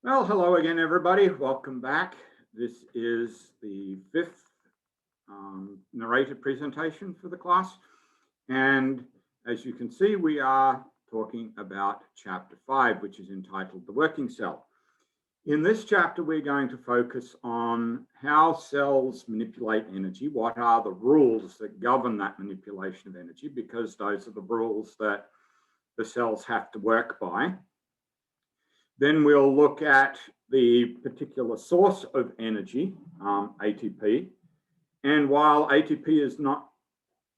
Well, hello again, everybody. Welcome back. This is the fifth narrated presentation for the class. And as you can see, we are talking about Chapter 5, which is entitled The Working Cell. In this chapter, we're going to focus on how cells manipulate energy. What are the rules that govern that manipulation of energy? Because those are the rules that the cells have to work by. Then we'll look at the particular source of energy, ATP. And while ATP is not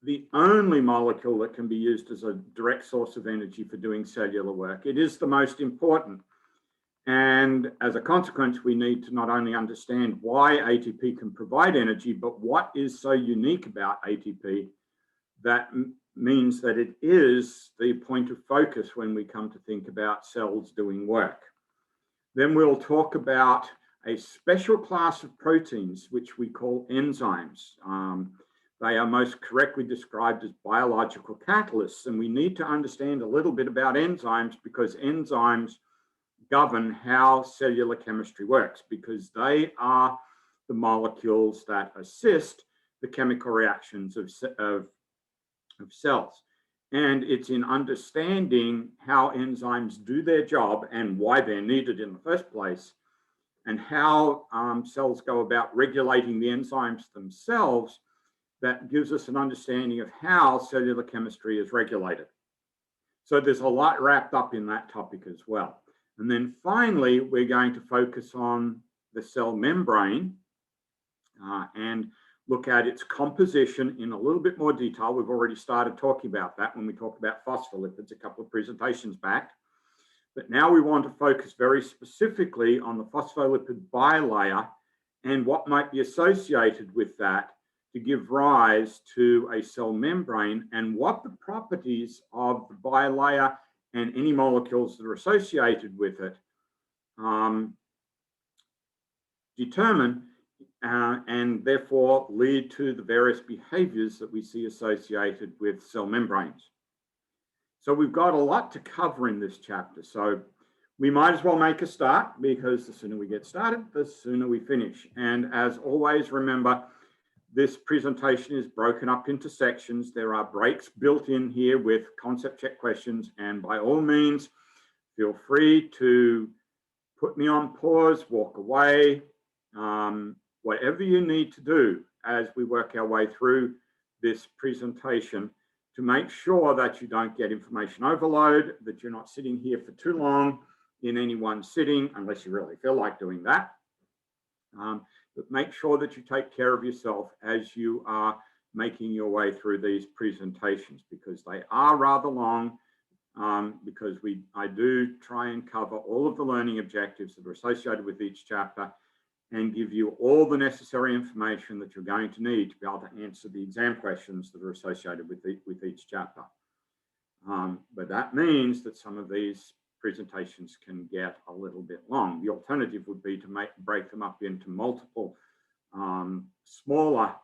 the only molecule that can be used as a direct source of energy for doing cellular work, it is the most important. And as a consequence, we need to not only understand why ATP can provide energy, but what is so unique about ATP that means that it is the point of focus when we come to think about cells doing work. Then we'll talk about a special class of proteins, which we call enzymes. They are most correctly described as biological catalysts, and we need to understand a little bit about enzymes because enzymes govern how cellular chemistry works, because they are the molecules that assist the chemical reactions of cells. And it's in understanding how enzymes do their job and why they're needed in the first place, and how cells go about regulating the enzymes themselves, that gives us an understanding of how cellular chemistry is regulated. So there's a lot wrapped up in that topic as well. And then finally, we're going to focus on the cell membrane and look at its composition in a little bit more detail. We've already started talking about that when we talked about phospholipids a couple of presentations back. But now we want to focus very specifically on the phospholipid bilayer and what might be associated with that to give rise to a cell membrane, and what the properties of the bilayer and any molecules that are associated with it determine and therefore lead to the various behaviors that we see associated with cell membranes. So we've got a lot to cover in this chapter. So we might as well make a start, because the sooner we get started, the sooner we finish. And as always, remember, this presentation is broken up into sections. There are breaks built in here with concept check questions. And by all means, feel free to put me on pause, walk away, whatever you need to do as we work our way through this presentation to make sure that you don't get information overload, that you're not sitting here for too long in any one sitting, unless you really feel like doing that. But make sure that you take care of yourself as you are making your way through these presentations, because they are rather long, because I do try and cover all of the learning objectives that are associated with each chapter and give you all the necessary information that you're going to need to be able to answer the exam questions that are associated with each chapter. But that means that some of these presentations can get a little bit long. The alternative would be to break them up into multiple smaller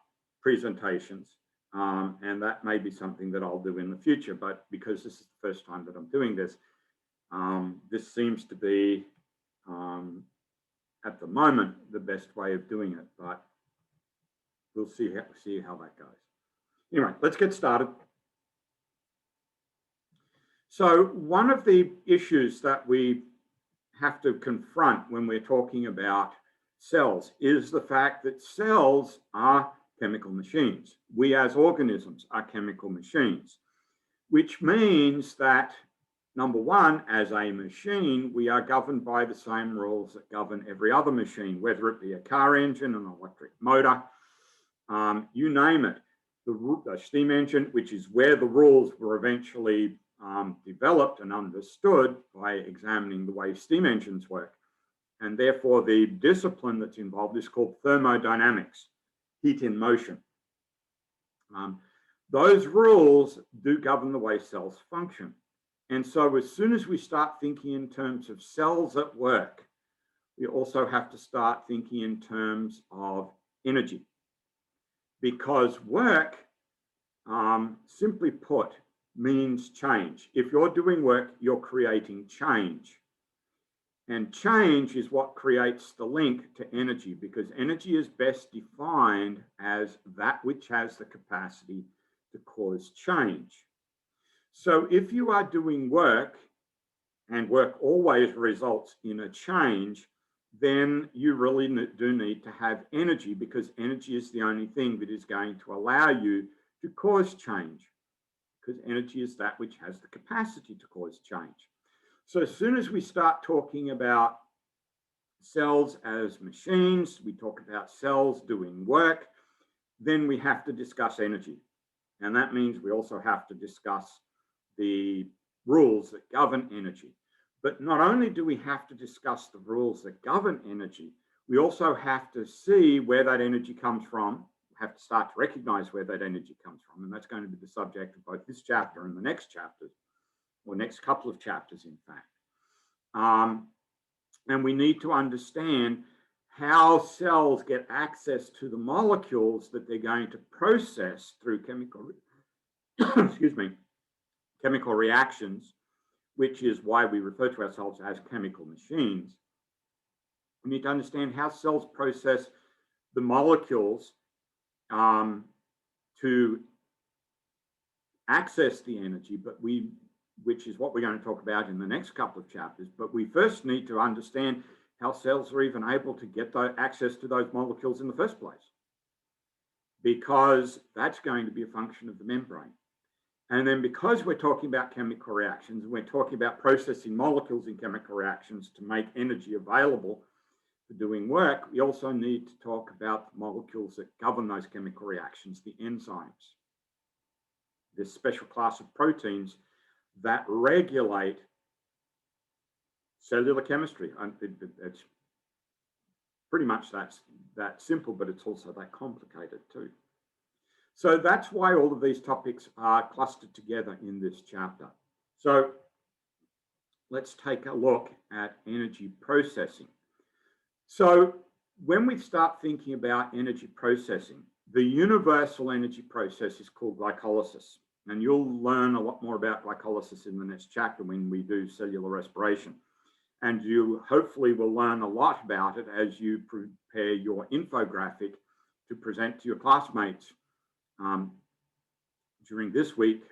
presentations, and that may be something that I'll do in the future. But because this is the first time that I'm doing this, this seems to be at the moment the best way of doing it, but we'll see how that goes. Anyway, let's get started. So one of the issues that we have to confront when we're talking about cells is the fact that cells are chemical machines. We as organisms are chemical machines, which means that, number one, as a machine, we are governed by the same rules that govern every other machine, whether it be a car engine, an electric motor, you name it. The steam engine, which is where the rules were eventually developed and understood by examining the way steam engines work. And therefore, the discipline that's involved is called thermodynamics, heat in motion. Those rules do govern the way cells function. And so as soon as we start thinking in terms of cells at work, we also have to start thinking in terms of energy. Because work, simply put, means change. If you're doing work, you're creating change. And change is what creates the link to energy, because energy is best defined as that which has the capacity to cause change. So if you are doing work, and work always results in a change, then you really do need to have energy, because energy is the only thing that is going to allow you to cause change, because energy is that which has the capacity to cause change. So as soon as we start talking about cells as machines, we talk about cells doing work, then we have to discuss energy. And that means we also have to discuss the rules that govern energy. But not only do we have to discuss the rules that govern energy, we also have to see where that energy comes from, have to start to recognize where that energy comes from. And that's going to be the subject of both this chapter and the next chapters, or next couple of chapters, in fact. And we need to understand how cells get access to the molecules that they're going to process through chemical, excuse me, chemical reactions, which is why we refer to ourselves as chemical machines. We need to understand how cells process the molecules to access the energy, which is what we're going to talk about in the next couple of chapters. But we first need to understand how cells are even able to get access to those molecules in the first place, because that's going to be a function of the membrane. And then because we're talking about chemical reactions, and we're talking about processing molecules in chemical reactions to make energy available for doing work, we also need to talk about the molecules that govern those chemical reactions, the enzymes. This special class of proteins that regulate cellular chemistry. It's pretty much that simple, but it's also that complicated too. So that's why all of these topics are clustered together in this chapter. So let's take a look at energy processing. So when we start thinking about energy processing, the universal energy process is called glycolysis. And you'll learn a lot more about glycolysis in the next chapter when we do cellular respiration. And you hopefully will learn a lot about it as you prepare your infographic to present to your classmates. During this week,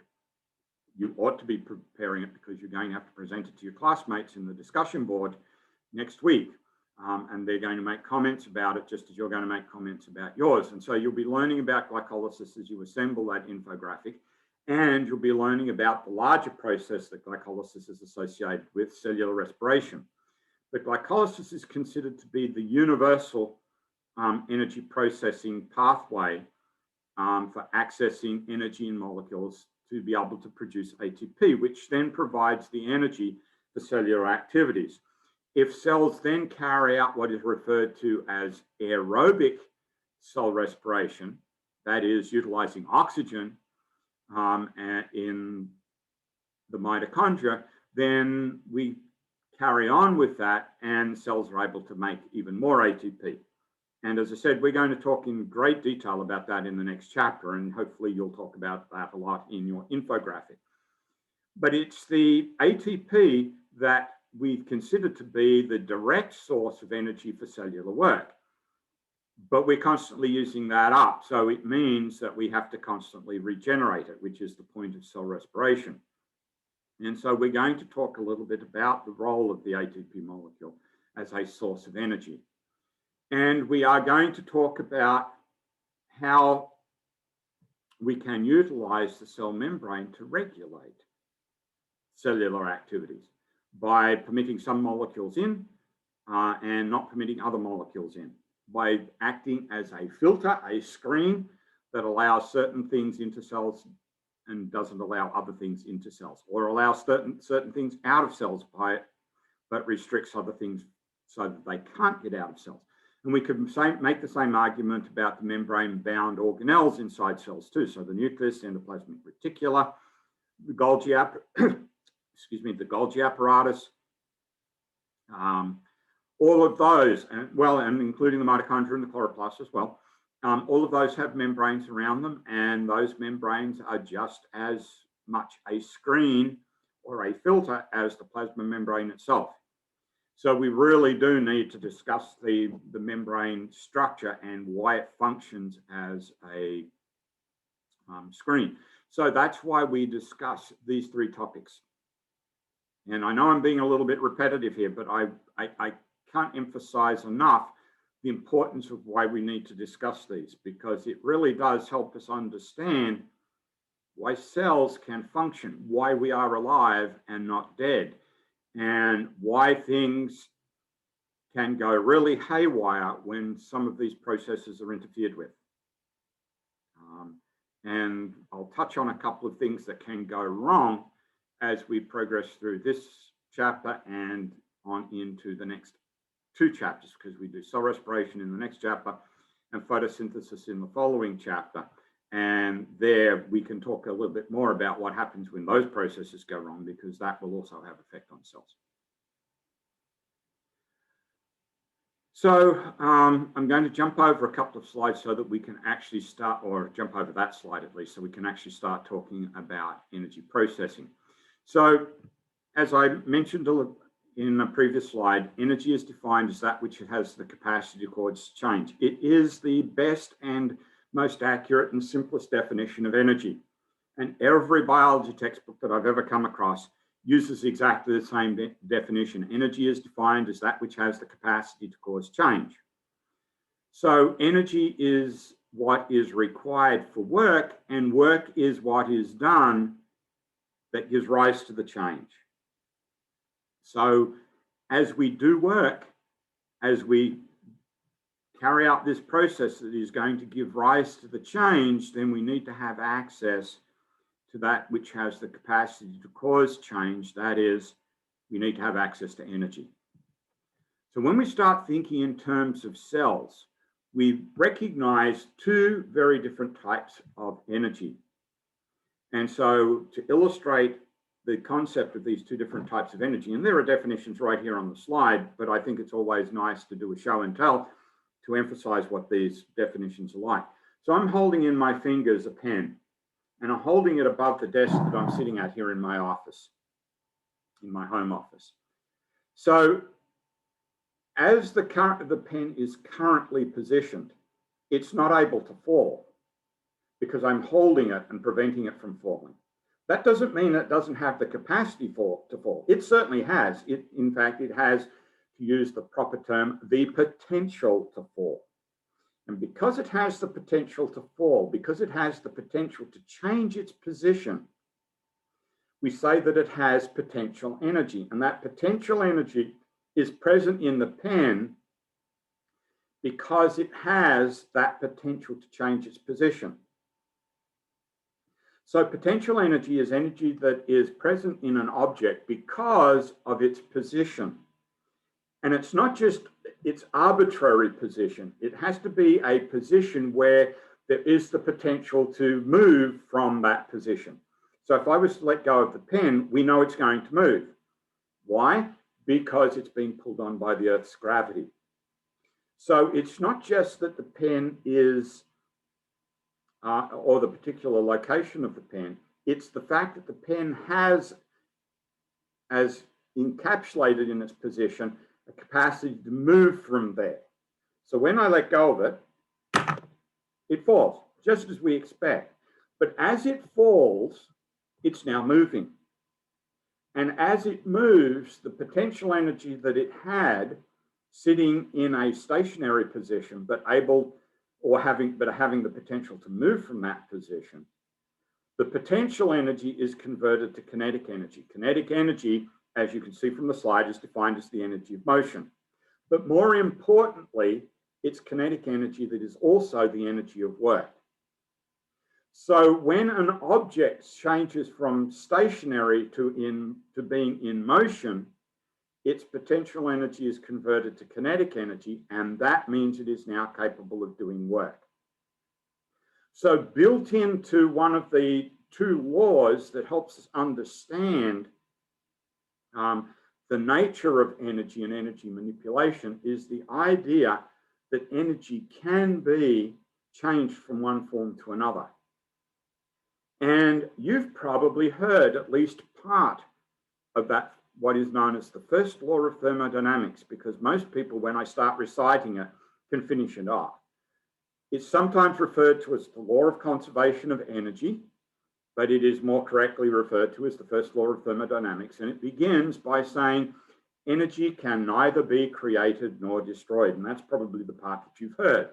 you ought to be preparing it, because you're going to have to present it to your classmates in the discussion board next week. And they're going to make comments about it, just as you're going to make comments about yours. And so you'll be learning about glycolysis as you assemble that infographic. And you'll be learning about the larger process that glycolysis is associated with, cellular respiration. But glycolysis is considered to be the universal energy processing pathway for accessing energy in molecules to be able to produce ATP, which then provides the energy for cellular activities. If cells then carry out what is referred to as aerobic cell respiration, that is utilizing oxygen in the mitochondria, then we carry on with that and cells are able to make even more ATP. And as I said, we're going to talk in great detail about that in the next chapter, and hopefully you'll talk about that a lot in your infographic. But it's the ATP that we've considered to be the direct source of energy for cellular work. But we're constantly using that up. So it means that we have to constantly regenerate it, which is the point of cell respiration. And so we're going to talk a little bit about the role of the ATP molecule as a source of energy. And we are going to talk about how we can utilize the cell membrane to regulate cellular activities by permitting some molecules in and not permitting other molecules in, by acting as a filter, a screen that allows certain things into cells and doesn't allow other things into cells, or allows certain things out of cells by it, but restricts other things so that they can't get out of cells. And we could make the same argument about the membrane-bound organelles inside cells too. So the nucleus, endoplasmic reticulum, the Golgi, the Golgi apparatus, all of those, and including the mitochondria and the chloroplast as well, all of those have membranes around them, and those membranes are just as much a screen or a filter as the plasma membrane itself. So we really do need to discuss the membrane structure and why it functions as a screen. So that's why we discuss these three topics. And I know I'm being a little bit repetitive here, but I can't emphasize enough the importance of why we need to discuss these, because it really does help us understand why cells can function, why we are alive and not dead, and why things can go really haywire when some of these processes are interfered with. And I'll touch on a couple of things that can go wrong as we progress through this chapter and on into the next two chapters, because we do cell respiration in the next chapter and photosynthesis in the following chapter. And there we can talk a little bit more about what happens when those processes go wrong, because that will also have effect on cells. So I'm going to jump over a couple of slides so that we can actually start, or jump over that slide at least, so we can actually start talking about energy processing. So as I mentioned in the previous slide, energy is defined as that which has the capacity to cause change. It is the best and most accurate and simplest definition of energy. And every biology textbook that I've ever come across uses exactly the same definition. Energy is defined as that which has the capacity to cause change. So energy is what is required for work, and work is what is done that gives rise to the change. So as we do work, as we carry out this process that is going to give rise to the change, then we need to have access to that which has the capacity to cause change. That is, we need to have access to energy. So when we start thinking in terms of cells, we recognize two very different types of energy. And so to illustrate the concept of these two different types of energy, and there are definitions right here on the slide, but I think it's always nice to do a show and tell to emphasize what these definitions are like. So I'm holding in my fingers a pen, and I'm holding it above the desk that I'm sitting at here in my office, in my home office. So as the pen is currently positioned, it's not able to fall because I'm holding it and preventing it from falling. That doesn't mean it doesn't have the capacity to fall. It certainly has. In fact, it has, to use the proper term, the potential to fall. And because it has the potential to fall, because it has the potential to change its position, we say that it has potential energy. And that potential energy is present in the pen because it has that potential to change its position. So potential energy is energy that is present in an object because of its position. And it's not just its arbitrary position. It has to be a position where there is the potential to move from that position. So if I was to let go of the pen, we know it's going to move. Why? Because it's being pulled on by the Earth's gravity. So it's not just that the pen is, or the particular location of the pen, it's the fact that the pen has, as encapsulated in its position, a capacity to move from there. So when I let go of it, it falls, just as we expect. But as it falls, it's now moving. And as it moves, the potential energy that it had sitting in a stationary position, but having the potential to move from that position, the potential energy is converted to kinetic energy. Kinetic energy, as you can see from the slide, is defined as the energy of motion. But more importantly, it's kinetic energy that is also the energy of work. So when an object changes from stationary to being in motion, its potential energy is converted to kinetic energy, and that means it is now capable of doing work. So built into one of the two laws that helps us understand the nature of energy and energy manipulation is the idea that energy can be changed from one form to another. And you've probably heard at least part of that what is known as the first law of thermodynamics, because most people, when I start reciting it, can finish it off. It's sometimes referred to as the law of conservation of energy, but it is more correctly referred to as the first law of thermodynamics. And it begins by saying energy can neither be created nor destroyed. And that's probably the part that you've heard.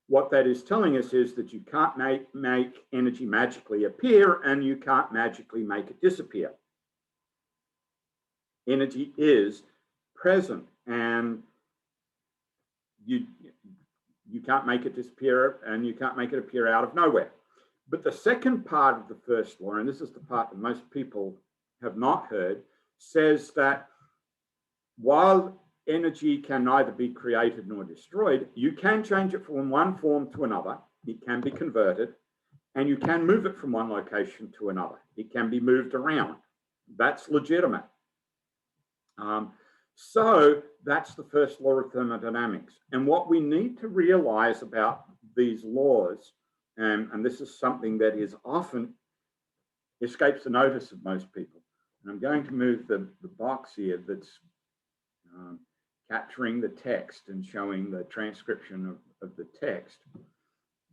What that is telling us is that you can't make energy magically appear, and you can't magically make it disappear. Energy is present, and you can't make it disappear, and you can't make it appear out of nowhere. But the second part of the first law, and this is the part that most people have not heard, says that while energy can neither be created nor destroyed, you can change it from one form to another. It can be converted, and you can move it from one location to another. It can be moved around. That's legitimate. So that's the first law of thermodynamics. And what we need to realize about these laws, and this is something that is often escapes the notice of most people. And I'm going to move the box here that's capturing the text and showing the transcription of the text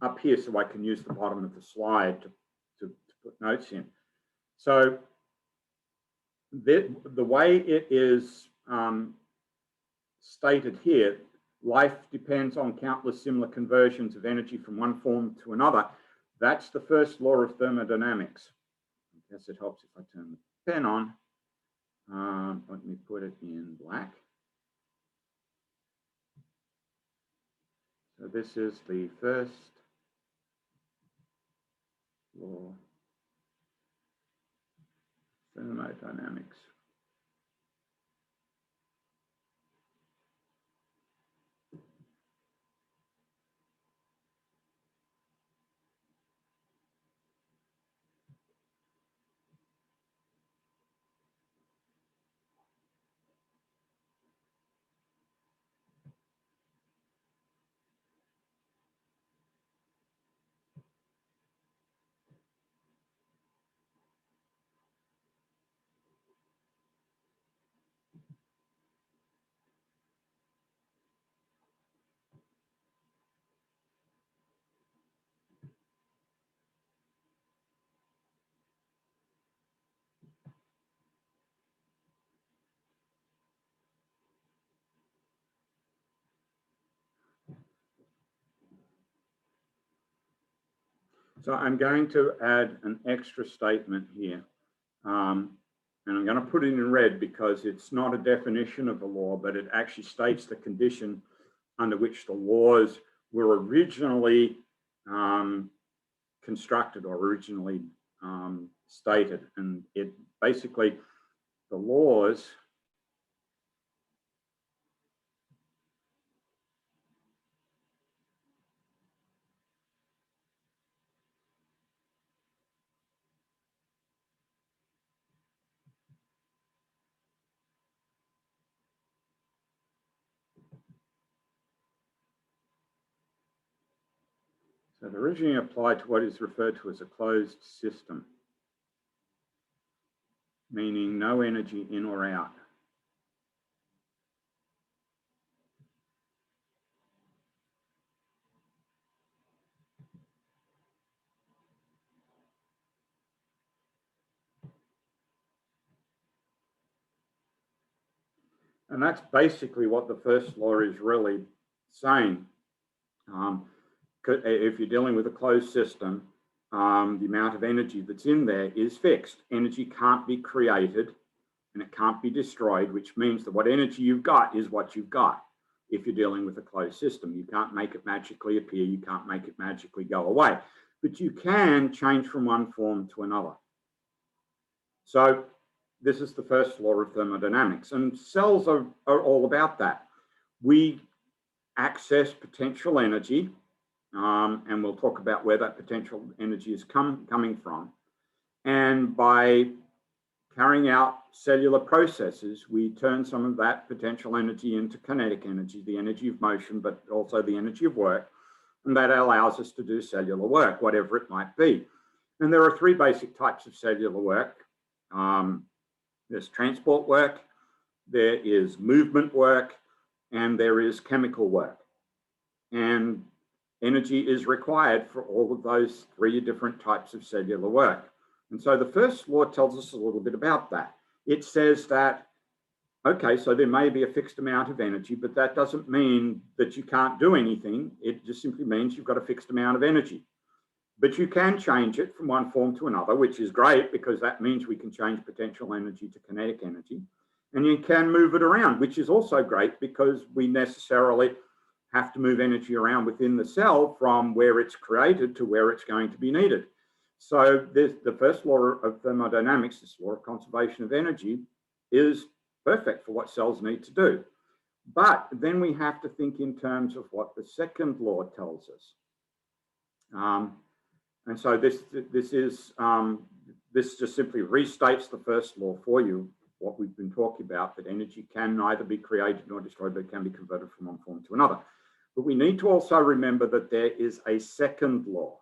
up here, so I can use the bottom of the slide to put notes in. So the way it is stated here, life depends on countless similar conversions of energy from one form to another. That's the first law of thermodynamics. I guess it helps if I turn the pen on. Let me put it in black. So this is the first law of thermodynamics. So I'm going to add an extra statement here. And I'm going to put it in red because it's not a definition of the law, but it actually states the condition under which the laws were originally constructed or originally stated. And it basically, the laws so it originally applied to what is referred to as a closed system, meaning no energy in or out. And that's basically what the first law is really saying. If you're dealing with a closed system, the amount of energy that's in there is fixed. Energy can't be created and it can't be destroyed, which means that what energy you've got is what you've got. If you're dealing with a closed system, you can't make it magically appear, you can't make it magically go away, but you can change from one form to another. So this is the first law of thermodynamics, and cells are all about that. We access potential energy, and we'll talk about where that potential energy is coming from. And by carrying out cellular processes, we turn some of that potential energy into kinetic energy, the energy of motion, but also the energy of work. And that allows us to do cellular work, whatever it might be. And there are three basic types of cellular work. There's transport work, there is movement work, and there is chemical work. And energy is required for all of those three different types of cellular work. And so the first law tells us a little bit about that. It says that, okay, so there may be a fixed amount of energy, but that doesn't mean that you can't do anything. It just simply means you've got a fixed amount of energy. But you can change it from one form to another, which is great because that means we can change potential energy to kinetic energy. And you can move it around, which is also great because we necessarily have to move energy around within the cell from where it's created to where it's going to be needed. So the first law of thermodynamics, this law of conservation of energy, is perfect for what cells need to do. But then we have to think in terms of what the second law tells us. And so this just simply restates the first law for you, what we've been talking about, that energy can neither be created nor destroyed, but it can be converted from one form to another. But we need to also remember that there is a second law.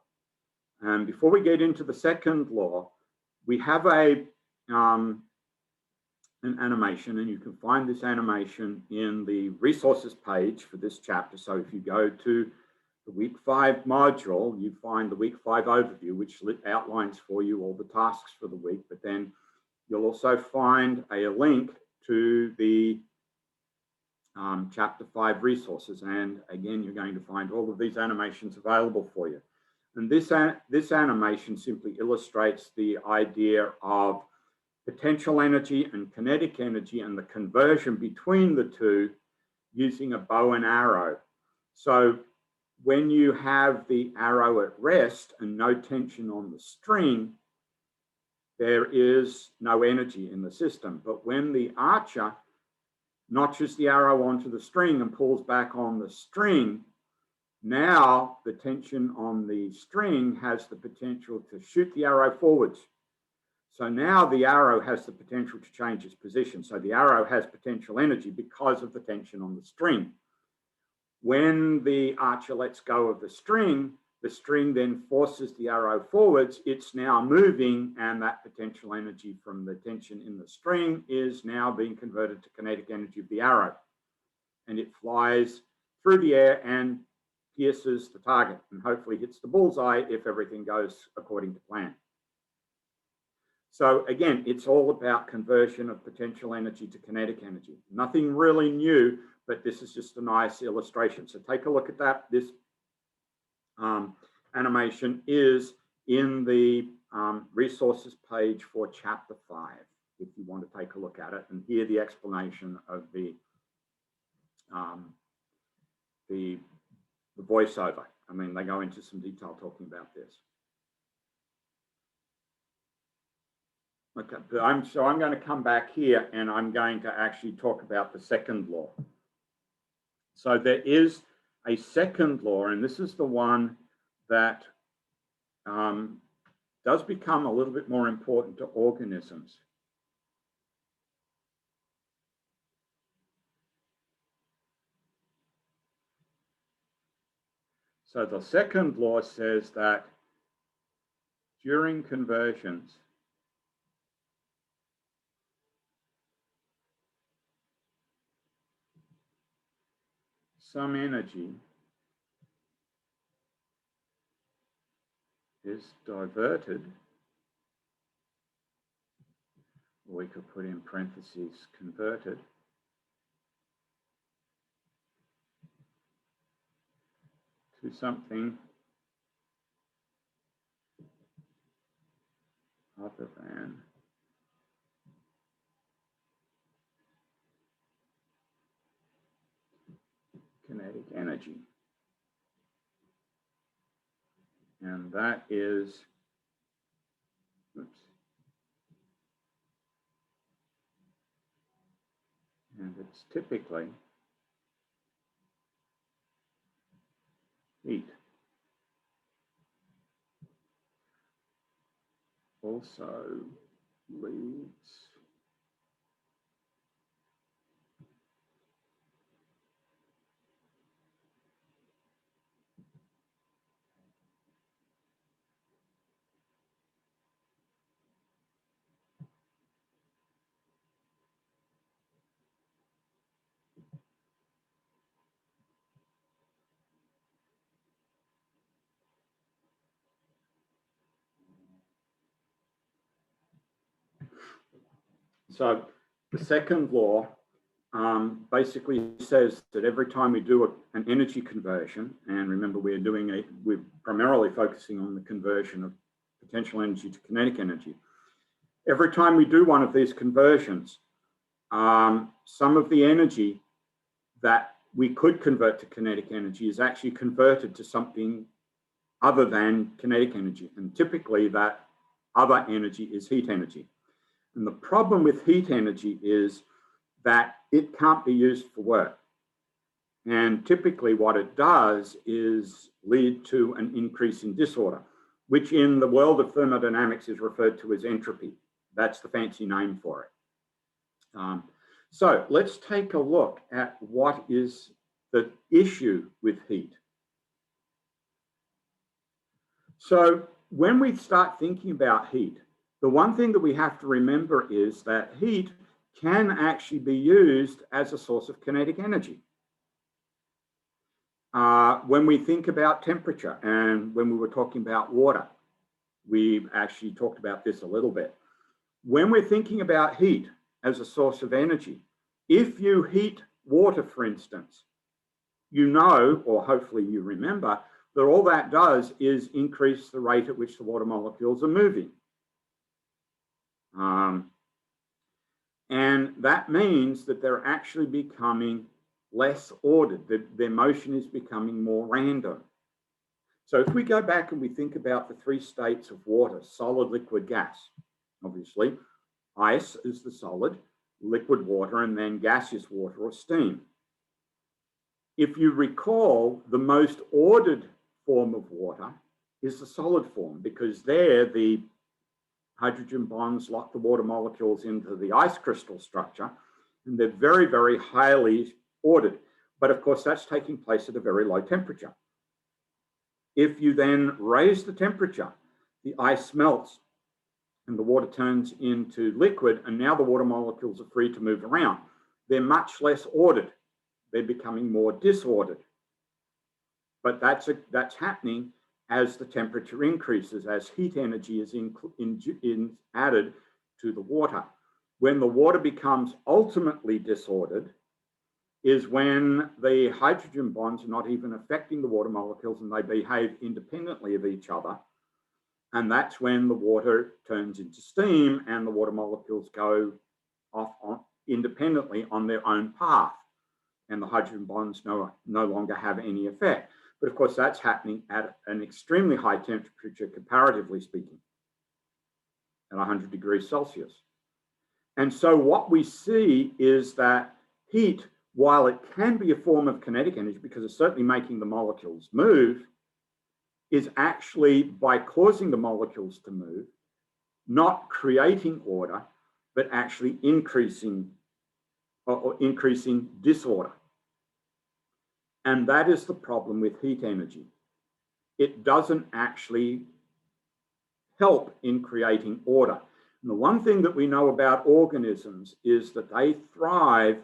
And before we get into the second law, we have an animation, and you can find this animation in the resources page for this chapter. So if you go to the week 5 module, you find the week 5 overview, which outlines for you all the tasks for the week, but then you'll also find a link to the chapter 5 resources. And again, you're going to find all of these animations available for you. And this animation simply illustrates the idea of potential energy and kinetic energy and the conversion between the two using a bow and arrow. So when you have the arrow at rest and no tension on the string, there is no energy in the system. But when the archer notches the arrow onto the string and pulls back on the string, now the tension on the string has the potential to shoot the arrow forwards. So now the arrow has the potential to change its position. So the arrow has potential energy because of the tension on the string. When the archer lets go of the string then forces the arrow forwards. It's now moving, and that potential energy from the tension in the string is now being converted to kinetic energy of the arrow. And it flies through the air and pierces the target and hopefully hits the bullseye if everything goes according to plan. So again, it's all about conversion of potential energy to kinetic energy. Nothing really new, but this is just a nice illustration. So take a look at that. This animation is in the resources page for chapter 5, if you want to take a look at it and hear the explanation of the voiceover. I mean, they go into some detail talking about this. Okay, but I'm going to come back here and I'm going to actually talk about the second law. So there is a second law, and this is the one that does become a little bit more important to organisms. So the second law says that during conversions, some energy is diverted, or we could put in parentheses, converted, to something other than kinetic energy. And that is, oops. And it's typically heat. Also leads So the second law basically says that every time we do an energy conversion, and remember we're primarily focusing on the conversion of potential energy to kinetic energy. Every time we do one of these conversions, some of the energy that we could convert to kinetic energy is actually converted to something other than kinetic energy. And typically that other energy is heat energy. And the problem with heat energy is that it can't be used for work. And typically what it does is lead to an increase in disorder, which in the world of thermodynamics is referred to as entropy. That's the fancy name for it. So let's take a look at what is the issue with heat. So when we start thinking about heat, the one thing that we have to remember is that heat can actually be used as a source of kinetic energy. When we think about temperature, and when we were talking about water, we actually talked about this a little bit. When we're thinking about heat as a source of energy, if you heat water, for instance, you know, or hopefully you remember, that all that does is increase the rate at which the water molecules are moving. And that means that they're actually becoming less ordered, that their motion is becoming more random. So if we go back and we think about the three states of water, solid, liquid, gas, obviously, ice is the solid, liquid water, and then gaseous water or steam. If you recall, the most ordered form of water is the solid form, because there the hydrogen bonds lock the water molecules into the ice crystal structure, and they're very, very highly ordered. But of course, that's taking place at a very low temperature. If you then raise the temperature, the ice melts and the water turns into liquid, and now the water molecules are free to move around. They're much less ordered. They're becoming more disordered. But that's happening as the temperature increases, as heat energy is added to the water. When the water becomes ultimately disordered is when the hydrogen bonds are not even affecting the water molecules and they behave independently of each other. And that's when the water turns into steam and the water molecules go off independently on their own path. And the hydrogen bonds no longer have any effect. But of course, that's happening at an extremely high temperature, comparatively speaking, at 100 degrees Celsius. And so what we see is that heat, while it can be a form of kinetic energy, because it's certainly making the molecules move, is actually, by causing the molecules to move, not creating order, but actually increasing disorder. And that is the problem with heat energy. It doesn't actually help in creating order. And the one thing that we know about organisms is that they thrive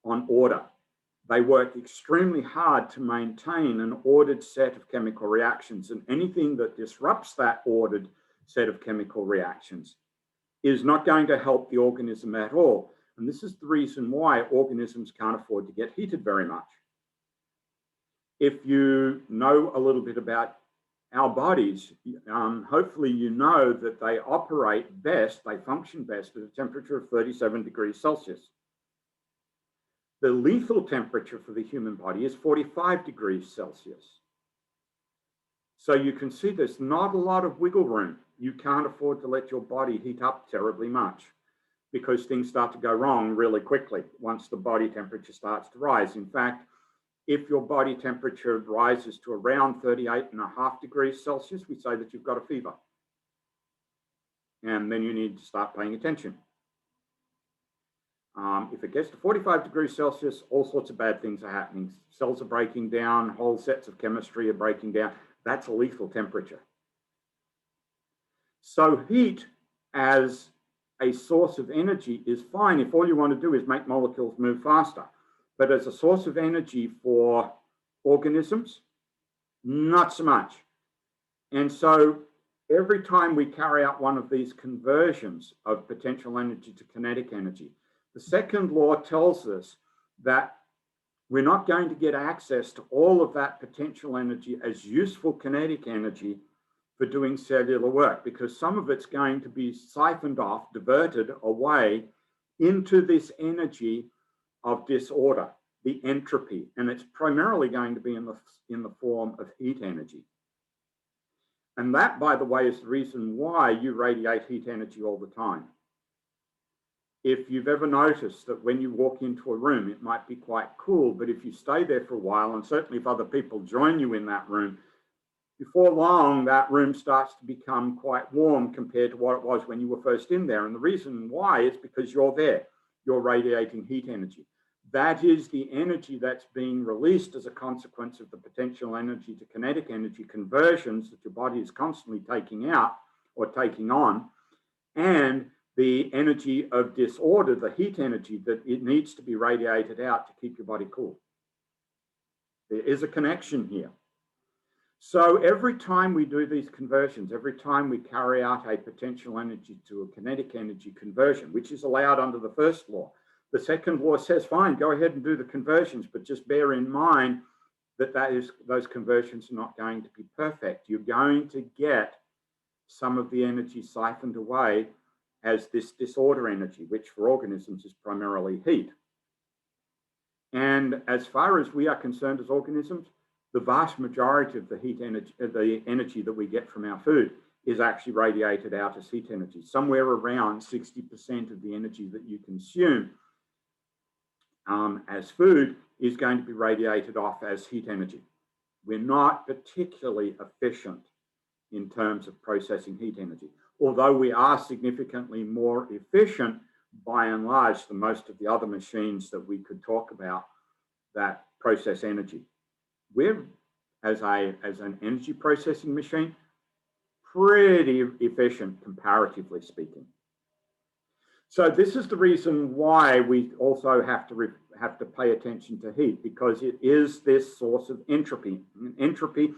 on order. They work extremely hard to maintain an ordered set of chemical reactions, and anything that disrupts that ordered set of chemical reactions is not going to help the organism at all. And this is the reason why organisms can't afford to get heated very much. If you know a little bit about our bodies, hopefully you know that they operate best, they function best at a temperature of 37 degrees Celsius. The lethal temperature for the human body is 45 degrees Celsius. So you can see there's not a lot of wiggle room. You can't afford to let your body heat up terribly much, because things start to go wrong really quickly once the body temperature starts to rise. In fact, if your body temperature rises to around 38.5 degrees Celsius, we say that you've got a fever. And then you need to start paying attention. If it gets to 45 degrees Celsius, all sorts of bad things are happening. Cells are breaking down, whole sets of chemistry are breaking down. That's a lethal temperature. So heat as a source of energy is fine if all you want to do is make molecules move faster. But as a source of energy for organisms, not so much. And so every time we carry out one of these conversions of potential energy to kinetic energy, the second law tells us that we're not going to get access to all of that potential energy as useful kinetic energy for doing cellular work, because some of it's going to be siphoned off, diverted away into this energy of disorder, the entropy, and it's primarily going to be in the form of heat energy. And that, by the way, is the reason why you radiate heat energy all the time. If you've ever noticed that when you walk into a room, it might be quite cool, but if you stay there for a while, and certainly if other people join you in that room, before long, that room starts to become quite warm compared to what it was when you were first in there. And the reason why is because you're there, you're radiating heat energy. That is the energy that's being released as a consequence of the potential energy to kinetic energy conversions that your body is constantly taking out or taking on, and the energy of disorder, the heat energy that it needs to be radiated out to keep your body cool. There is a connection here. So every time we do these conversions, every time we carry out a potential energy to a kinetic energy conversion, which is allowed under the first law, the second law says, fine, go ahead and do the conversions, but just bear in mind that those conversions are not going to be perfect. You're going to get some of the energy siphoned away as this disorder energy, which for organisms is primarily heat. And as far as we are concerned as organisms, the vast majority of the energy that we get from our food is actually radiated out as heat energy. Somewhere around 60% of the energy that you consume as food is going to be radiated off as heat energy. We're not particularly efficient in terms of processing heat energy, although we are significantly more efficient by and large than most of the other machines that we could talk about that process energy. We're, as an energy processing machine, pretty efficient comparatively speaking. So this is the reason why we also have to pay attention to heat, because it is this source of entropy. And entropy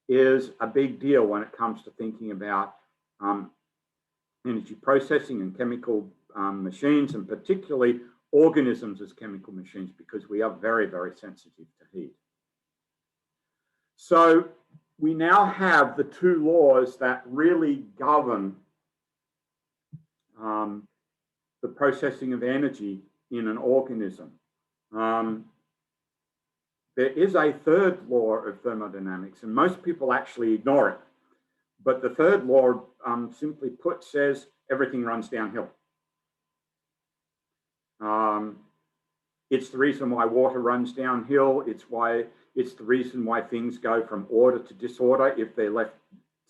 is a big deal when it comes to thinking about energy processing and chemical machines, and particularly organisms as chemical machines, because we are very, very sensitive to heat. So we now have the two laws that really govern the processing of energy in an organism. There is a third law of thermodynamics, and most people actually ignore it. But the third law, simply put, says everything runs downhill. It's the reason why water runs downhill. It's the reason why things go from order to disorder if they're left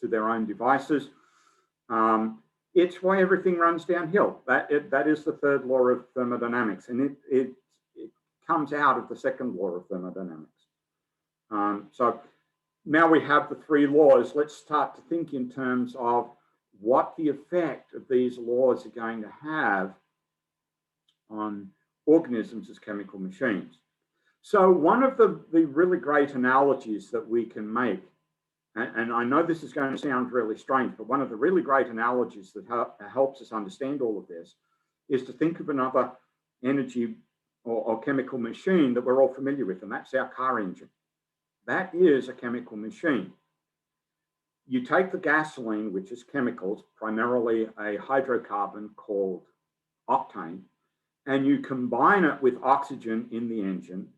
to their own devices. It's why everything runs downhill. That is the third law of thermodynamics, and it comes out of the second law of thermodynamics. So now we have the three laws. Let's start to think in terms of what the effect of these laws are going to have on organisms as chemical machines. So one of the really great analogies that we can make, and I know this is going to sound really strange, but one of the really great analogies that helps us understand all of this is to think of another energy or chemical machine that we're all familiar with, and that's our car engine. That is a chemical machine. You take the gasoline, which is chemicals, primarily a hydrocarbon called octane, and you combine it with oxygen in the engine.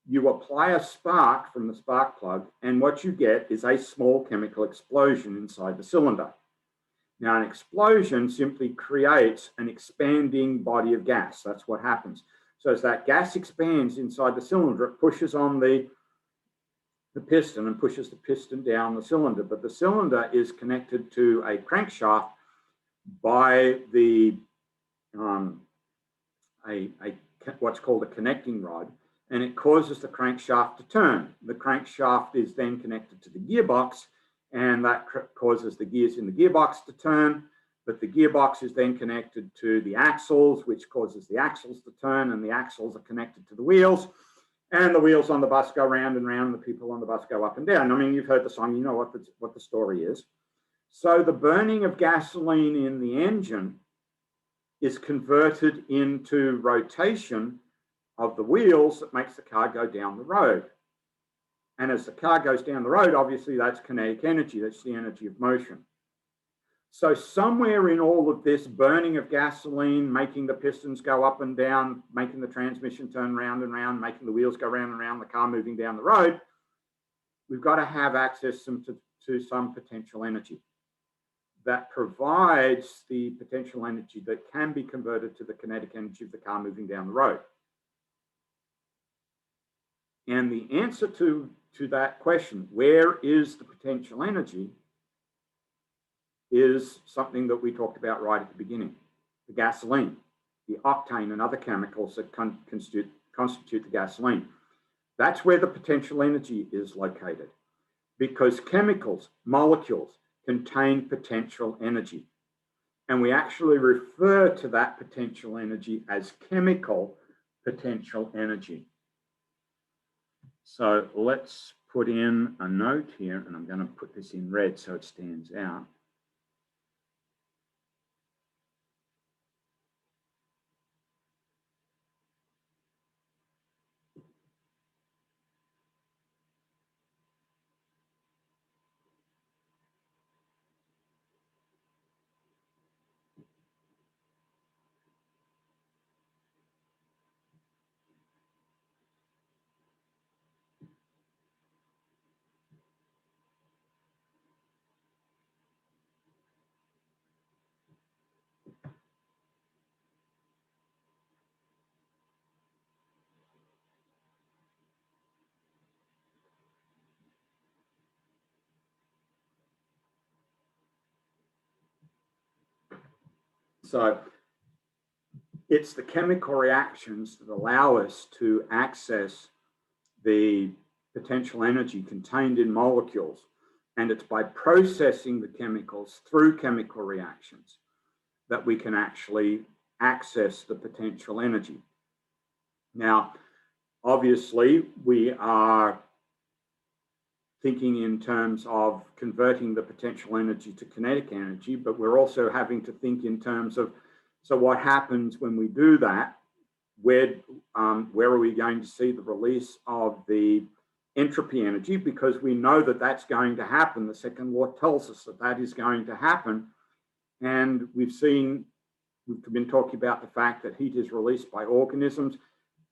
You apply a spark from the spark plug, and what you get is a small chemical explosion inside the cylinder. Now, an explosion simply creates an expanding body of gas. That's what happens. So as that gas expands inside the cylinder, it pushes on the piston and pushes the piston down the cylinder. But the cylinder is connected to a crankshaft by the what's called a connecting rod, and it causes the crankshaft to turn. The crankshaft is then connected to the gearbox, and that causes the gears in the gearbox to turn. But the gearbox is then connected to the axles, which causes the axles to turn, and the axles are connected to the wheels. And the wheels on the bus go round and round, and the people on the bus go up and down. I mean, you've heard the song, you know what the story is. So the burning of gasoline in the engine is converted into rotation of the wheels that makes the car go down the road. And as the car goes down the road, obviously that's kinetic energy, that's the energy of motion. So somewhere in all of this burning of gasoline, making the pistons go up and down, making the transmission turn round and round, making the wheels go round and round, the car moving down the road, we've got to have access to some potential energy that provides the potential energy that can be converted to the kinetic energy of the car moving down the road. And the answer to that question, where is the potential energy, is something that we talked about right at the beginning. The gasoline, the octane and other chemicals that constitute the gasoline. That's where the potential energy is located, because chemicals, molecules, contain potential energy. And we actually refer to that potential energy as chemical potential energy. So let's put in a note here, and I'm going to put this in red so it stands out. So it's the chemical reactions that allow us to access the potential energy contained in molecules. And it's by processing the chemicals through chemical reactions that we can actually access the potential energy. Now, obviously, we are thinking in terms of converting the potential energy to kinetic energy, but we're also having to think in terms of, so what happens when we do that? Where are we going to see the release of the entropy energy? Because we know that that's going to happen. The second law tells us that that is going to happen. And we've been talking about the fact that heat is released by organisms,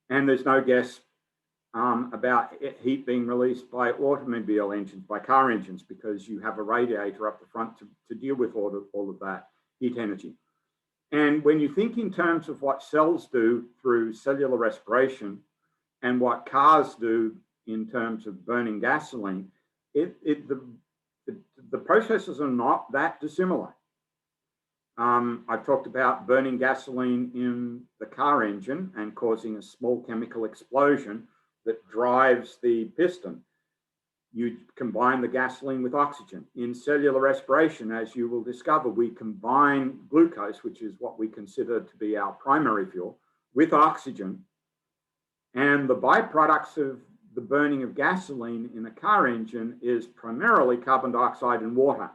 and there's no guess about heat being released by automobile engines, by car engines, because you have a radiator up the front to deal with all of that heat energy. And when you think in terms of what cells do through cellular respiration and what cars do in terms of burning gasoline, the processes are not that dissimilar. I've talked about burning gasoline in the car engine and causing a small chemical explosion that drives the piston. You combine the gasoline with oxygen. In cellular respiration, as you will discover, we combine glucose, which is what we consider to be our primary fuel, with oxygen. And the byproducts of the burning of gasoline in a car engine is primarily carbon dioxide and water.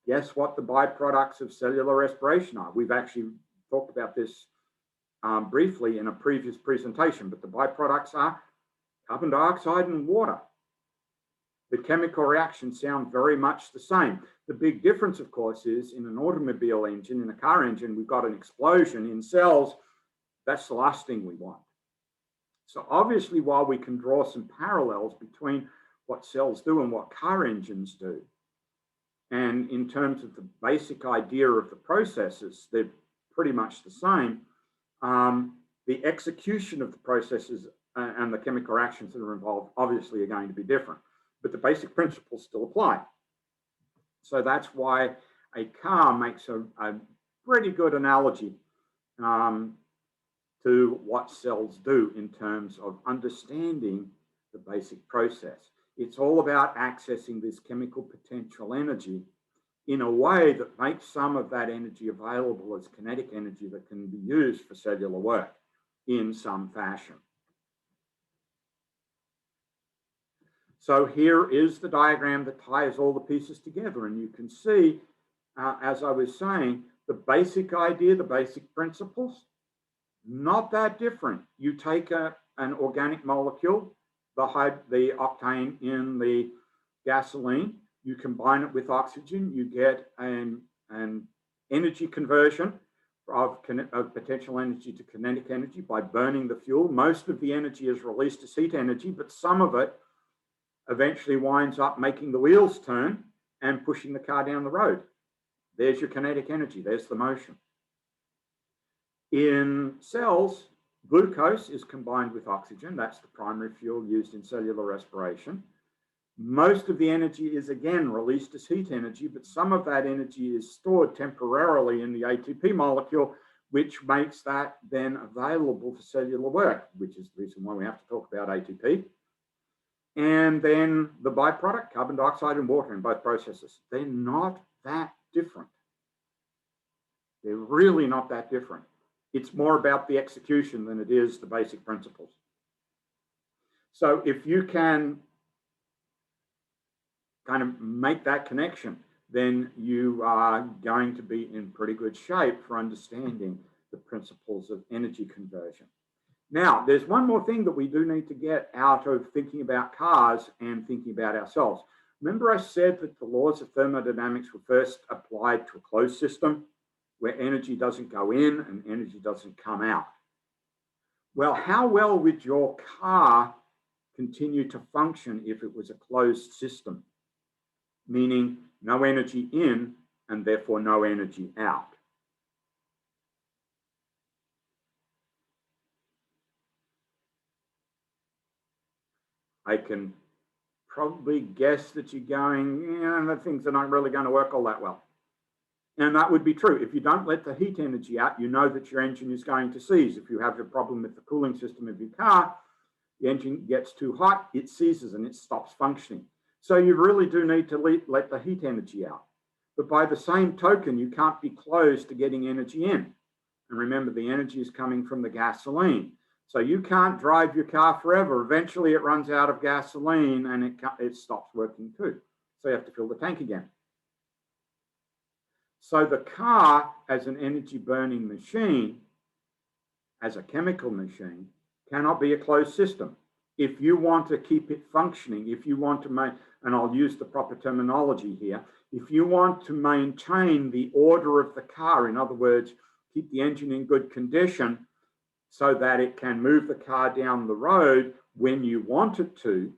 Guess what the byproducts of cellular respiration are? We've actually talked about this briefly in a previous presentation, but the byproducts are carbon dioxide and water. The chemical reactions sound very much the same. The big difference, of course, is in an automobile engine, in a car engine, we've got an explosion in cells. That's the last thing we want. So obviously, while we can draw some parallels between what cells do and what car engines do, and in terms of the basic idea of the processes, they're pretty much the same. The execution of the processes and the chemical reactions that are involved obviously are going to be different, but the basic principles still apply. So that's why a car makes a pretty good analogy to what cells do in terms of understanding the basic process. It's all about accessing this chemical potential energy in a way that makes some of that energy available as kinetic energy that can be used for cellular work in some fashion. So here is the diagram that ties all the pieces together, and you can see as I was saying, the basic idea, the basic principles, not that different. You take an organic molecule, the octane in the gasoline, you combine it with oxygen, you get an energy conversion of potential energy to kinetic energy by burning the fuel. Most of the energy is released as heat energy, but some of it eventually winds up making the wheels turn and pushing the car down the road. There's your kinetic energy, there's the motion. In cells, glucose is combined with oxygen. That's the primary fuel used in cellular respiration. Most of the energy is again released as heat energy, but some of that energy is stored temporarily in the ATP molecule, which makes that then available for cellular work, which is the reason why we have to talk about ATP. And then the byproduct, carbon dioxide and water in both processes. They're not that different. They're really not that different. It's more about the execution than it is the basic principles. So if you can kind of make that connection, then you are going to be in pretty good shape for understanding the principles of energy conversion. Now, there's one more thing that we do need to get out of thinking about cars and thinking about ourselves. Remember I said that the laws of thermodynamics were first applied to a closed system where energy doesn't go in and energy doesn't come out. Well, how well would your car continue to function if it was a closed system? Meaning no energy in and therefore no energy out. I can probably guess that you're going, yeah, the things are not really going to work all that well. And that would be true. If you don't let the heat energy out, you know that your engine is going to seize. If you have a problem with the cooling system of your car, the engine gets too hot, it seizes and it stops functioning. So you really do need to let the heat energy out. But by the same token, you can't be closed to getting energy in. And remember, the energy is coming from the gasoline. So you can't drive your car forever. Eventually it runs out of gasoline and it stops working too. So you have to fill the tank again. So the car as an energy burning machine, as a chemical machine, cannot be a closed system. If you want to keep it functioning, if you want to make, and I'll use the proper terminology here, if you want to maintain the order of the car, in other words, keep the engine in good condition so that it can move the car down the road when you want it to,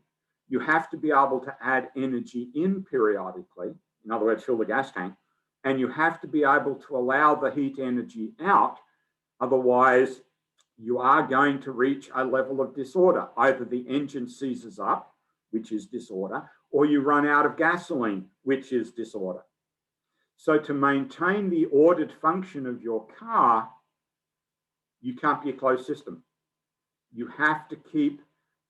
you have to be able to add energy in periodically, in other words, fill the gas tank, and you have to be able to allow the heat energy out. Otherwise, you are going to reach a level of disorder. Either the engine seizes up, which is disorder, or you run out of gasoline, which is disorder. So to maintain the ordered function of your car, you can't be a closed system. You have to keep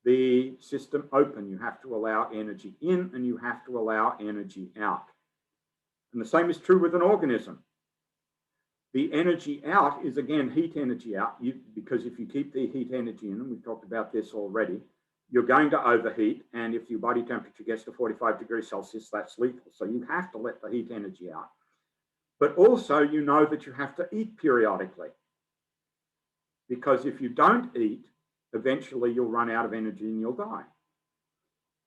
the system open. You have to allow energy in and you have to allow energy out. And the same is true with an organism. The energy out is, again, heat energy out, because if you keep the heat energy in, and we've talked about this already, you're going to overheat. And if your body temperature gets to 45 degrees Celsius, that's lethal. So you have to let the heat energy out. But also, you know that you have to eat periodically. Because if you don't eat, eventually you'll run out of energy and you'll die.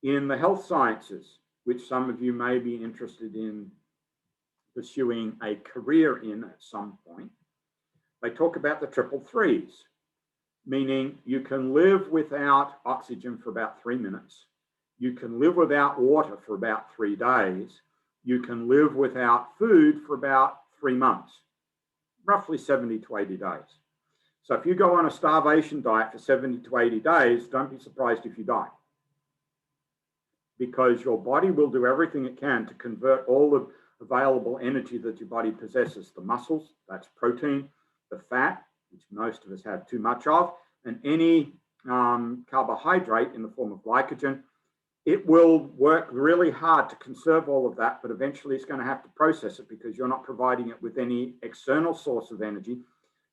In the health sciences, which some of you may be interested in pursuing a career in at some point, they talk about the triple threes, meaning you can live without oxygen for about 3 minutes. You can live without water for about 3 days. You can live without food for about 3 months, roughly 70 to 80 days. So if you go on a starvation diet for 70 to 80 days, don't be surprised if you die. Because your body will do everything it can to convert all the available energy that your body possesses, the muscles, that's protein, the fat, which most of us have too much of, and any carbohydrate in the form of glycogen. It will work really hard to conserve all of that, but eventually it's going to have to process it because you're not providing it with any external source of energy.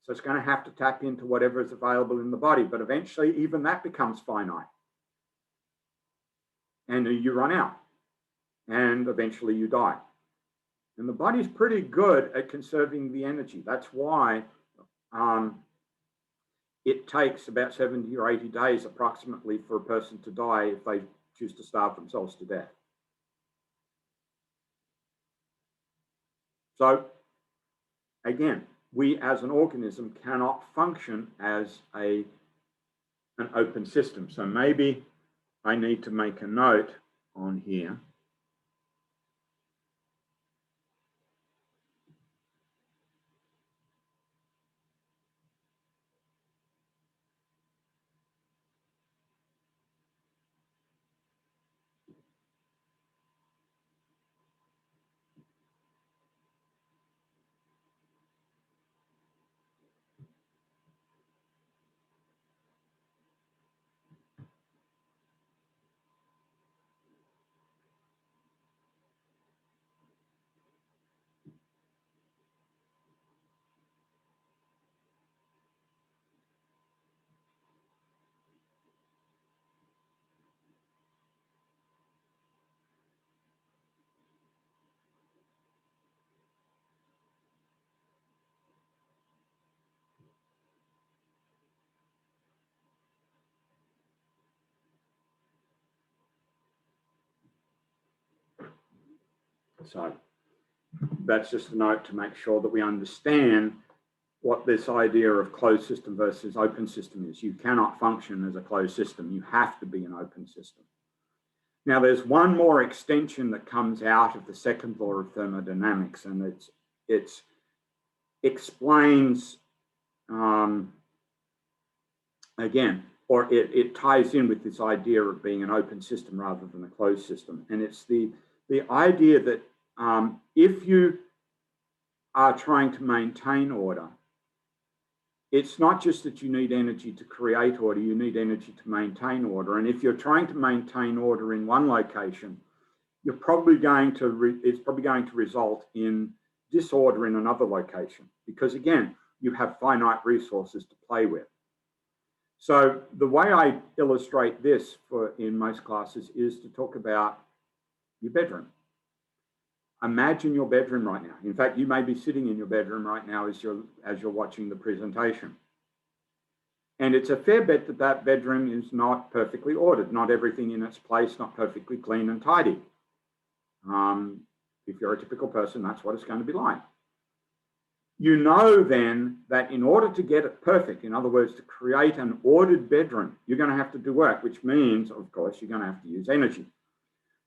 So it's going to have to tap into whatever is available in the body, but eventually even that becomes finite. And you run out, and eventually you die. And the body's pretty good at conserving the energy. That's why it takes about 70 or 80 days approximately for a person to die if they choose to starve themselves to death. So again, we as an organism cannot function as an open system. So maybe I need to make a note on here. So that's just a note to make sure that we understand what this idea of closed system versus open system is. You cannot function as a closed system. You have to be an open system. Now, there's one more extension that comes out of the second law of thermodynamics, and it explains, again, or it ties in with this idea of being an open system rather than a closed system. And it's the idea that if you are trying to maintain order, it's not just that you need energy to create order, you need energy to maintain order. And if you're trying to maintain order in one location, you're probably going to, it's probably going to result in disorder in another location, because again, you have finite resources to play with. So the way I illustrate this in most classes is to talk about your bedroom. Imagine your bedroom right now. In fact, you may be sitting in your bedroom right now as you're watching the presentation. And it's a fair bet that that bedroom is not perfectly ordered, not everything in its place, not perfectly clean and tidy. If you're a typical person, that's what it's going to be like. You know then that in order to get it perfect, in other words, to create an ordered bedroom, you're going to have to do work, which means, of course, you're going to have to use energy.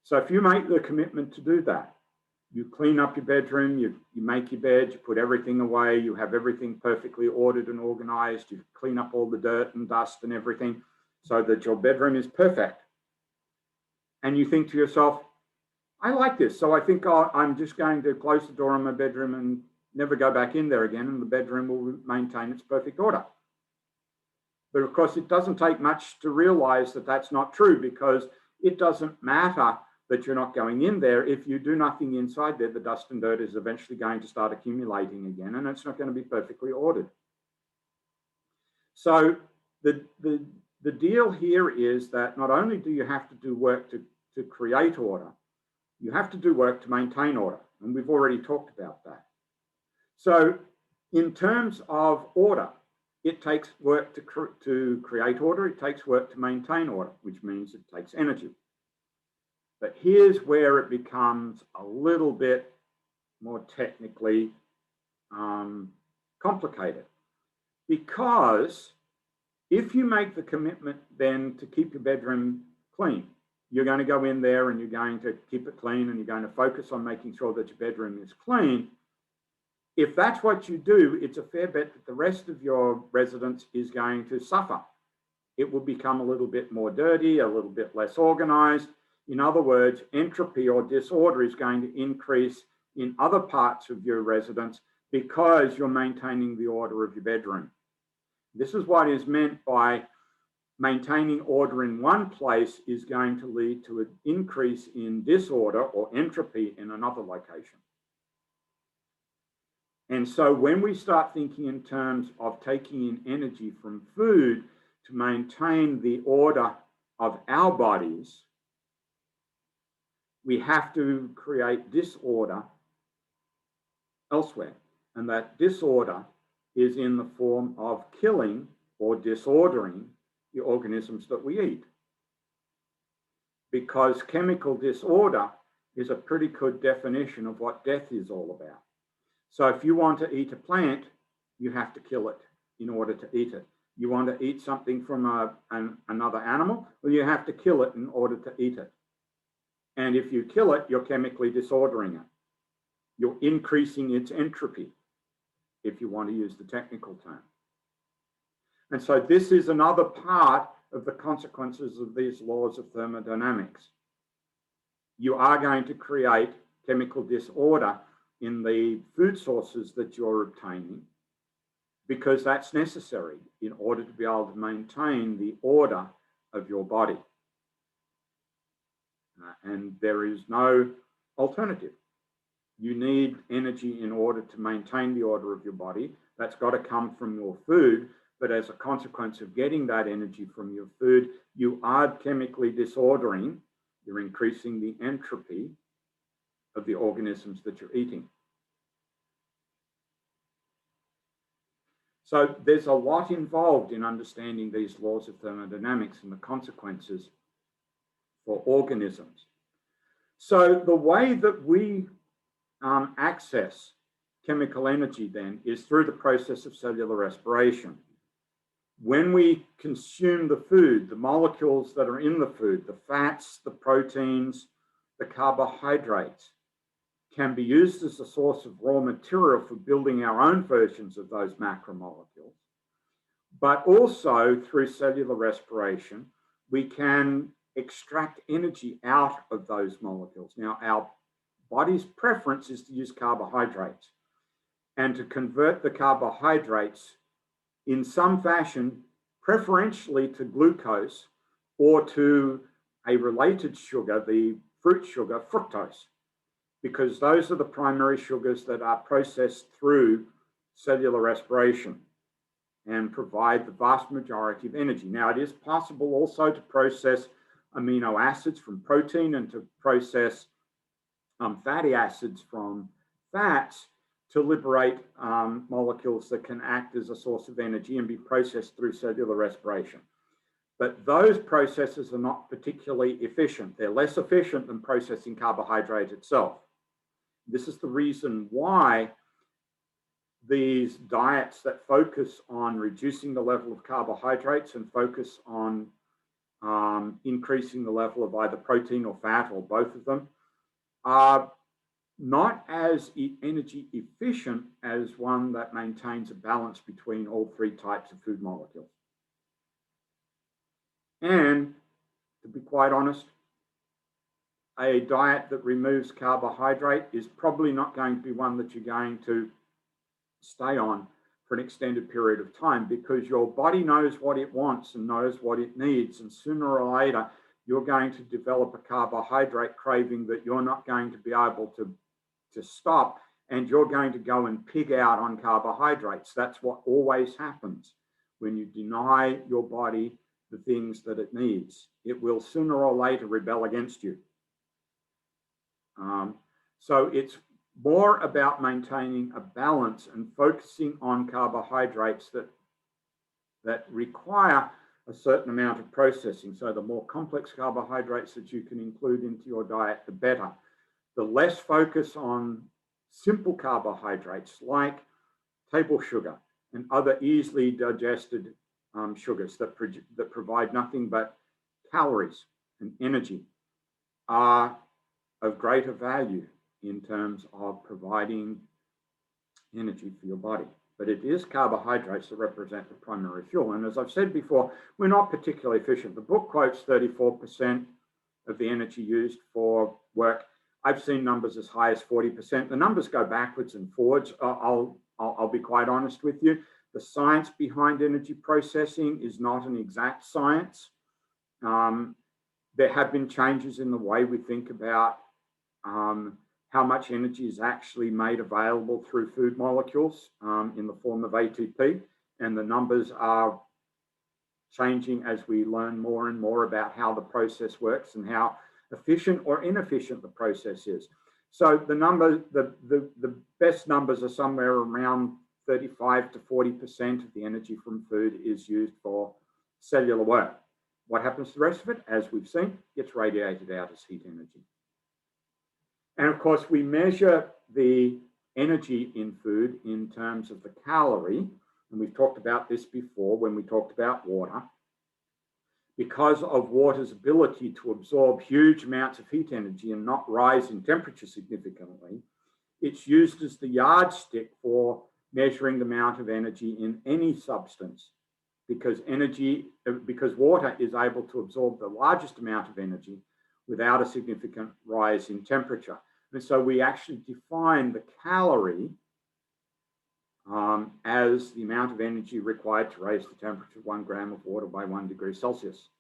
So if you make the commitment to do that, you clean up your bedroom, you make your bed, you put everything away, you have everything perfectly ordered and organized, you clean up all the dirt and dust and everything so that your bedroom is perfect. And you think to yourself, I like this, so I think I'm just going to close the door on my bedroom and never go back in there again, and the bedroom will maintain its perfect order. But of course, it doesn't take much to realize that that's not true, because it doesn't matter that you're not going in there. If you do nothing inside there, the dust and dirt is eventually going to start accumulating again, and it's not going to be perfectly ordered. So the deal here is that not only do you have to do work to create order, you have to do work to maintain order. And we've already talked about that. So in terms of order, it takes work to create order, it takes work to maintain order, which means it takes energy. But here's where it becomes a little bit more technically complicated. Because if you make the commitment then to keep your bedroom clean, you're going to go in there and you're going to keep it clean and you're going to focus on making sure that your bedroom is clean. If that's what you do, it's a fair bet that the rest of your residence is going to suffer. It will become a little bit more dirty, a little bit less organized. In other words, entropy or disorder is going to increase in other parts of your residence because you're maintaining the order of your bedroom. This is what is meant by maintaining order in one place is going to lead to an increase in disorder or entropy in another location. And so when we start thinking in terms of taking in energy from food to maintain the order of our bodies, we have to create disorder elsewhere. And that disorder is in the form of killing or disordering the organisms that we eat. Because chemical disorder is a pretty good definition of what death is all about. So if you want to eat a plant, you have to kill it in order to eat it. You want to eat something from another animal, well, you have to kill it in order to eat it. And if you kill it, you're chemically disordering it. You're increasing its entropy, if you want to use the technical term. And so this is another part of the consequences of these laws of thermodynamics. You are going to create chemical disorder in the food sources that you're obtaining, because that's necessary in order to be able to maintain the order of your body. And there is no alternative. You need energy in order to maintain the order of your body. That's got to come from your food. But as a consequence of getting that energy from your food, you are chemically disordering, you're increasing the entropy of the organisms that you're eating. So there's a lot involved in understanding these laws of thermodynamics and the consequences for organisms. So the way that we access chemical energy then is through the process of cellular respiration. When we consume the food, the molecules that are in the food, the fats, the proteins, the carbohydrates, can be used as a source of raw material for building our own versions of those macromolecules. But also through cellular respiration, we can extract energy out of those molecules. Now, our body's preference is to use carbohydrates and to convert the carbohydrates in some fashion, preferentially to glucose or to a related sugar, the fruit sugar, fructose, because those are the primary sugars that are processed through cellular respiration and provide the vast majority of energy. Now, it is possible also to process amino acids from protein and to process fatty acids from fats to liberate molecules that can act as a source of energy and be processed through cellular respiration. But those processes are not particularly efficient. They're less efficient than processing carbohydrate itself. This is the reason why these diets that focus on reducing the level of carbohydrates and focus on increasing the level of either protein or fat or both of them are not as energy efficient as one that maintains a balance between all three types of food molecules. And to be quite honest, a diet that removes carbohydrate is probably not going to be one that you're going to stay on for an extended period of time, because your body knows what it wants and knows what it needs. And sooner or later, you're going to develop a carbohydrate craving that you're not going to be able to stop, and you're going to go and pig out on carbohydrates. That's what always happens when you deny your body the things that it needs. It will sooner or later rebel against you. So it's more about maintaining a balance and focusing on carbohydrates that require a certain amount of processing. So the more complex carbohydrates that you can include into your diet, the better. The less focus on simple carbohydrates like table sugar and other easily digested sugars that provide nothing but calories and energy are of greater value in terms of providing energy for your body. But it is carbohydrates that represent the primary fuel. And as I've said before, we're not particularly efficient. The book quotes 34% of the energy used for work. I've seen numbers as high as 40%. The numbers go backwards and forwards. I'll be quite honest with you. The science behind energy processing is not an exact science. There have been changes in the way we think about how much energy is actually made available through food molecules in the form of ATP. And the numbers are changing as we learn more and more about how the process works and how efficient or inefficient the process is. So the best numbers are somewhere around 35 to 40% of the energy from food is used for cellular work. What happens to the rest of it, as we've seen, gets radiated out as heat energy. And of course, we measure the energy in food in terms of the calorie. And we've talked about this before when we talked about water. Because of water's ability to absorb huge amounts of heat energy and not rise in temperature significantly, it's used as the yardstick for measuring the amount of energy in any substance, because water is able to absorb the largest amount of energy without a significant rise in temperature. And so we actually define the calorie as the amount of energy required to raise the temperature of 1 gram of water by 1 degree Celsius.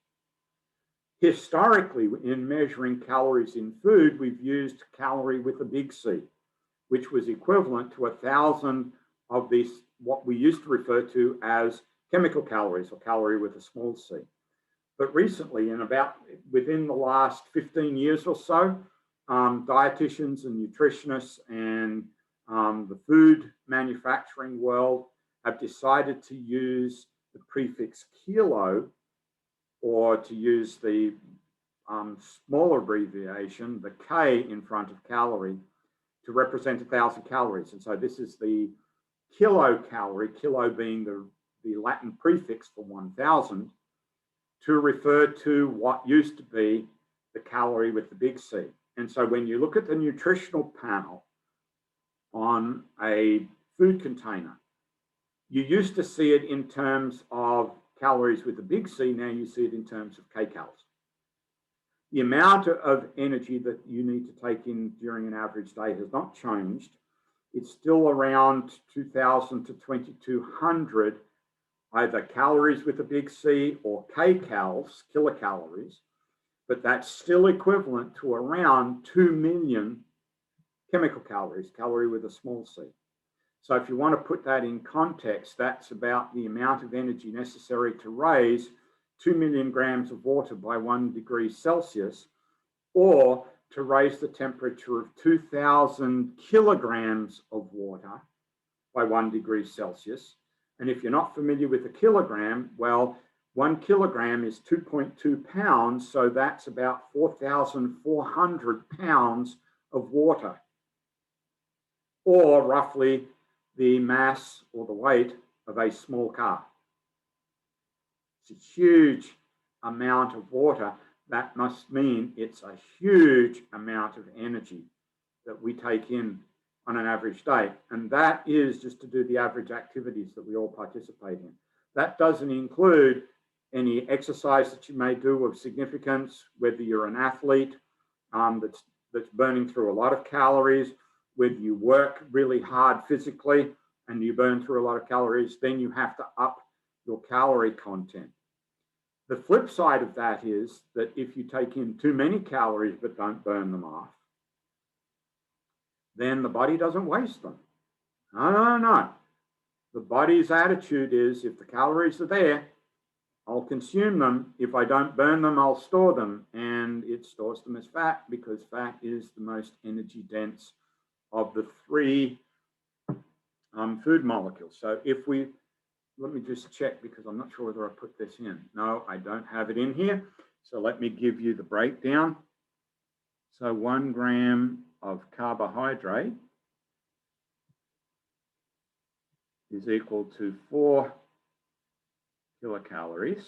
Historically, in measuring calories in food, we've used calorie with a big C, which was equivalent to 1,000 of these, what we used to refer to as chemical calories, or calorie with a small c. But recently, within the last 15 years or so, dietitians and nutritionists and the food manufacturing world have decided to use the prefix kilo, or to use the smaller abbreviation, the K in front of calorie, to represent 1,000 calories. And so this is the kilocalorie, kilo being the Latin prefix for 1,000, to refer to what used to be the calorie with the big C. And so when you look at the nutritional panel on a food container, you used to see it in terms of calories with a big C, now you see it in terms of kcals. The amount of energy that you need to take in during an average day has not changed. It's still around 2,000 to 2,200, either calories with a big C or kcals, kilocalories, but that's still equivalent to around 2 million chemical calories, calorie with a small c. So if you want to put that in context, that's about the amount of energy necessary to raise 2 million grams of water by 1 degree Celsius, or to raise the temperature of 2,000 kilograms of water by 1 degree Celsius. And if you're not familiar with a kilogram, well, 1 kilogram is 2.2 pounds, so that's about 4,400 pounds of water, or roughly the mass or the weight of a small car. It's a huge amount of water. That must mean it's a huge amount of energy that we take in on an average day. And that is just to do the average activities that we all participate in. That doesn't include any exercise that you may do of significance, whether you're an athlete that's burning through a lot of calories, whether you work really hard physically and you burn through a lot of calories, then you have to up your calorie content. The flip side of that is that if you take in too many calories but don't burn them off, then the body doesn't waste them. No. The body's attitude is, if the calories are there, I'll consume them. If I don't burn them, I'll store them. And it stores them as fat, because fat is the most energy dense of the three food molecules. So let me just check, because I'm not sure whether I put this in. No, I don't have it in here. So let me give you the breakdown. So 1 gram of carbohydrate is equal to 4 kilocalories.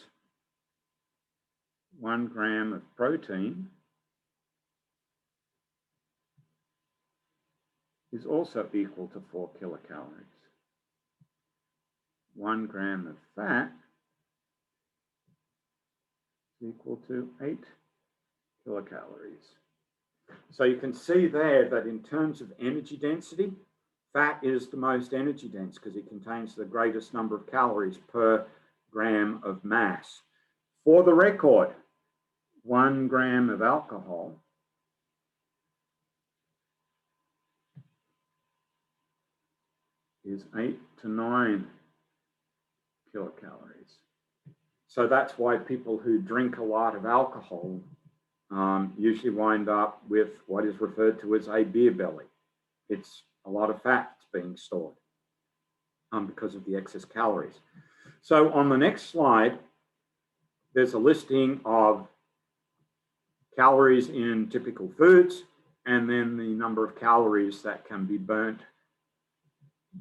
1 gram of protein is also equal to 4 kilocalories. 1 gram of fat is equal to 8 kilocalories. So you can see there that in terms of energy density, fat is the most energy dense because it contains the greatest number of calories per gram of mass. For the record, 1 gram of alcohol is 8 to 9 kilocalories. So that's why people who drink a lot of alcohol usually wind up with what is referred to as a beer belly. It's a lot of fat that's being stored because of the excess calories. So on the next slide, there's a listing of calories in typical foods and then the number of calories that can be burnt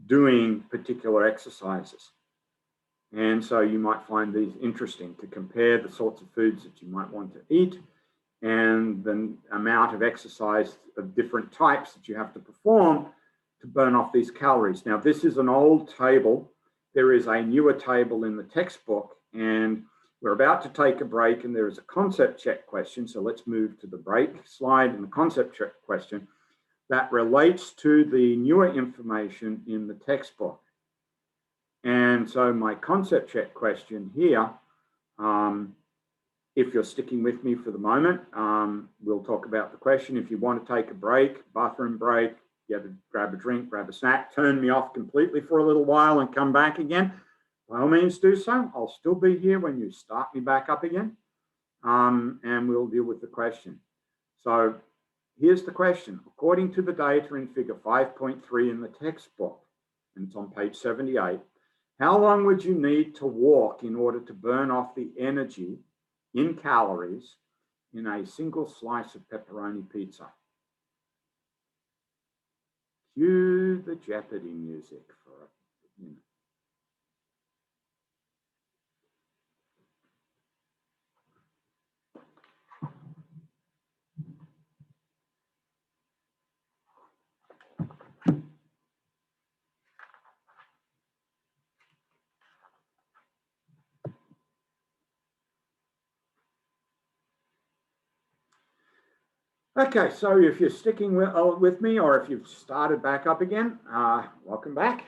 doing particular exercises. And so you might find these interesting to compare the sorts of foods that you might want to eat and the amount of exercise of different types that you have to perform to burn off these calories. Now, this is an old table. There is a newer table in the textbook, and we're about to take a break, and there is a concept check question. So let's move to the break slide and the concept check question that relates to the newer information in the textbook. And so my concept check question here, if you're sticking with me for the moment, we'll talk about the question. If you want to take a break, bathroom break, grab a drink, grab a snack, turn me off completely for a little while and come back again, by all means do so. I'll still be here when you start me back up again, and we'll deal with the question. So here's the question. According to the data in figure 5.3 in the textbook, and it's on page 78, how long would you need to walk in order to burn off the energy in calories in a single slice of pepperoni pizza? Cue the Jeopardy music for a minute. Okay, so if you're sticking with me, or if you've started back up again, welcome back.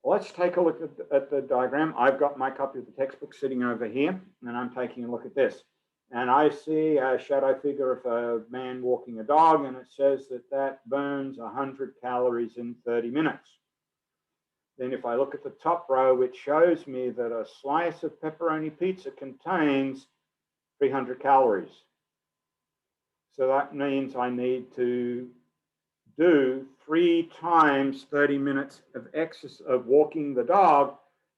Let's take a look at the diagram. I've got my copy of the textbook sitting over here, and I'm taking a look at this. And I see a shadow figure of a man walking a dog, and it says that that burns 100 calories in 30 minutes. Then if I look at the top row, it shows me that a slice of pepperoni pizza contains 300 calories. So that means I need to do 3 times 30 minutes of exercise of walking the dog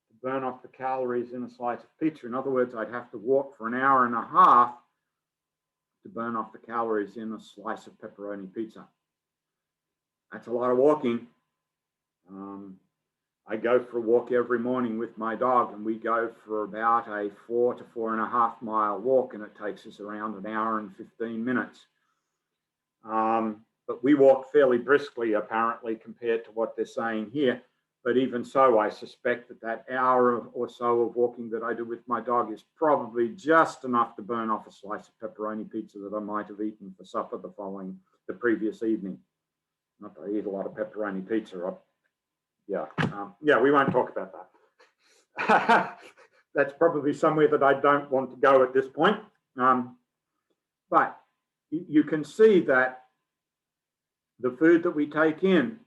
to burn off the calories in a slice of pizza. In other words, I'd have to walk for an hour and a half to burn off the calories in a slice of pepperoni pizza. That's a lot of walking. I go for a walk every morning with my dog, and we go for about a 4 to 4.5 mile walk, and it takes us around an hour and 15 minutes. But we walk fairly briskly, apparently, compared to what they're saying here. But even so, I suspect that that hour or so of walking that I do with my dog is probably just enough to burn off a slice of pepperoni pizza that I might have eaten for supper the previous evening. Not that I eat a lot of pepperoni pizza. Yeah, we won't talk about that. That's probably somewhere that I don't want to go at this point. But you can see that the food that we take in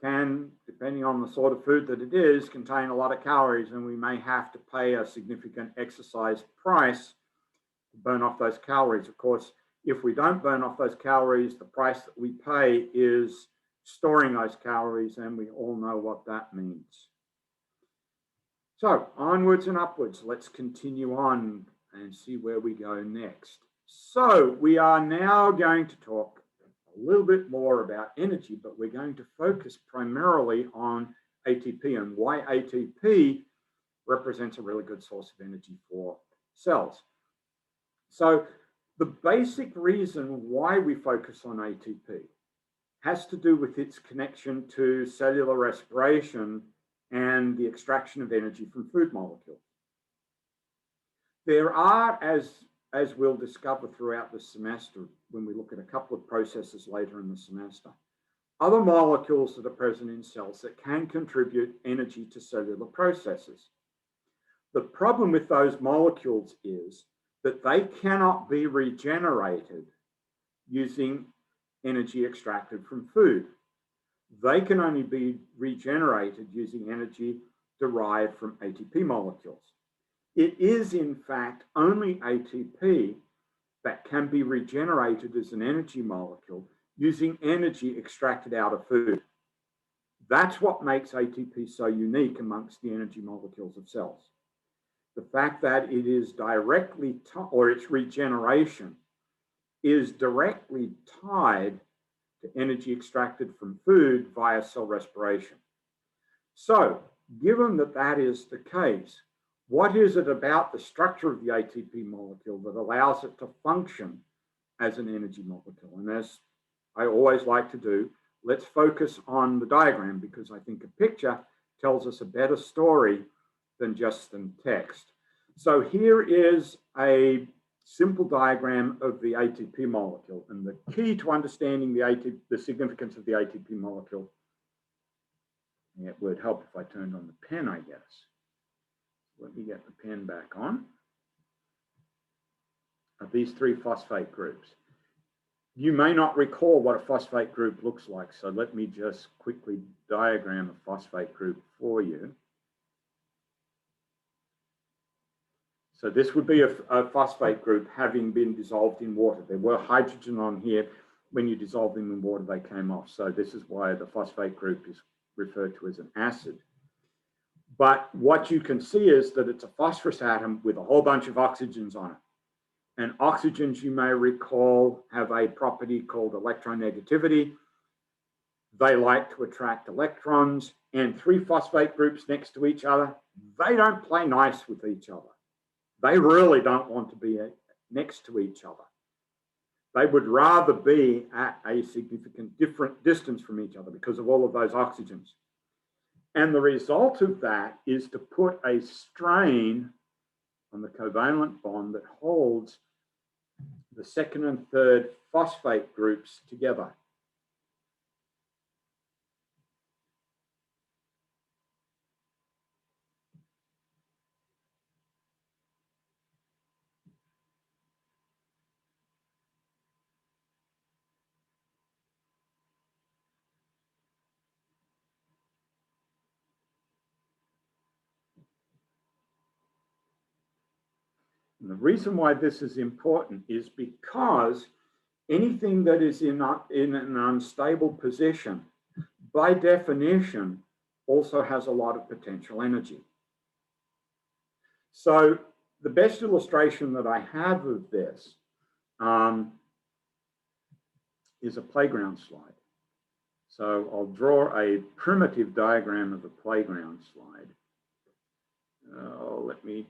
can, depending on the sort of food that it is, contain a lot of calories, and we may have to pay a significant exercise price to burn off those calories. Of course, if we don't burn off those calories, the price that we pay is storing those calories, and we all know what that means. So onwards and upwards, let's continue on and see where we go next. So we are now going to talk a little bit more about energy, but we're going to focus primarily on ATP and why ATP represents a really good source of energy for cells. So the basic reason why we focus on ATP has to do with its connection to cellular respiration and the extraction of energy from food molecules. There are, as we'll discover throughout the semester, when we look at a couple of processes later in the semester, other molecules that are present in cells that can contribute energy to cellular processes. The problem with those molecules is that they cannot be regenerated using energy extracted from food. They can only be regenerated using energy derived from ATP molecules. It is, in fact, only ATP that can be regenerated as an energy molecule using energy extracted out of food. That's what makes ATP so unique amongst the energy molecules of cells. The fact that it is directly, or its regeneration is directly tied to energy extracted from food via cell respiration. So, given that that is the case, what is it about the structure of the ATP molecule that allows it to function as an energy molecule? And as I always like to do, let's focus on the diagram, because I think a picture tells us a better story than just in text. So here is a simple diagram of the ATP molecule. And the key to understanding the significance of the ATP molecule, it would help if I turned on the pen, I guess. Let me get the pen back on. Of these three phosphate groups. You may not recall what a phosphate group looks like, so let me just quickly diagram a phosphate group for you. So this would be a phosphate group having been dissolved in water. There were hydrogen on here. When you dissolve them in water, they came off. So this is why the phosphate group is referred to as an acid. But what you can see is that it's a phosphorus atom with a whole bunch of oxygens on it. And oxygens, you may recall, have a property called electronegativity. They like to attract electrons, and three phosphate groups next to each other, they don't play nice with each other. They really don't want to be next to each other. They would rather be at a significant different distance from each other because of all of those oxygens. And the result of that is to put a strain on the covalent bond that holds the second and third phosphate groups together. And the reason why this is important is because anything that is in an unstable position, by definition, also has a lot of potential energy. So the best illustration that I have of this is a playground slide. So I'll draw a primitive diagram of a playground slide. Let me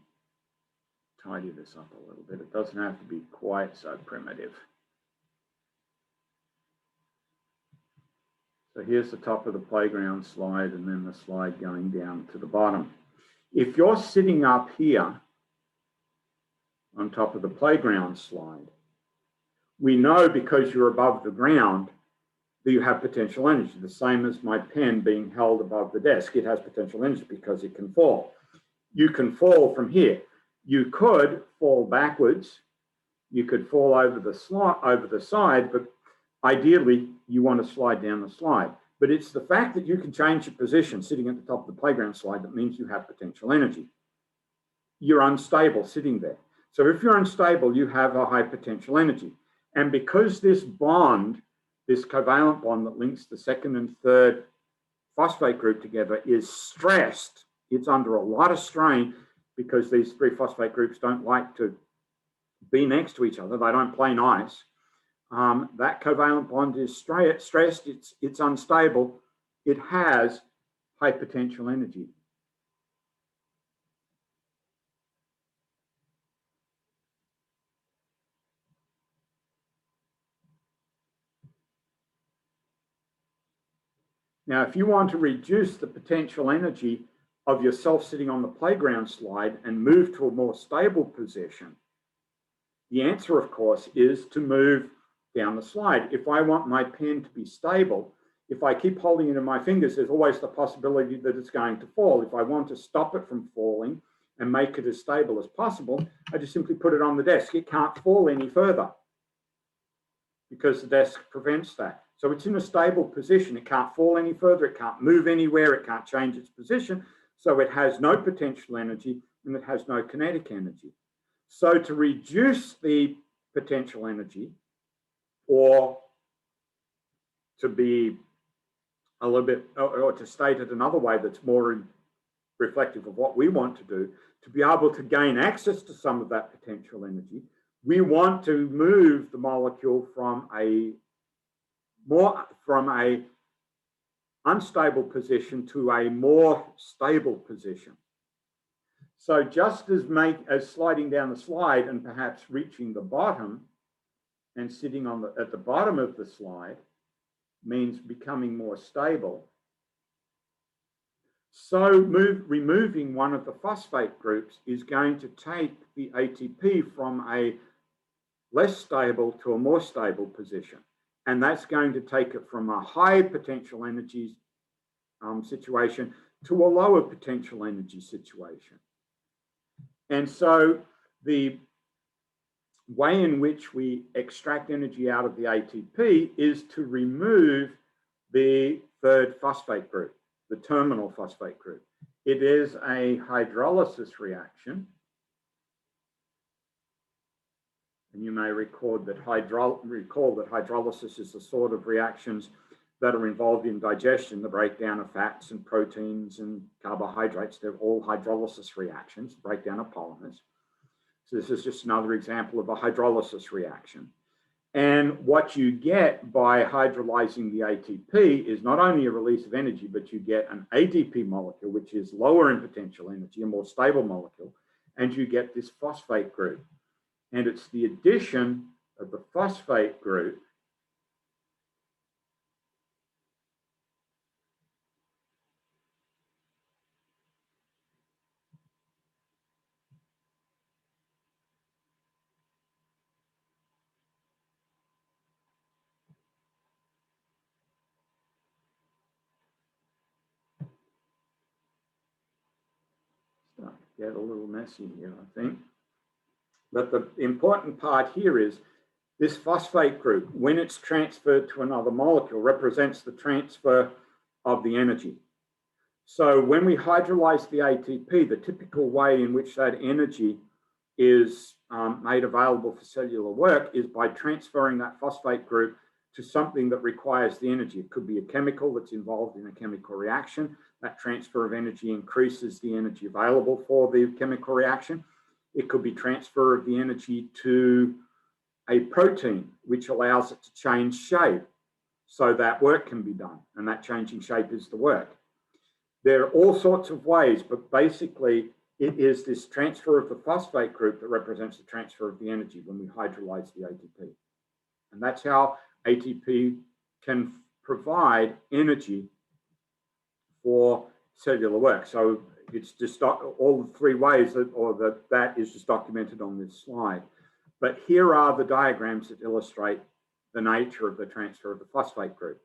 tidy this up a little bit. It doesn't have to be quite so primitive. So here's the top of the playground slide, and then the slide going down to the bottom. If you're sitting up here on top of the playground slide, we know because you're above the ground that you have potential energy, the same as my pen being held above the desk. It has potential energy because it can fall. You can fall from here. You could fall backwards. You could fall over the side, but ideally you want to slide down the slide. But it's the fact that you can change your position sitting at the top of the playground slide that means you have potential energy. You're unstable sitting there. So if you're unstable, you have a high potential energy. And because this bond, this covalent bond that links the second and third phosphate group together is stressed, it's under a lot of strain, because these three phosphate groups don't like to be next to each other. They don't play nice. That covalent bond is stressed, it's unstable. It has high potential energy. Now, if you want to reduce the potential energy of yourself sitting on the playground slide and move to a more stable position, the answer, of course, is to move down the slide. If I want my pen to be stable, if I keep holding it in my fingers, there's always the possibility that it's going to fall. If I want to stop it from falling and make it as stable as possible, I just simply put it on the desk. It can't fall any further because the desk prevents that. So it's in a stable position. It can't fall any further. It can't move anywhere. It can't change its position. So it has no potential energy and it has no kinetic energy. So to reduce the potential energy, or to be a little bit, or to state it another way that's more reflective of what we want to do, to be able to gain access to some of that potential energy, we want to move the molecule from a unstable position to a more stable position. So just as sliding down the slide and perhaps reaching the bottom and sitting at the bottom of the slide means becoming more stable, so removing one of the phosphate groups is going to take the ATP from a less stable to a more stable position. And that's going to take it from a high potential energy situation to a lower potential energy situation. And so the way in which we extract energy out of the ATP is to remove the third phosphate group, the terminal phosphate group. It is a hydrolysis reaction. And you may recall that hydrolysis is the sort of reactions that are involved in digestion, the breakdown of fats and proteins and carbohydrates. They're all hydrolysis reactions, breakdown of polymers. So this is just another example of a hydrolysis reaction. And what you get by hydrolyzing the ATP is not only a release of energy, but you get an ADP molecule, which is lower in potential energy, a more stable molecule, and you get this phosphate group. And it's the addition of the phosphate group start to get a little messy here, I think. But the important part here is this phosphate group, when it's transferred to another molecule, represents the transfer of the energy. So when we hydrolyze the ATP, the typical way in which that energy is made available for cellular work is by transferring that phosphate group to something that requires the energy. It could be a chemical that's involved in a chemical reaction. That transfer of energy increases the energy available for the chemical reaction. It could be transfer of the energy to a protein, which allows it to change shape so that work can be done. And that changing shape is the work. There are all sorts of ways, but basically it is this transfer of the phosphate group that represents the transfer of the energy when we hydrolyze the ATP. And that's how ATP can provide energy for cellular work. So it's just all the three ways that is just documented on this slide. But here are the diagrams that illustrate the nature of the transfer of the phosphate group.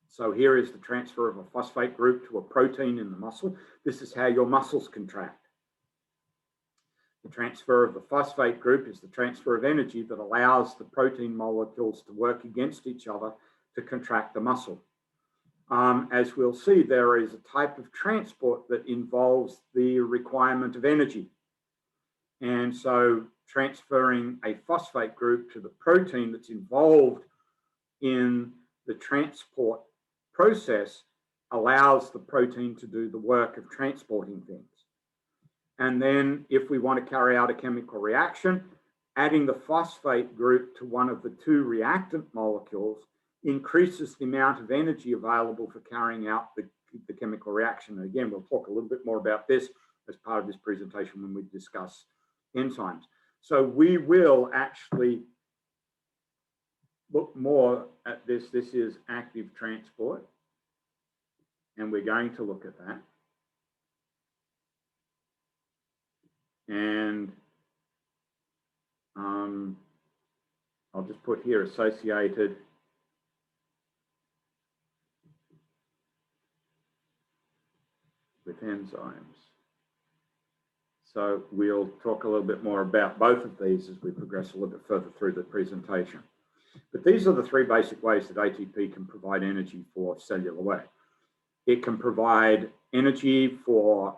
So here is the transfer of a phosphate group to a protein in the muscle. This is how your muscles contract. The transfer of the phosphate group is the transfer of energy that allows the protein molecules to work against each other to contract the muscle. As we'll see, there is a type of transport that involves the requirement of energy. And so transferring a phosphate group to the protein that's involved in the transport process allows the protein to do the work of transporting things. And then if we want to carry out a chemical reaction, adding the phosphate group to one of the two reactant molecules increases the amount of energy available for carrying out the chemical reaction. And again, we'll talk a little bit more about this as part of this presentation when we discuss enzymes. So we will actually look more at this. This is active transport, and we're going to look at that. And I'll just put here associated with enzymes. So we'll talk a little bit more about both of these as we progress a little bit further through the presentation. But these are the three basic ways that ATP can provide energy for cellular work. It can provide energy for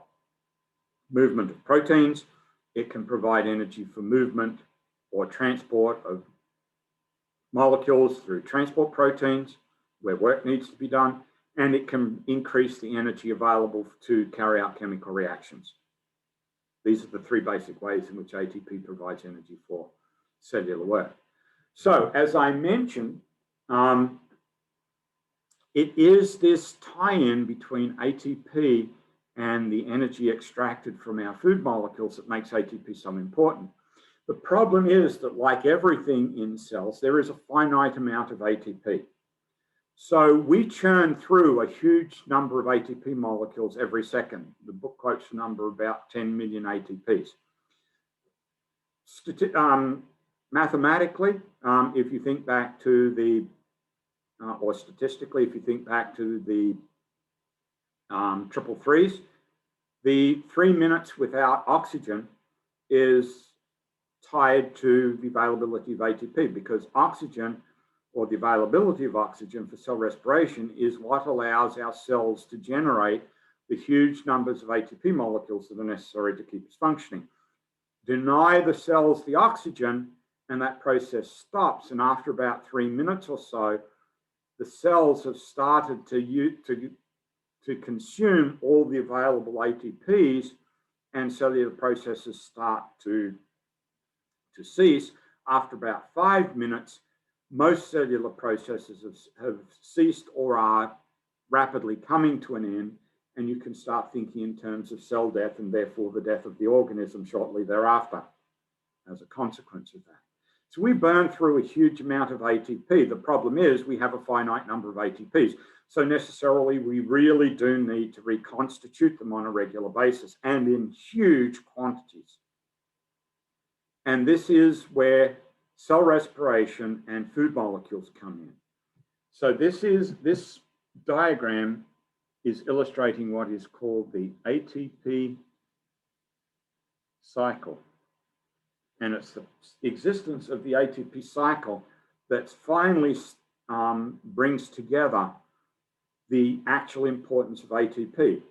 movement of proteins. It can provide energy for movement or or transport of molecules through transport proteins where work needs to be done, and it can increase the energy available to carry out chemical reactions. These are the three basic ways in which ATP provides energy for cellular work. So, as I mentioned, it is this tie-in between ATP and the energy extracted from our food molecules that makes ATP so important. The problem is that, like everything in cells, there is a finite amount of ATP. So we churn through a huge number of ATP molecules every second. The book quotes a number about 10 million ATPs. Mathematically, if you think back to the, or statistically, if you think back to the triple threes, the 3 minutes without oxygen is tied to the availability of ATP, because oxygen, or the availability of oxygen for cell respiration, is what allows our cells to generate the huge numbers of ATP molecules that are necessary to keep us functioning. Deny the cells the oxygen and that process stops, and after about 3 minutes or so, the cells have started to consume all the available ATPs, and cellular processes start to cease. After about 5 minutes, most cellular processes have ceased or are rapidly coming to an end, and you can start thinking in terms of cell death and therefore the death of the organism shortly thereafter as a consequence of that. So we burn through a huge amount of ATP. The problem is we have a finite number of ATPs. So necessarily we really do need to reconstitute them on a regular basis and in huge quantities. And this is where cell respiration and food molecules come in. So this diagram is illustrating what is called the ATP cycle. And it's the existence of the ATP cycle that finally brings together the actual importance of ATP.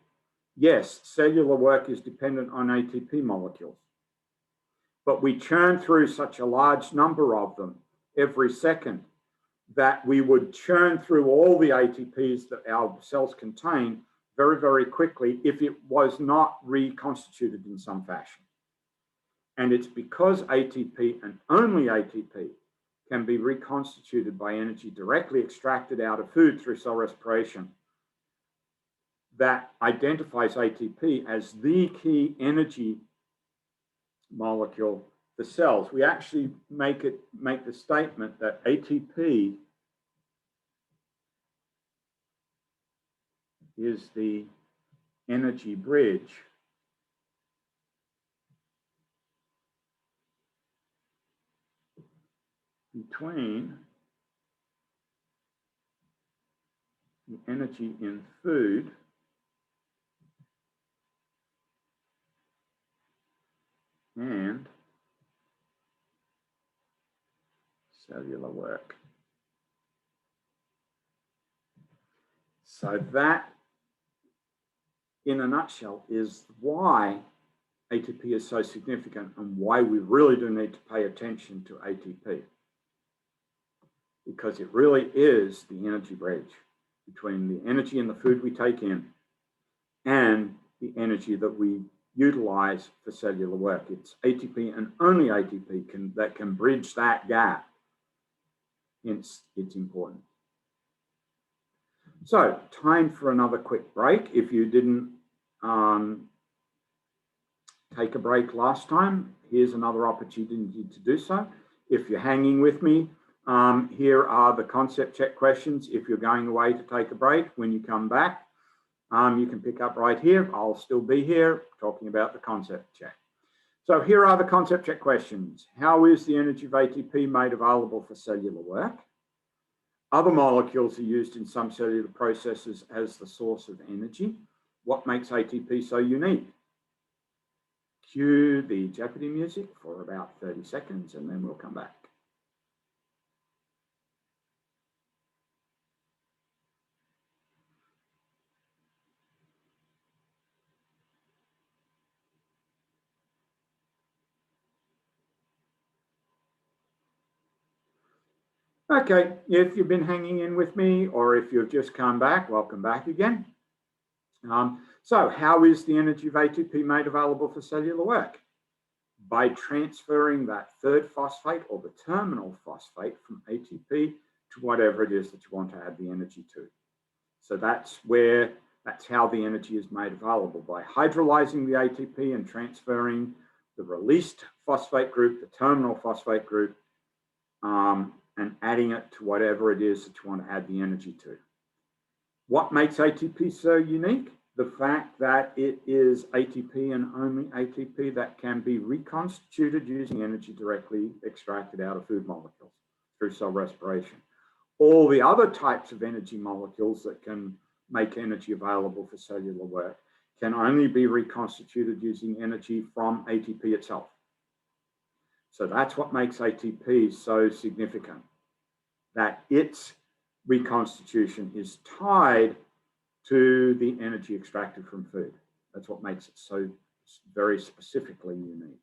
Yes, cellular work is dependent on ATP molecules, but we churn through such a large number of them every second that we would churn through all the ATPs that our cells contain very, very quickly if it was not reconstituted in some fashion. And it's because ATP and only ATP can be reconstituted by energy directly extracted out of food through cell respiration that identifies ATP as the key energy molecule for cells. We actually make the statement that ATP is the energy bridge between the energy in food and cellular work. So that, in a nutshell, is why ATP is so significant and why we really do need to pay attention to ATP. Because it really is the energy bridge between the energy in the food we take in and the energy that we utilize for cellular work. It's ATP and only ATP that can bridge that gap. Hence, it's important. So, time for another quick break. If you didn't take a break last time, here's another opportunity to do so. If you're hanging with me, here are the concept check questions. If you're going away to take a break, when you come back, you can pick up right here. I'll still be here talking about the concept check. So here are the concept check questions. How is the energy of ATP made available for cellular work? Other molecules are used in some cellular processes as the source of energy. What makes ATP so unique? Cue the Jeopardy music for about 30 seconds and then we'll come back. Okay, if you've been hanging in with me or if you've just come back, welcome back again. So how is the energy of ATP made available for cellular work? By transferring that third phosphate or the terminal phosphate from ATP to whatever it is that you want to add the energy to. So that's how the energy is made available, by hydrolyzing the ATP and transferring the released phosphate group, the terminal phosphate group, and adding it to whatever it is that you want to add the energy to. What makes ATP so unique? The fact that it is ATP and only ATP that can be reconstituted using energy directly extracted out of food molecules through cell respiration. All the other types of energy molecules that can make energy available for cellular work can only be reconstituted using energy from ATP itself. So that's what makes ATP so significant, that its reconstitution is tied to the energy extracted from food. That's what makes it so very specifically unique.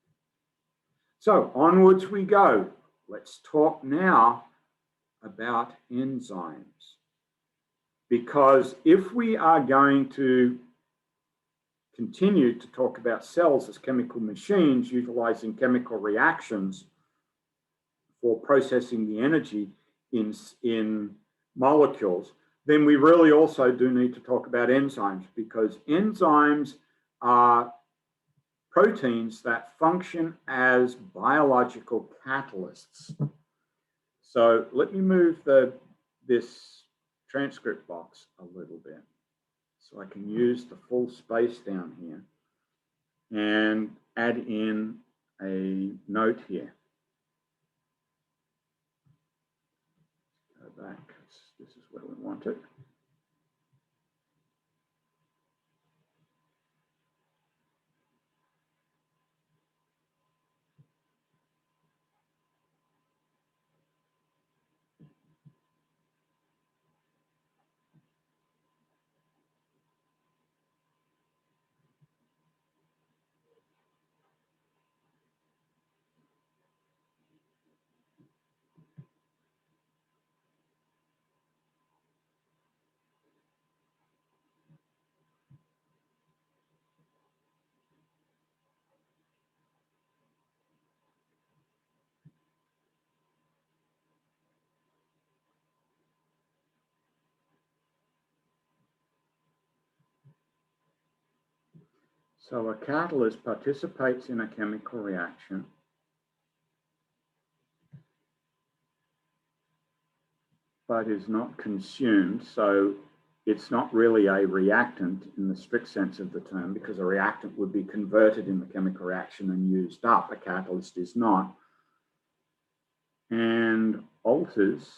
So onwards we go. Let's talk now about enzymes. Because if we are going to continue to talk about cells as chemical machines utilizing chemical reactions for processing the energy in molecules, then we really also do need to talk about enzymes, because enzymes are proteins that function as biological catalysts. So let me move this transcript box a little bit so I can use the full space down here and add in a note here. Go back, this is where we want it. So a catalyst participates in a chemical reaction but is not consumed. So it's not really a reactant in the strict sense of the term, because a reactant would be converted in the chemical reaction and used up. A catalyst is not, and alters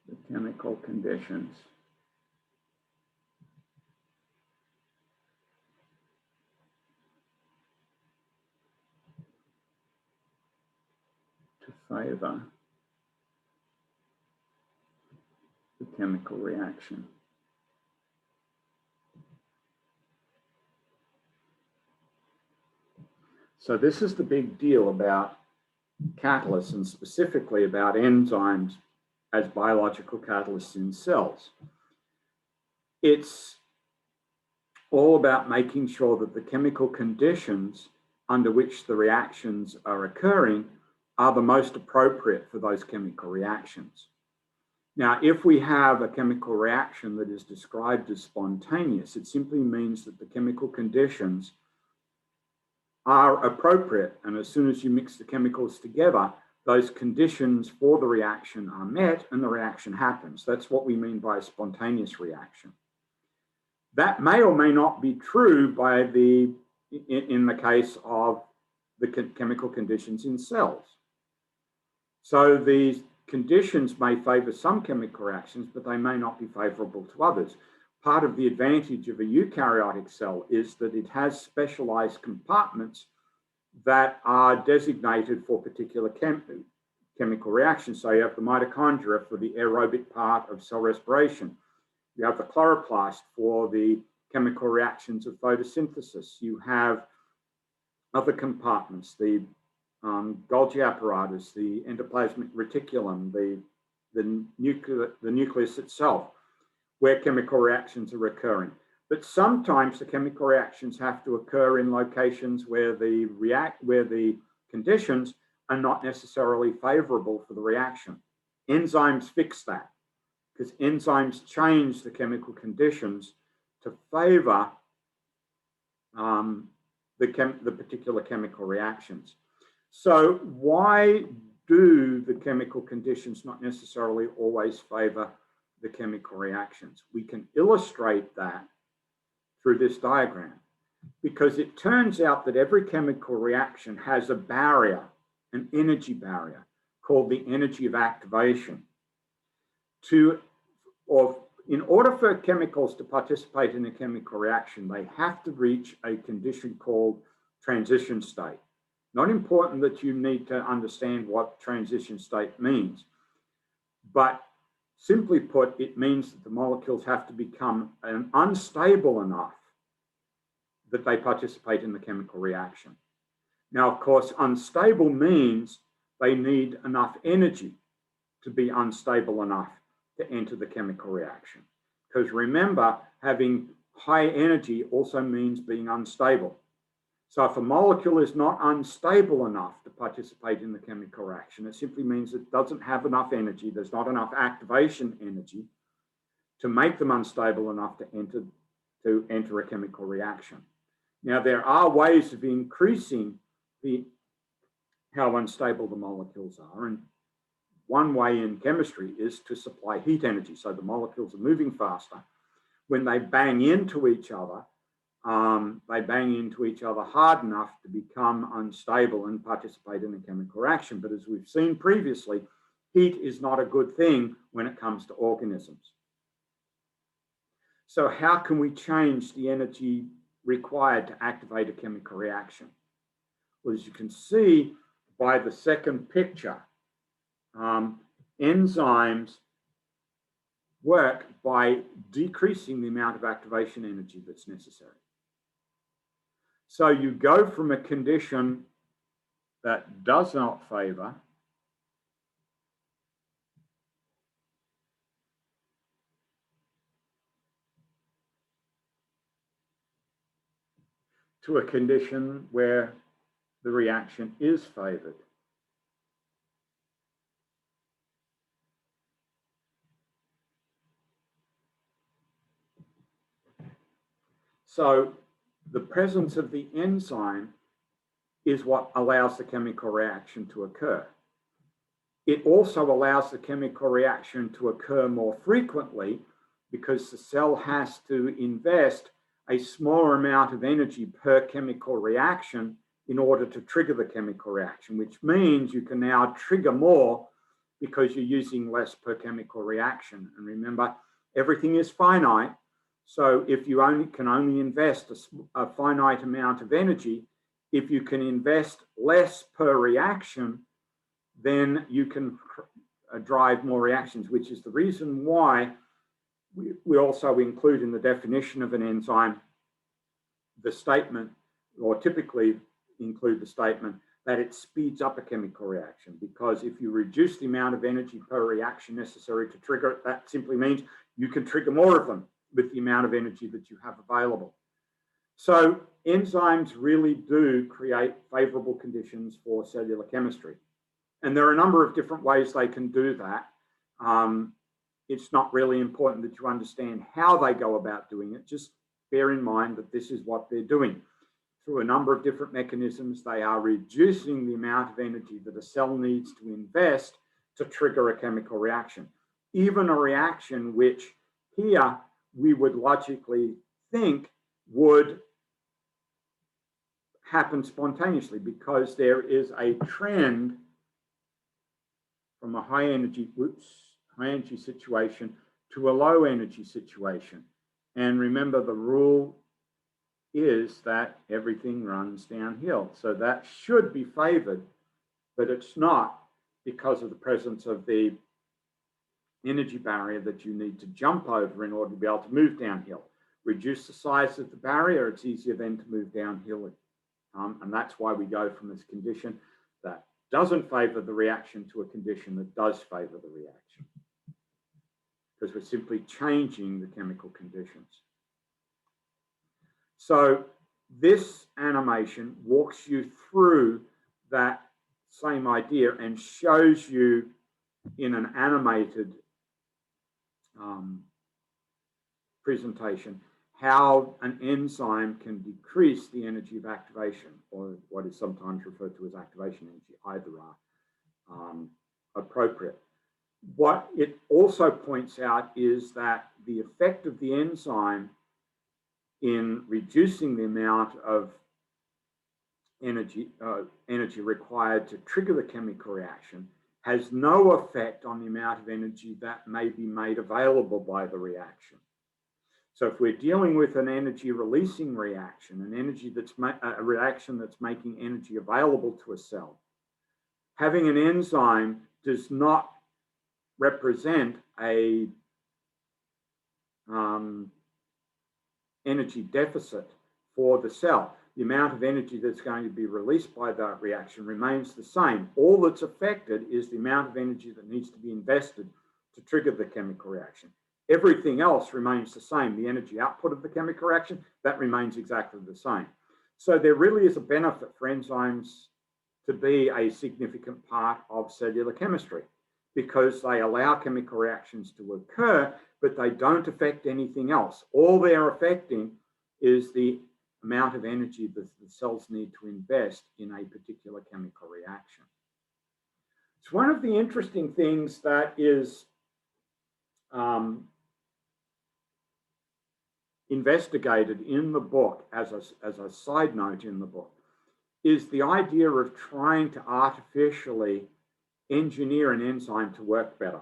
the chemical conditions to favor the chemical reaction. So this is the big deal about catalysts, and specifically about enzymes as biological catalysts in cells. It's all about making sure that the chemical conditions under which the reactions are occurring are the most appropriate for those chemical reactions. Now, if we have a chemical reaction that is described as spontaneous, it simply means that the chemical conditions are appropriate, and as soon as you mix the chemicals together, those conditions for the reaction are met and the reaction happens. That's what we mean by a spontaneous reaction. That may or may not be true in the case of the chemical conditions in cells. So these conditions may favor some chemical reactions, but they may not be favorable to others. Part of the advantage of a eukaryotic cell is that it has specialized compartments that are designated for particular chemical reactions. So you have the mitochondria for the aerobic part of cell respiration. You have the chloroplast for the chemical reactions of photosynthesis. You have other compartments, the Golgi apparatus, the endoplasmic reticulum, the nucleus itself, where chemical reactions are occurring. But sometimes the chemical reactions have to occur in locations where the conditions are not necessarily favorable for the reaction. Enzymes fix that because enzymes change the chemical conditions to favor the particular chemical reactions. So why do the chemical conditions not necessarily always favor the chemical reactions? We can illustrate that through this diagram, because it turns out that every chemical reaction has a barrier, an energy barrier called the energy of activation. In order for chemicals to participate in a chemical reaction, they have to reach a condition called transition state. Not important that you need to understand what transition state means, but simply put, it means that the molecules have to become unstable enough that they participate in the chemical reaction. Now, of course, unstable means they need enough energy to be unstable enough to enter the chemical reaction. Because remember, having high energy also means being unstable. So if a molecule is not unstable enough to participate in the chemical reaction, it simply means it doesn't have enough energy, there's not enough activation energy to make them unstable enough to enter a chemical reaction. Now, there are ways of increasing how unstable the molecules are, and one way in chemistry is to supply heat energy. So the molecules are moving faster. When they bang into each other, they bang into each other hard enough to become unstable and participate in a chemical reaction. But as we've seen previously, heat is not a good thing when it comes to organisms. So how can we change the energy required to activate a chemical reaction? Well, as you can see by the second picture, enzymes work by decreasing the amount of activation energy that's necessary. So you go from a condition that does not favor to a condition where the reaction is favored. So the presence of the enzyme is what allows the chemical reaction to occur. It also allows the chemical reaction to occur more frequently because the cell has to invest a smaller amount of energy per chemical reaction in order to trigger the chemical reaction, which means you can now trigger more because you're using less per chemical reaction. And remember, everything is finite. So if you can only invest a finite amount of energy, if you can invest less per reaction, then you can drive more reactions, which is the reason why we also include in the definition of an enzyme the statement, or typically include the statement, that it speeds up a chemical reaction. Because if you reduce the amount of energy per reaction necessary to trigger it, that simply means you can trigger more of them with the amount of energy that you have available. So enzymes really do create favorable conditions for cellular chemistry. And there are a number of different ways they can do that. It's not really important that you understand how they go about doing it. Just bear in mind that this is what they're doing. Through a number of different mechanisms, they are reducing the amount of energy that a cell needs to invest to trigger a chemical reaction. Even a reaction which here we would logically think would happen spontaneously, because there is a trend from a high energy situation to a low energy situation. And remember, the rule is that everything runs downhill. So that should be favored, but it's not, because of the presence of the energy barrier that you need to jump over in order to be able to move downhill. Reduce the size of the barrier, it's easier then to move downhill. And that's why we go from this condition that doesn't favor the reaction to a condition that does favor the reaction, because we're simply changing the chemical conditions. So this animation walks you through that same idea and shows you in an animated presentation how an enzyme can decrease the energy of activation, or what is sometimes referred to as activation energy. Either are appropriate. What it also points out is that the effect of the enzyme in reducing the amount of energy required to trigger the chemical reaction has no effect on the amount of energy that may be made available by the reaction. So if we're dealing with an energy releasing reaction, a reaction that's making energy available to a cell, having an enzyme does not represent a energy deficit for the cell. The amount of energy that's going to be released by that reaction remains the same. All that's affected is the amount of energy that needs to be invested to trigger the chemical reaction. Everything else remains the same. The energy output of the chemical reaction, that remains exactly the same. So there really is a benefit for enzymes to be a significant part of cellular chemistry, because they allow chemical reactions to occur, but they don't affect anything else. All they're affecting is the amount of energy that the cells need to invest in a particular chemical reaction. It's one of the interesting things that is investigated in the book, as a side note in the book, is the idea of trying to artificially engineer an enzyme to work better.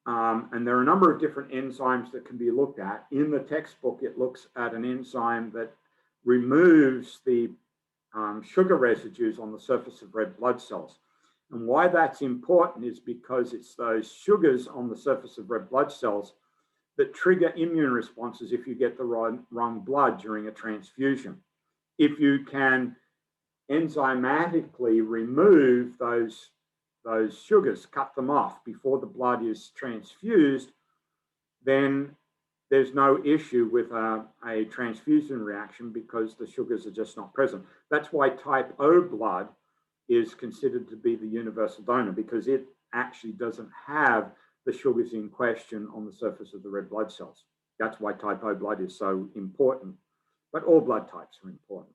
And there are a number of different enzymes that can be looked at. In the textbook, it looks at an enzyme that removes the sugar residues on the surface of red blood cells. And why that's important is because it's those sugars on the surface of red blood cells that trigger immune responses if you get the wrong blood during a transfusion. If you can enzymatically remove those sugars, cut them off before the blood is transfused, then there's no issue with a transfusion reaction, because the sugars are just not present. That's why type O blood is considered to be the universal donor, because it actually doesn't have the sugars in question on the surface of the red blood cells. That's why type O blood is so important, but all blood types are important.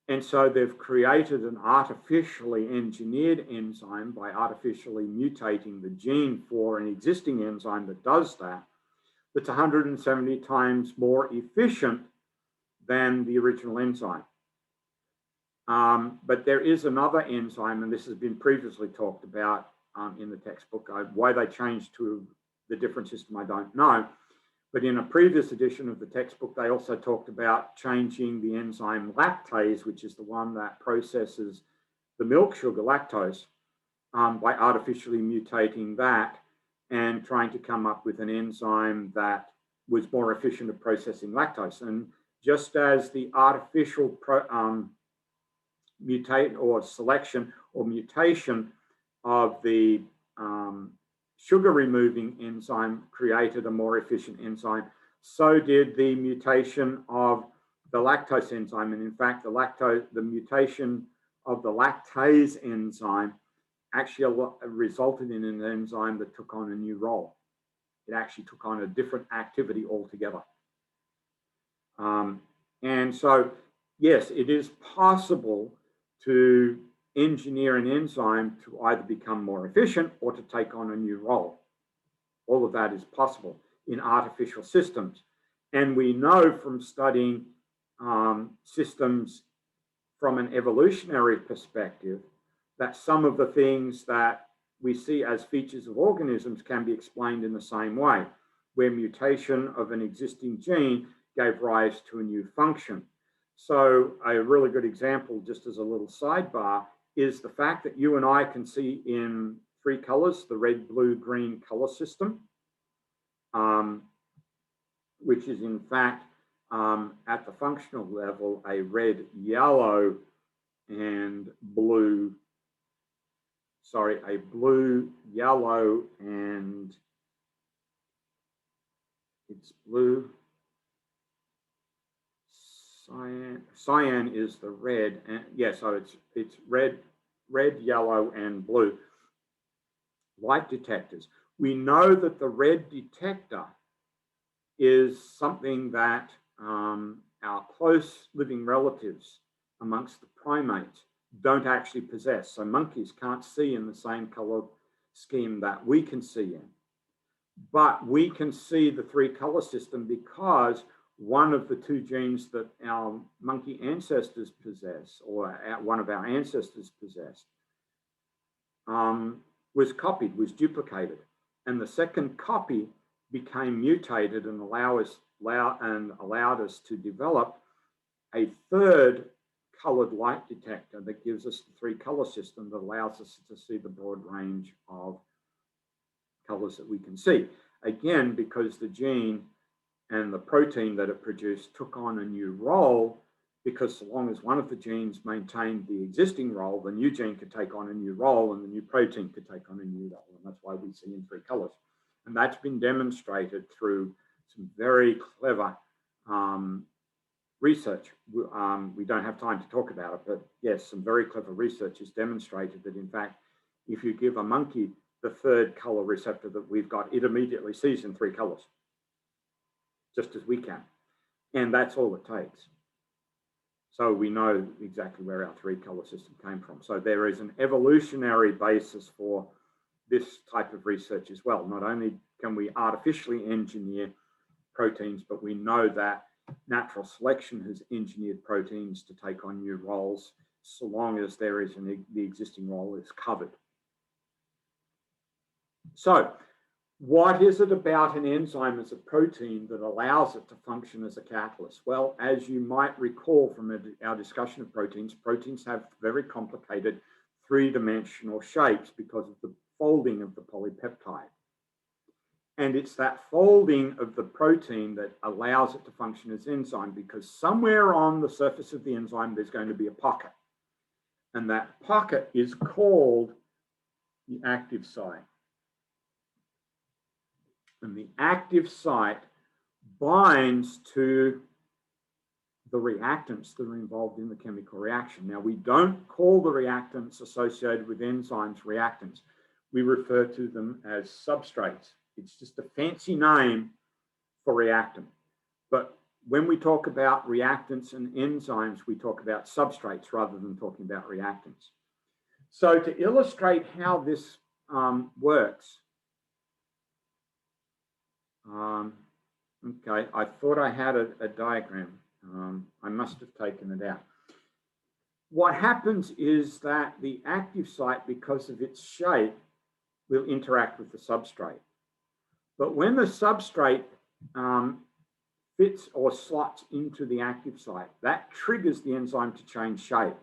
And so they've created an artificially engineered enzyme by artificially mutating the gene for an existing enzyme that does that, that's 170 times more efficient than the original enzyme. But there is another enzyme, and this has been previously talked about in the textbook. Why they changed to the different system, I don't know. But in a previous edition of the textbook, they also talked about changing the enzyme lactase, which is the one that processes the milk sugar, lactose, by artificially mutating that and trying to come up with an enzyme that was more efficient at processing lactose. And just as the artificial selection or mutation of the sugar removing enzyme created a more efficient enzyme, so did the mutation of the lactose enzyme. And in fact, the mutation of the lactase enzyme actually resulted in an enzyme that took on a new role. It actually took on a different activity altogether. And so, yes, it is possible to engineer an enzyme to either become more efficient or to take on a new role. All of that is possible in artificial systems. And we know from studying systems from an evolutionary perspective that some of the things that we see as features of organisms can be explained in the same way, where mutation of an existing gene gave rise to a new function. So a really good example, just as a little sidebar, is the fact that you and I can see in three colors, the red, blue, green color system, which is in fact at the functional level a red, yellow, and blue, sorry, a blue, yellow, and it's blue. Cyan is the red, and yeah, so it's red, yellow, and blue light detectors. We know that the red detector is something that our close living relatives amongst the primates don't actually possess. So monkeys can't see in the same color scheme that we can see in. But we can see the three color system because one of the two genes that our monkey ancestors possess, or one of our ancestors possessed, was copied, was duplicated. And the second copy became mutated and allowed us to develop a third colored light detector that gives us the three color system that allows us to see the broad range of colors that we can see. Again, because the gene and the protein that it produced took on a new role, because so long as one of the genes maintained the existing role, the new gene could take on a new role and the new protein could take on a new role. And that's why we see in three colors. And that's been demonstrated through some very clever research. We don't have time to talk about it, but yes, some very clever research has demonstrated that, in fact, if you give a monkey the third color receptor that we've got, it immediately sees in three colors, just as we can. And that's all it takes. So we know exactly where our three color system came from. So there is an evolutionary basis for this type of research as well. Not only can we artificially engineer proteins, but we know that natural selection has engineered proteins to take on new roles, so long as there is the existing role is covered. So what is it about an enzyme as a protein that allows it to function as a catalyst? Well, as you might recall from our discussion of proteins, proteins have very complicated three-dimensional shapes because of the folding of the polypeptide. And it's that folding of the protein that allows it to function as enzyme, because somewhere on the surface of the enzyme, there's going to be a pocket. And that pocket is called the active site. And the active site binds to the reactants that are involved in the chemical reaction. Now, we don't call the reactants associated with enzymes reactants. We refer to them as substrates. It's just a fancy name for reactant. But when we talk about reactants and enzymes, we talk about substrates rather than talking about reactants. So to illustrate how this works, okay, I thought I had a diagram. I must have taken it out. What happens is that the active site, because of its shape, will interact with the substrate. But when the substrate fits or slots into the active site, that triggers the enzyme to change shape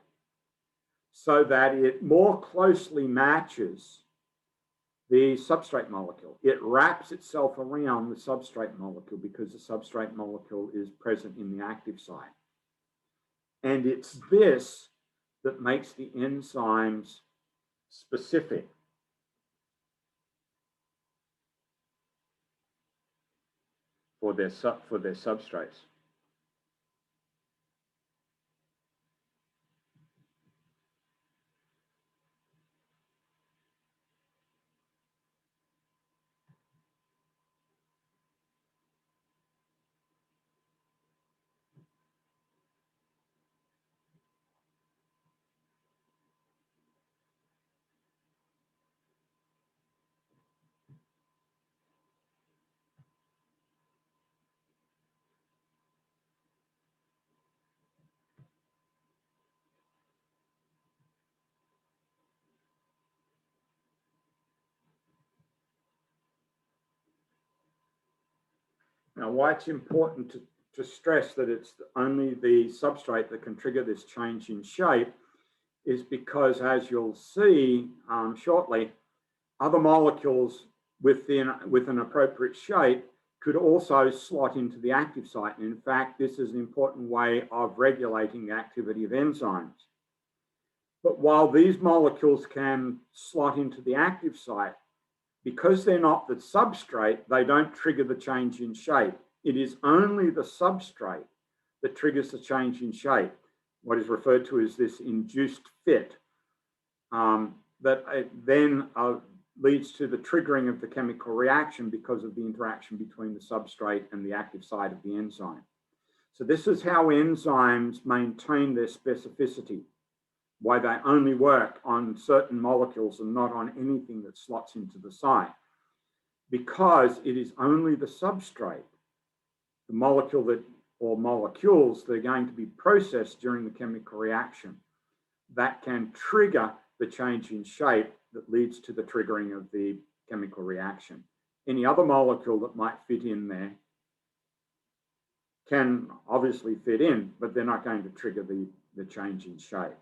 so that it more closely matches the substrate molecule. It wraps itself around the substrate molecule because the substrate molecule is present in the active site. And it's this that makes the enzymes specific. For their substrates. Now, why it's important to stress that it's only the substrate that can trigger this change in shape is because, as you'll see shortly, other molecules with an appropriate shape could also slot into the active site. And in fact, this is an important way of regulating the activity of enzymes. But while these molecules can slot into the active site, because they're not the substrate, they don't trigger the change in shape. It is only the substrate that triggers the change in shape, what is referred to as this induced fit, that then leads to the triggering of the chemical reaction because of the interaction between the substrate and the active site of the enzyme. So this is how enzymes maintain their specificity, why they only work on certain molecules and not on anything that slots into the site, because it is only the substrate, the molecule that, or molecules that are going to be processed during the chemical reaction, that can trigger the change in shape that leads to the triggering of the chemical reaction. Any other molecule that might fit in there can obviously fit in, but they're not going to trigger the change in shape.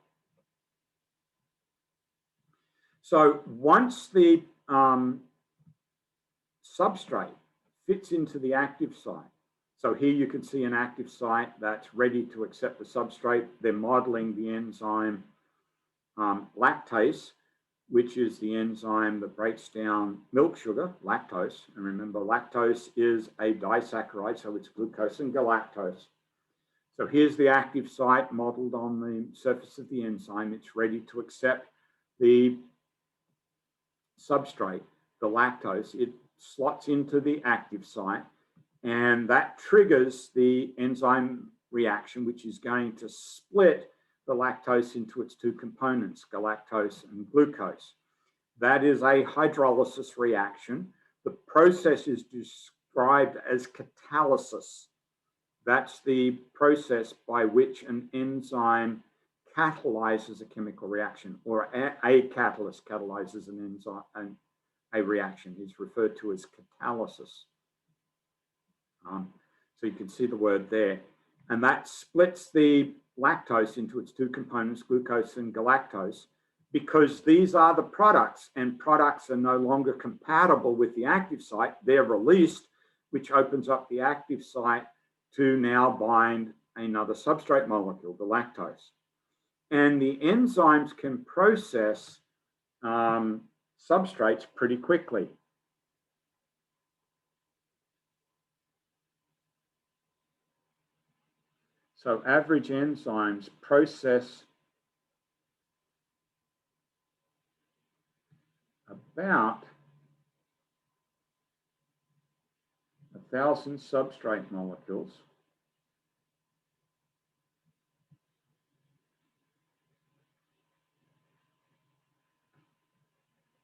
So once the substrate fits into the active site, so here you can see an active site that's ready to accept the substrate. They're modeling the enzyme lactase, which is the enzyme that breaks down milk sugar, lactose. And remember, lactose is a disaccharide, so it's glucose and galactose. So here's the active site modeled on the surface of the enzyme. It's ready to accept the substrate, the lactose. It slots into the active site, and that triggers the enzyme reaction, which is going to split the lactose into its two components, galactose and glucose. That is a hydrolysis reaction. The process is described as catalysis. That's the process by which an enzyme catalyzes a chemical reaction, or a catalyst catalyzes an enzyme, and a reaction is referred to as catalysis. So you can see the word there. And that splits the lactose into its two components, glucose and galactose, because these are the products, and products are no longer compatible with the active site. They're released, which opens up the active site to now bind another substrate molecule, the lactose. And the enzymes can process substrates pretty quickly. So average enzymes process about 1,000 substrate molecules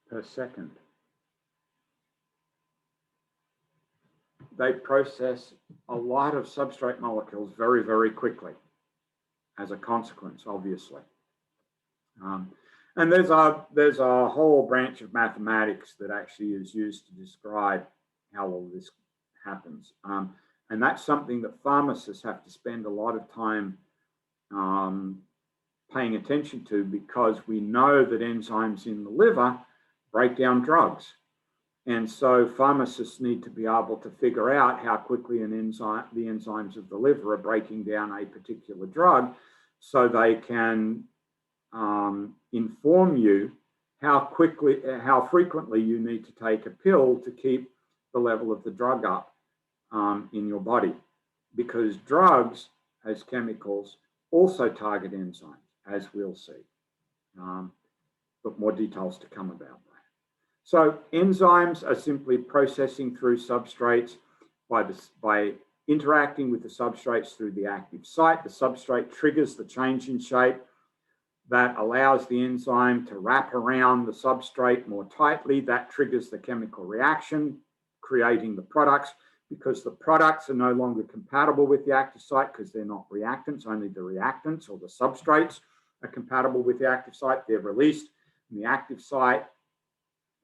per second. They process a lot of substrate molecules very, very quickly as a consequence, obviously. And there's a whole branch of mathematics that actually is used to describe how all this happens. And that's something that pharmacists have to spend a lot of time paying attention to, because we know that enzymes in the liver break down drugs. And so pharmacists need to be able to figure out how quickly the enzymes of the liver are breaking down a particular drug, so they can inform you how frequently you need to take a pill to keep the level of the drug up in your body. Because drugs, as chemicals, also target enzymes, as we'll see. But more details to come about that. So enzymes are simply processing through substrates by interacting with the substrates through the active site. The substrate triggers the change in shape that allows the enzyme to wrap around the substrate more tightly. That triggers the chemical reaction, creating the products, because the products are no longer compatible with the active site because they're not reactants. Only the reactants or the substrates are compatible with the active site. They're released, and the active site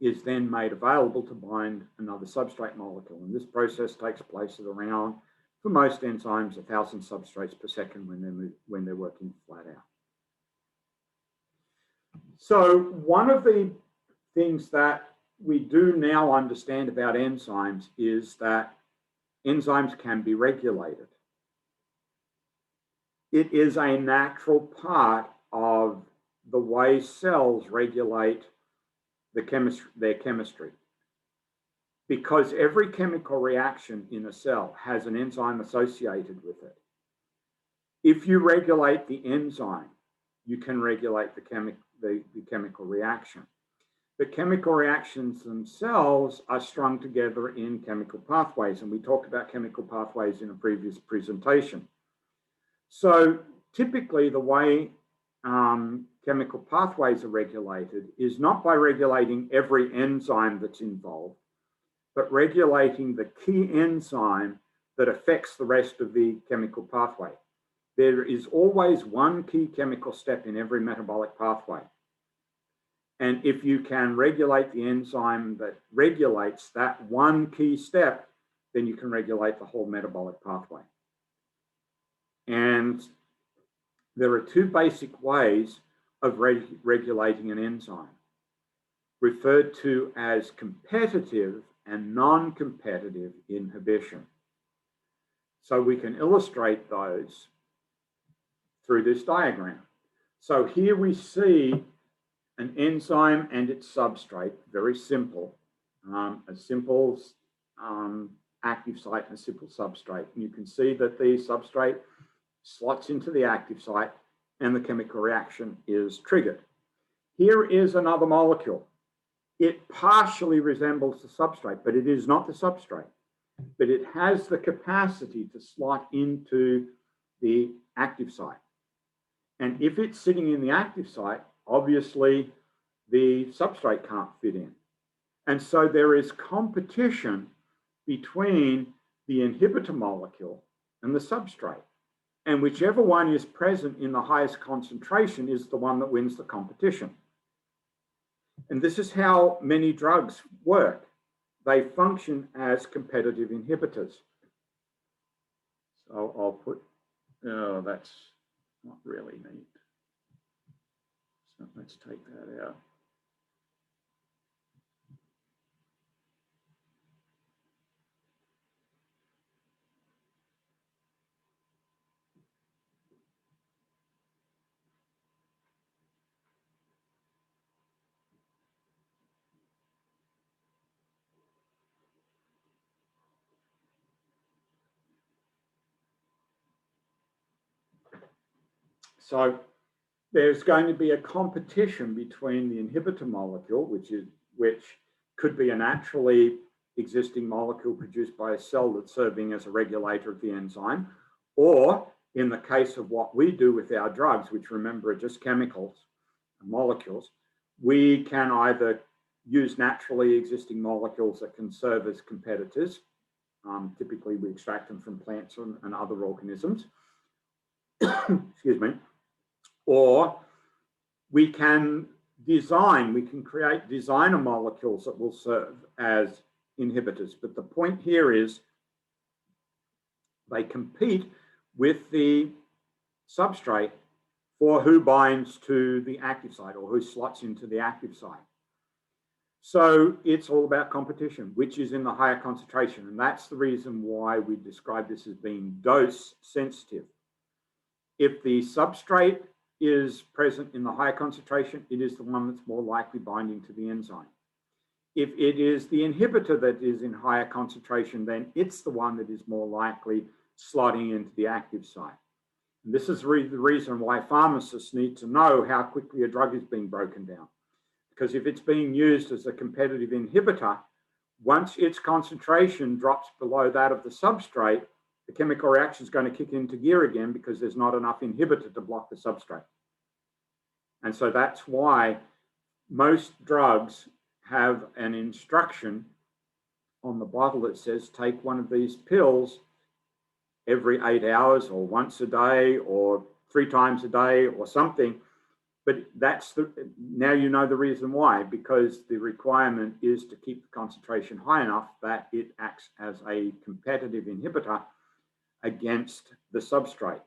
is then made available to bind another substrate molecule. And this process takes place at around, for most enzymes, 1,000 substrates per second when they're working flat out. So one of the things that we do now understand about enzymes is that enzymes can be regulated. It is a natural part of the way cells regulate their chemistry. Because every chemical reaction in a cell has an enzyme associated with it. If you regulate the enzyme, you can regulate the chemical reaction. But chemical reactions themselves are strung together in chemical pathways, and we talked about chemical pathways in a previous presentation. So typically the way chemical pathways are regulated is not by regulating every enzyme that's involved, but regulating the key enzyme that affects the rest of the chemical pathway. There is always one key chemical step in every metabolic pathway. And if you can regulate the enzyme that regulates that one key step, then you can regulate the whole metabolic pathway. And there are two basic ways of regulating an enzyme, referred to as competitive and non-competitive inhibition. So we can illustrate those through this diagram. So here we see an enzyme and its substrate, very simple, a simple active site and a simple substrate. And you can see that the substrate slots into the active site and the chemical reaction is triggered. Here is another molecule. It partially resembles the substrate, but it is not the substrate. But it has the capacity to slot into the active site. And if it's sitting in the active site, obviously the substrate can't fit in. And so there is competition between the inhibitor molecule and the substrate. And whichever one is present in the highest concentration is the one that wins the competition. And this is how many drugs work. They function as competitive inhibitors. So I'll put, oh, that's not really neat. So let's take that out. So there's going to be a competition between the inhibitor molecule, which could be a naturally existing molecule produced by a cell that's serving as a regulator of the enzyme, or in the case of what we do with our drugs, which remember are just chemicals, molecules, we can either use naturally existing molecules that can serve as competitors. Typically, we extract them from plants and other organisms. Excuse me. Or we can create designer molecules that will serve as inhibitors. But the point here is they compete with the substrate for who binds to the active site or who slots into the active site. So it's all about competition, which is in the higher concentration. And that's the reason why we describe this as being dose sensitive. If the substrate is present in the higher concentration, it is the one that's more likely binding to the enzyme. If it is the inhibitor that is in higher concentration, then it's the one that is more likely slotting into the active site. And this is the reason why pharmacists need to know how quickly a drug is being broken down. Because if it's being used as a competitive inhibitor, once its concentration drops below that of the substrate, the chemical reaction is going to kick into gear again because there's not enough inhibitor to block the substrate. And so that's why most drugs have an instruction on the bottle that says take one of these pills every 8 hours or once a day or 3 times a day or something. But now you know the reason why, because the requirement is to keep the concentration high enough that it acts as a competitive inhibitor against the substrate.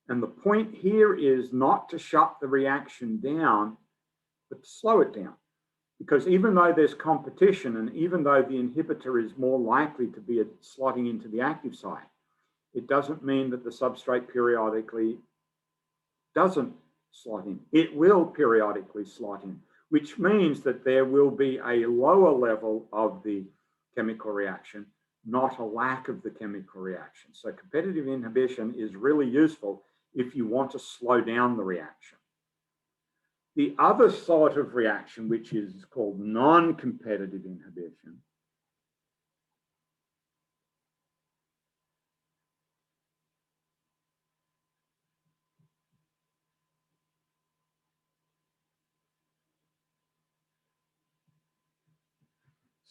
And the point here is not to shut the reaction down, but to slow it down. Because even though there's competition and even though the inhibitor is more likely to be slotting into the active site, it doesn't mean that the substrate periodically doesn't slot in. It will periodically slot in, which means that there will be a lower level of the chemical reaction, not a lack of the chemical reaction. So competitive inhibition is really useful if you want to slow down the reaction. The other sort of reaction, which is called non-competitive inhibition,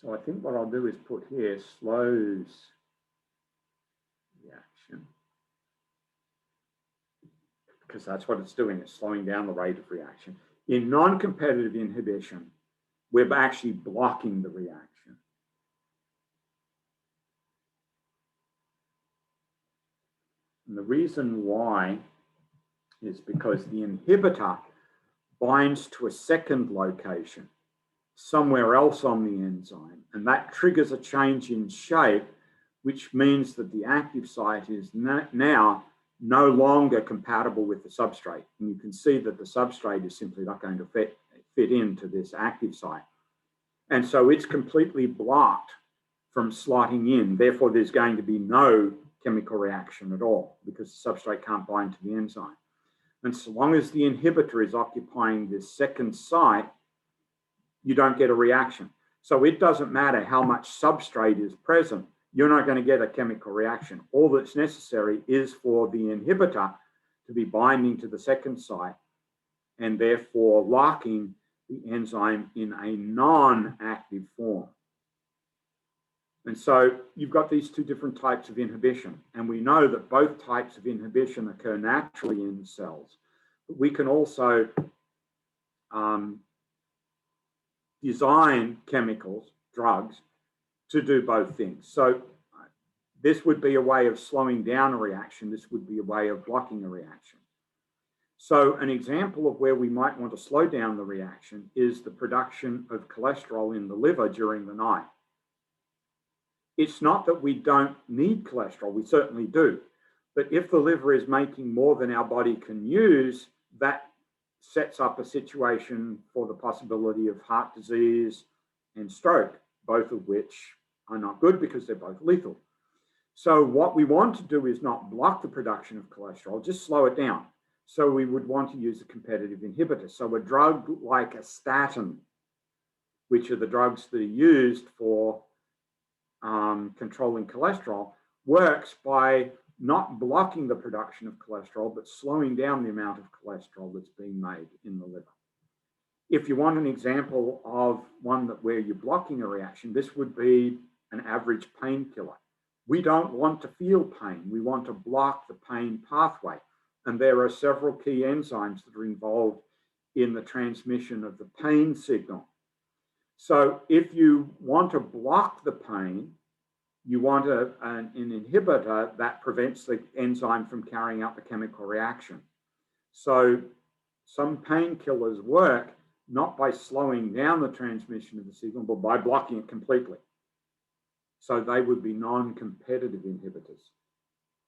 so I think what I'll do is put here slows reaction, because that's what it's doing, it's slowing down the rate of reaction. In non-competitive inhibition, we're actually blocking the reaction. And the reason why is because the inhibitor binds to a second location somewhere else on the enzyme, and that triggers a change in shape, which means that the active site is now no longer compatible with the substrate. And you can see that the substrate is simply not going to fit into this active site. And so it's completely blocked from slotting in. Therefore, there's going to be no chemical reaction at all because the substrate can't bind to the enzyme. And so long as the inhibitor is occupying this second site, you don't get a reaction. So it doesn't matter how much substrate is present, you're not going to get a chemical reaction. All that's necessary is for the inhibitor to be binding to the second site and therefore locking the enzyme in a non-active form. And so you've got these two different types of inhibition. And we know that both types of inhibition occur naturally in cells. But we can also design chemicals, drugs, to do both things. So this would be a way of slowing down a reaction. This would be a way of blocking a reaction. So an example of where we might want to slow down the reaction is the production of cholesterol in the liver during the night. It's not that we don't need cholesterol, we certainly do. But if the liver is making more than our body can use, that sets up a situation for the possibility of heart disease and stroke, both of which are not good because they're both lethal. So what we want to do is not block the production of cholesterol, just slow it down. So we would want to use a competitive inhibitor. So a drug like a statin, which are the drugs that are used for controlling cholesterol, works by not blocking the production of cholesterol, but slowing down the amount of cholesterol that's being made in the liver. If you want an example of one where you're blocking a reaction, this would be an average painkiller. We don't want to feel pain. We want to block the pain pathway. And there are several key enzymes that are involved in the transmission of the pain signal. So if you want to block the pain, you want an inhibitor that prevents the enzyme from carrying out the chemical reaction. So some painkillers work not by slowing down the transmission of the signal, but by blocking it completely. So they would be non-competitive inhibitors,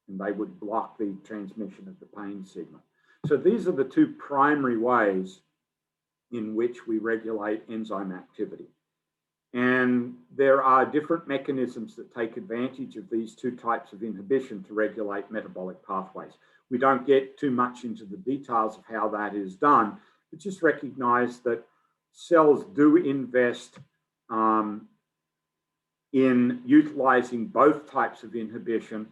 and they would block the transmission of the pain signal. So these are the two primary ways in which we regulate enzyme activity. And there are different mechanisms that take advantage of these two types of inhibition to regulate metabolic pathways. We don't get too much into the details of how that is done, but just recognize that cells do invest in utilizing both types of inhibition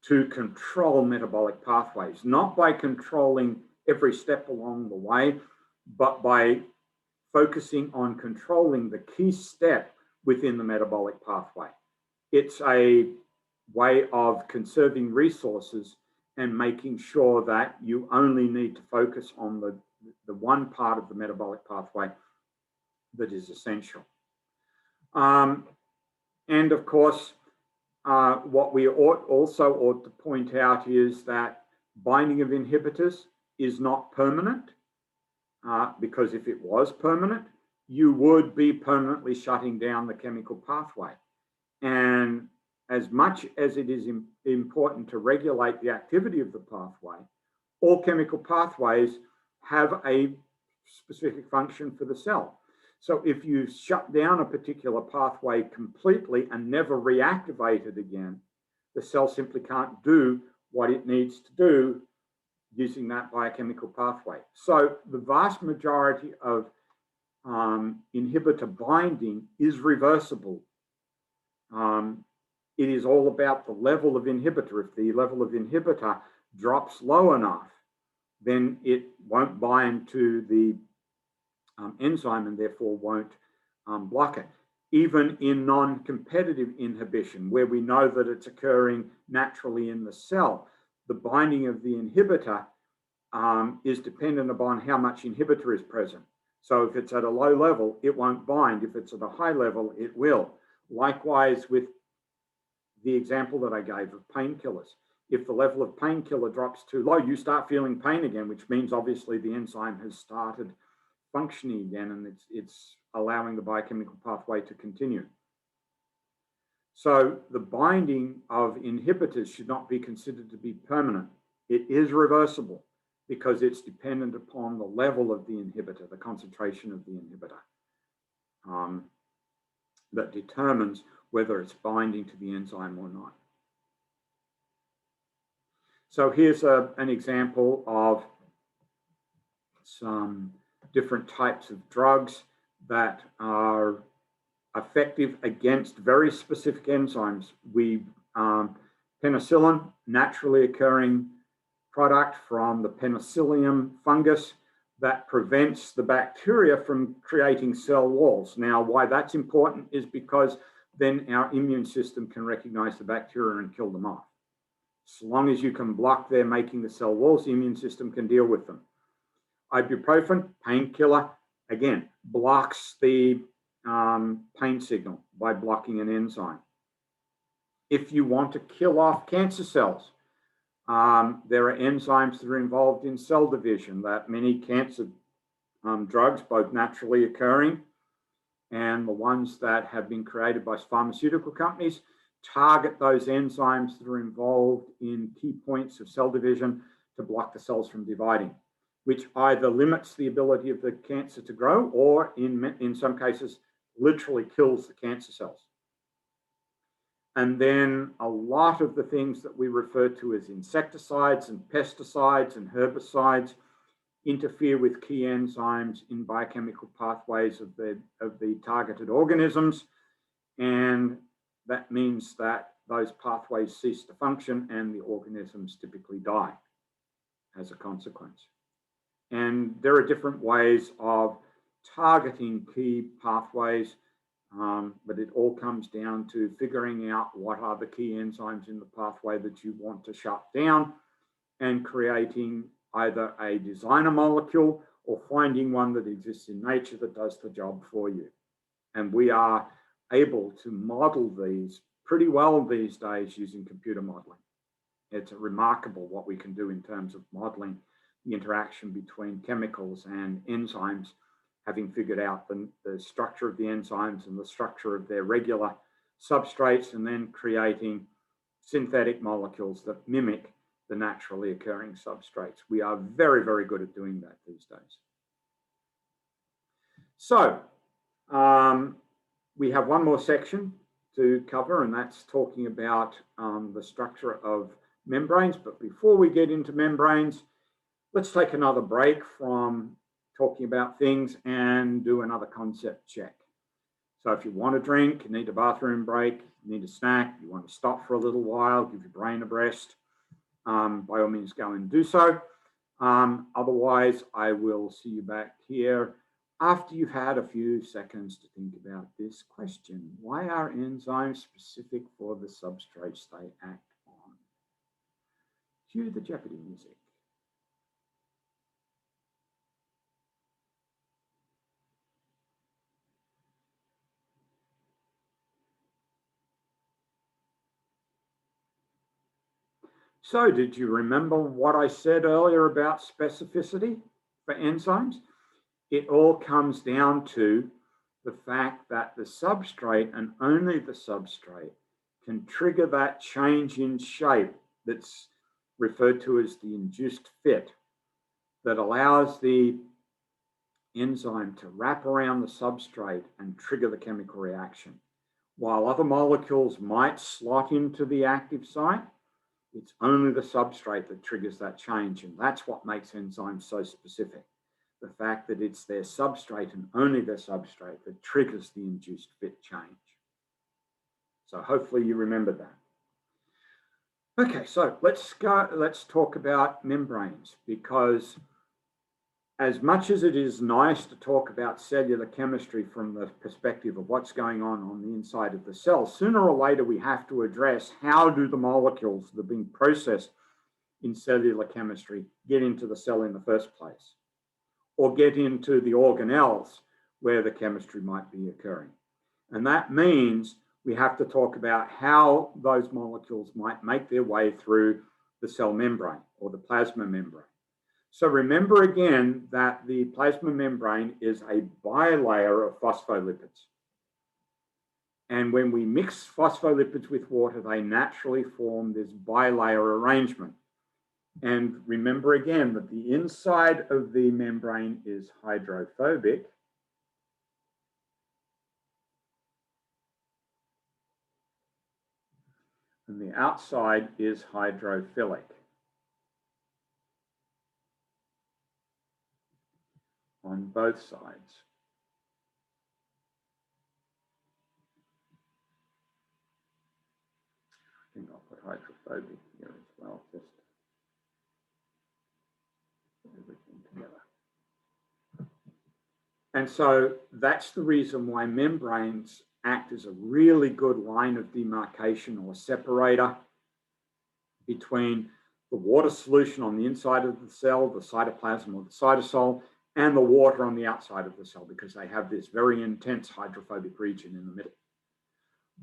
to control metabolic pathways, not by controlling every step along the way, but by focusing on controlling the key step within the metabolic pathway. It's a way of conserving resources and making sure that you only need to focus on the one part of the metabolic pathway that is essential. And of course, what we also ought to point out is that binding of inhibitors is not permanent. Because if it was permanent, you would be permanently shutting down the chemical pathway. And as much as it is important to regulate the activity of the pathway, all chemical pathways have a specific function for the cell. So if you shut down a particular pathway completely and never reactivate it again, the cell simply can't do what it needs to do using that biochemical pathway. So the vast majority of inhibitor binding is reversible. It is all about the level of inhibitor. If the level of inhibitor drops low enough, then it won't bind to the enzyme and therefore won't block it. Even in non-competitive inhibition, where we know that it's occurring naturally in the cell, the binding of the inhibitor is dependent upon how much inhibitor is present. So if it's at a low level, it won't bind. If it's at a high level, it will. Likewise with the example that I gave of painkillers. If the level of painkiller drops too low, you start feeling pain again, which means obviously the enzyme has started functioning again and it's allowing the biochemical pathway to continue. So the binding of inhibitors should not be considered to be permanent. It is reversible because it's dependent upon the level of the inhibitor, the concentration of the inhibitor, that determines whether it's binding to the enzyme or not. So here's an example of some different types of drugs that are effective against very specific enzymes. Penicillin, naturally occurring product from the penicillium fungus that prevents the bacteria from creating cell walls. Now, why that's important is because then our immune system can recognize the bacteria and kill them off. As long as you can block their making the cell walls, the immune system can deal with them. Ibuprofen, painkiller, again, blocks the pain signal by blocking an enzyme. If you want to kill off cancer cells, there are enzymes that are involved in cell division that many cancer drugs, both naturally occurring and the ones that have been created by pharmaceutical companies, target those enzymes that are involved in key points of cell division to block the cells from dividing, which either limits the ability of the cancer to grow or in some cases literally kills the cancer cells. And then a lot of the things that we refer to as insecticides and pesticides and herbicides interfere with key enzymes in biochemical pathways of the targeted organisms. And that means that those pathways cease to function and the organisms typically die as a consequence. And there are different ways of targeting key pathways, but it all comes down to figuring out what are the key enzymes in the pathway that you want to shut down and creating either a designer molecule or finding one that exists in nature that does the job for you. And we are able to model these pretty well these days using computer modeling. It's remarkable what we can do in terms of modeling the interaction between chemicals and enzymes, having figured out the structure of the enzymes and the structure of their regular substrates, and then creating synthetic molecules that mimic the naturally occurring substrates. We are very, very good at doing that these days. So we have one more section to cover, and that's talking about the structure of membranes. But before we get into membranes, let's take another break from talking about things and do another concept check. So if you want a drink, you need a bathroom break, you need a snack, you want to stop for a little while, give your brain a rest, by all means go and do so. Otherwise, I will see you back here after you've had a few seconds to think about this question. Why are enzymes specific for the substrates they act on? Cue the Jeopardy music. So did you remember what I said earlier about specificity for enzymes? It all comes down to the fact that the substrate and only the substrate can trigger that change in shape that's referred to as the induced fit. that allows the enzyme to wrap around the substrate and trigger the chemical reaction. While other molecules might slot into the active site, it's only the substrate that triggers that change, and that's what makes enzymes so specific. The fact that it's their substrate and only their substrate that triggers the induced fit change. So hopefully you remember that. Okay, so let's talk about membranes, because as much as it is nice to talk about cellular chemistry from the perspective of what's going on the inside of the cell, sooner or later we have to address how do the molecules that are being processed in cellular chemistry get into the cell in the first place, or get into the organelles where the chemistry might be occurring. And that means we have to talk about how those molecules might make their way through the cell membrane or the plasma membrane. So remember again that the plasma membrane is a bilayer of phospholipids. And when we mix phospholipids with water, they naturally form this bilayer arrangement. And remember again that the inside of the membrane is hydrophobic. And the outside is hydrophilic. On both sides. I think I'll put hydrophobic here as well, just put everything together. And so that's the reason why membranes act as a really good line of demarcation or separator between the water solution on the inside of the cell, the cytoplasm or the cytosol, and the water on the outside of the cell, because they have this very intense hydrophobic region in the middle.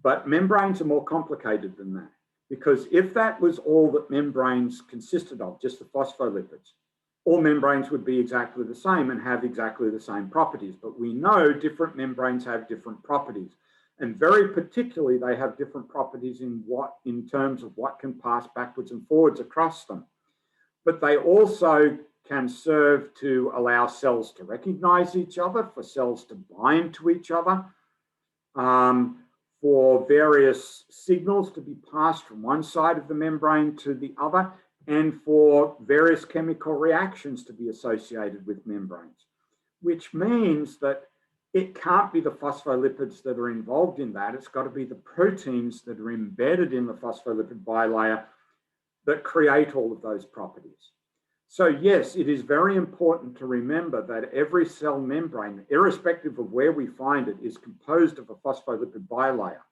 But membranes are more complicated than that, because if that was all that membranes consisted of, just the phospholipids, all membranes would be exactly the same and have exactly the same properties. But we know different membranes have different properties. And very particularly, they have different properties in terms of what can pass backwards and forwards across them. But they also can serve to allow cells to recognize each other, for cells to bind to each other, for various signals to be passed from one side of the membrane to the other, and for various chemical reactions to be associated with membranes, which means that it can't be the phospholipids that are involved in that. It's got to be the proteins that are embedded in the phospholipid bilayer that create all of those properties. So yes, it is very important to remember that every cell membrane, irrespective of where we find it, is composed of a phospholipid bilayer.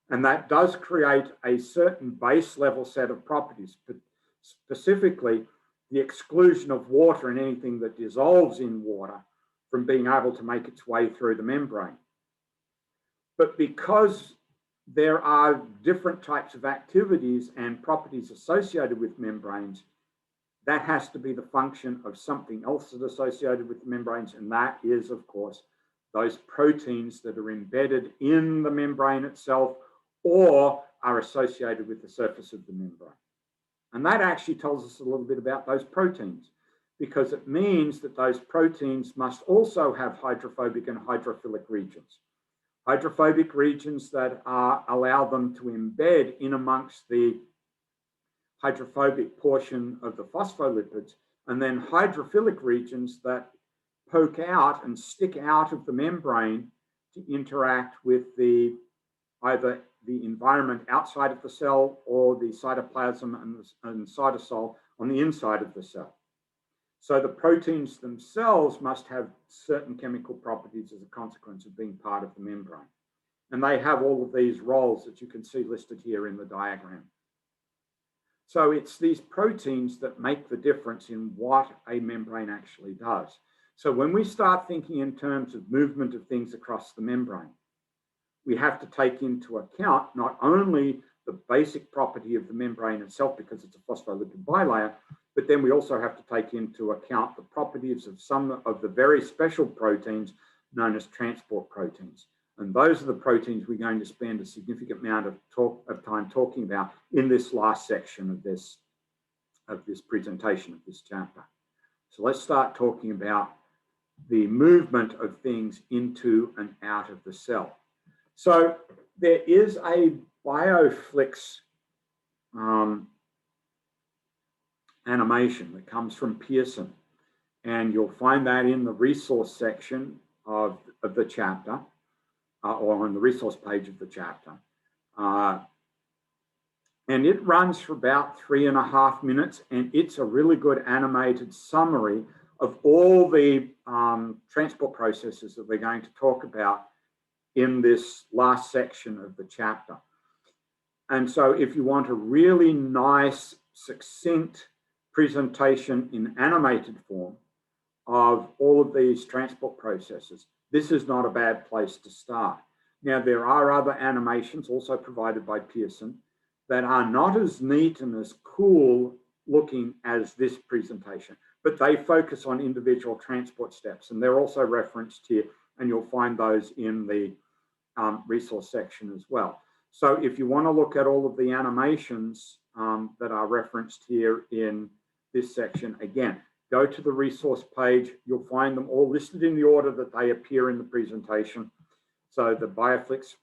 And that does create a certain base level set of properties, but specifically the exclusion of water and anything that dissolves in water from being able to make its way through the membrane. But because there are different types of activities and properties associated with membranes, that has to be the function of something else that's associated with the membranes, and that is, of course, those proteins that are embedded in the membrane itself or are associated with the surface of the membrane. And that actually tells us a little bit about those proteins, because it means that those proteins must also have hydrophobic and hydrophilic regions. Hydrophobic regions that allow them to embed in amongst the hydrophobic portion of the phospholipids, and then hydrophilic regions that poke out and stick out of the membrane to interact with either the environment outside of the cell or the cytoplasm and cytosol on the inside of the cell. So the proteins themselves must have certain chemical properties as a consequence of being part of the membrane. And they have all of these roles that you can see listed here in the diagram. So it's these proteins that make the difference in what a membrane actually does. So when we start thinking in terms of movement of things across the membrane, we have to take into account not only the basic property of the membrane itself, because it's a phospholipid bilayer, but then we also have to take into account the properties of some of the very special proteins known as transport proteins. And those are the proteins we're going to spend a significant amount of time talking about in this last section of this presentation of this chapter. So let's start talking about the movement of things into and out of the cell. So there is a BioFlix animation that comes from Pearson, and you'll find that in the resource section of the chapter, or on the resource page of the chapter. And it runs for about 3.5 minutes, and it's a really good animated summary of all the transport processes that we're going to talk about in this last section of the chapter. And so if you want a really nice, succinct presentation in animated form of all of these transport processes, this is not a bad place to start. Now, there are other animations also provided by Pearson that are not as neat and as cool looking as this presentation, but they focus on individual transport steps, and they're also referenced here, and you'll find those in the resource section as well. So if you want to look at all of the animations that are referenced here in this section, again, go to the resource page. You'll find them all listed in the order that they appear in the presentation. So the BioFlix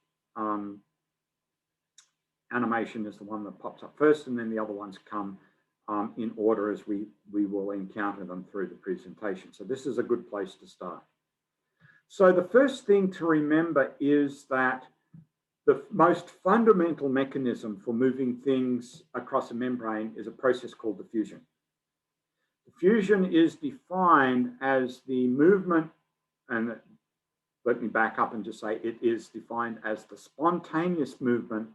animation is the one that pops up first, and then the other ones come in order as we will encounter them through the presentation. So this is a good place to start. So the first thing to remember is that the most fundamental mechanism for moving things across a membrane is a process called diffusion. Diffusion is defined as the movement, and let me back up and just say it is defined as the spontaneous movement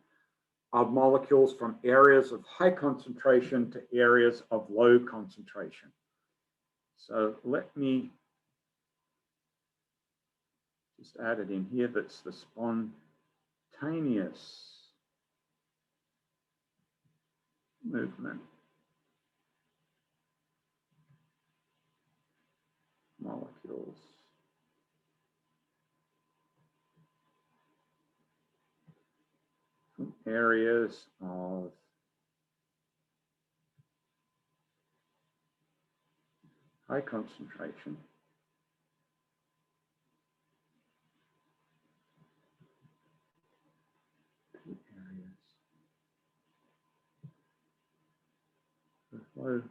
of molecules from areas of high concentration to areas of low concentration. So let me just add it in here. That's the spontaneous movement molecules from areas of high concentration to areas of low concentration.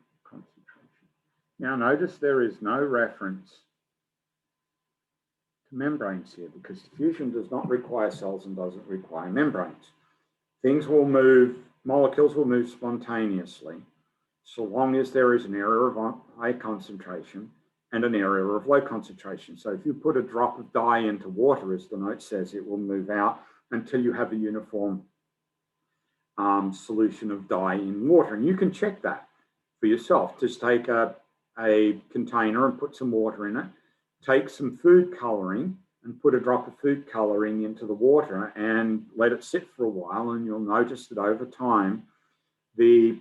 Now notice there is no reference to membranes here, because diffusion does not require cells and doesn't require membranes. Things will move, molecules will move spontaneously, so long as there is an area of high concentration and an area of low concentration. So if you put a drop of dye into water, as the note says, it will move out until you have a uniform solution of dye in water. And you can check that for yourself. Just take a container and put some water in it, take some food coloring and put a drop of food coloring into the water and let it sit for a while, and you'll notice that over time the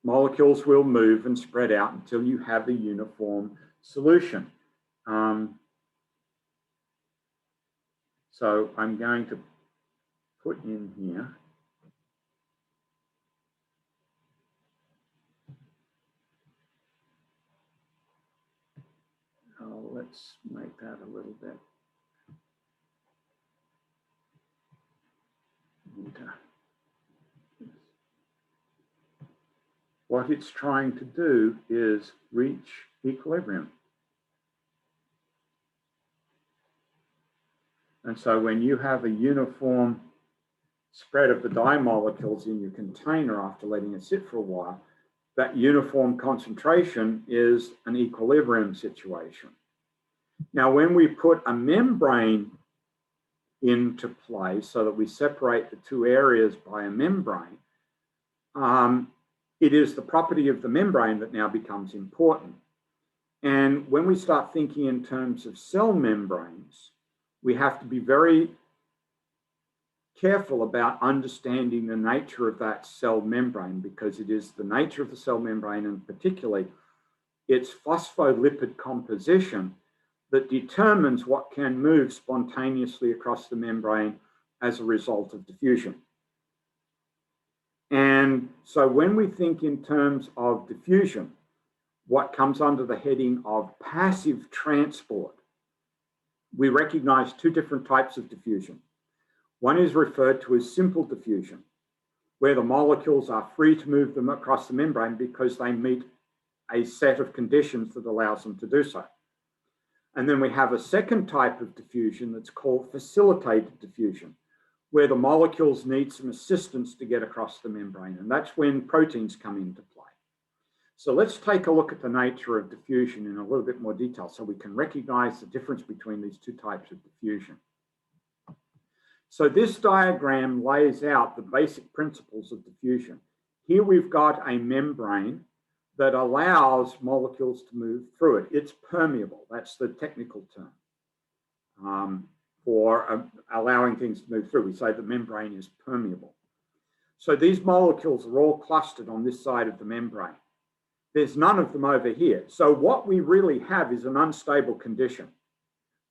molecules will move and spread out until you have a uniform solution. So I'm going to put in here let's make that a little bit neater. What it's trying to do is reach equilibrium. And so when you have a uniform spread of the dye molecules in your container after letting it sit for a while, that uniform concentration is an equilibrium situation. Now, when we put a membrane into play so that we separate the two areas by a membrane, it is the property of the membrane that now becomes important. And when we start thinking in terms of cell membranes, we have to be very careful about understanding the nature of that cell membrane, because it is the nature of the cell membrane, and particularly its phospholipid composition, that determines what can move spontaneously across the membrane as a result of diffusion. And so when we think in terms of diffusion, what comes under the heading of passive transport, we recognize two different types of diffusion. One is referred to as simple diffusion, where the molecules are free to move them across the membrane because they meet a set of conditions that allows them to do so. And then we have a second type of diffusion that's called facilitated diffusion, where the molecules need some assistance to get across the membrane. And that's when proteins come into play. So let's take a look at the nature of diffusion in a little bit more detail so we can recognize the difference between these two types of diffusion. So this diagram lays out the basic principles of diffusion. Here we've got a membrane that allows molecules to move through it. It's permeable. That's the technical term for allowing things to move through. We say the membrane is permeable. So these molecules are all clustered on this side of the membrane. There's none of them over here. So what we really have is an unstable condition.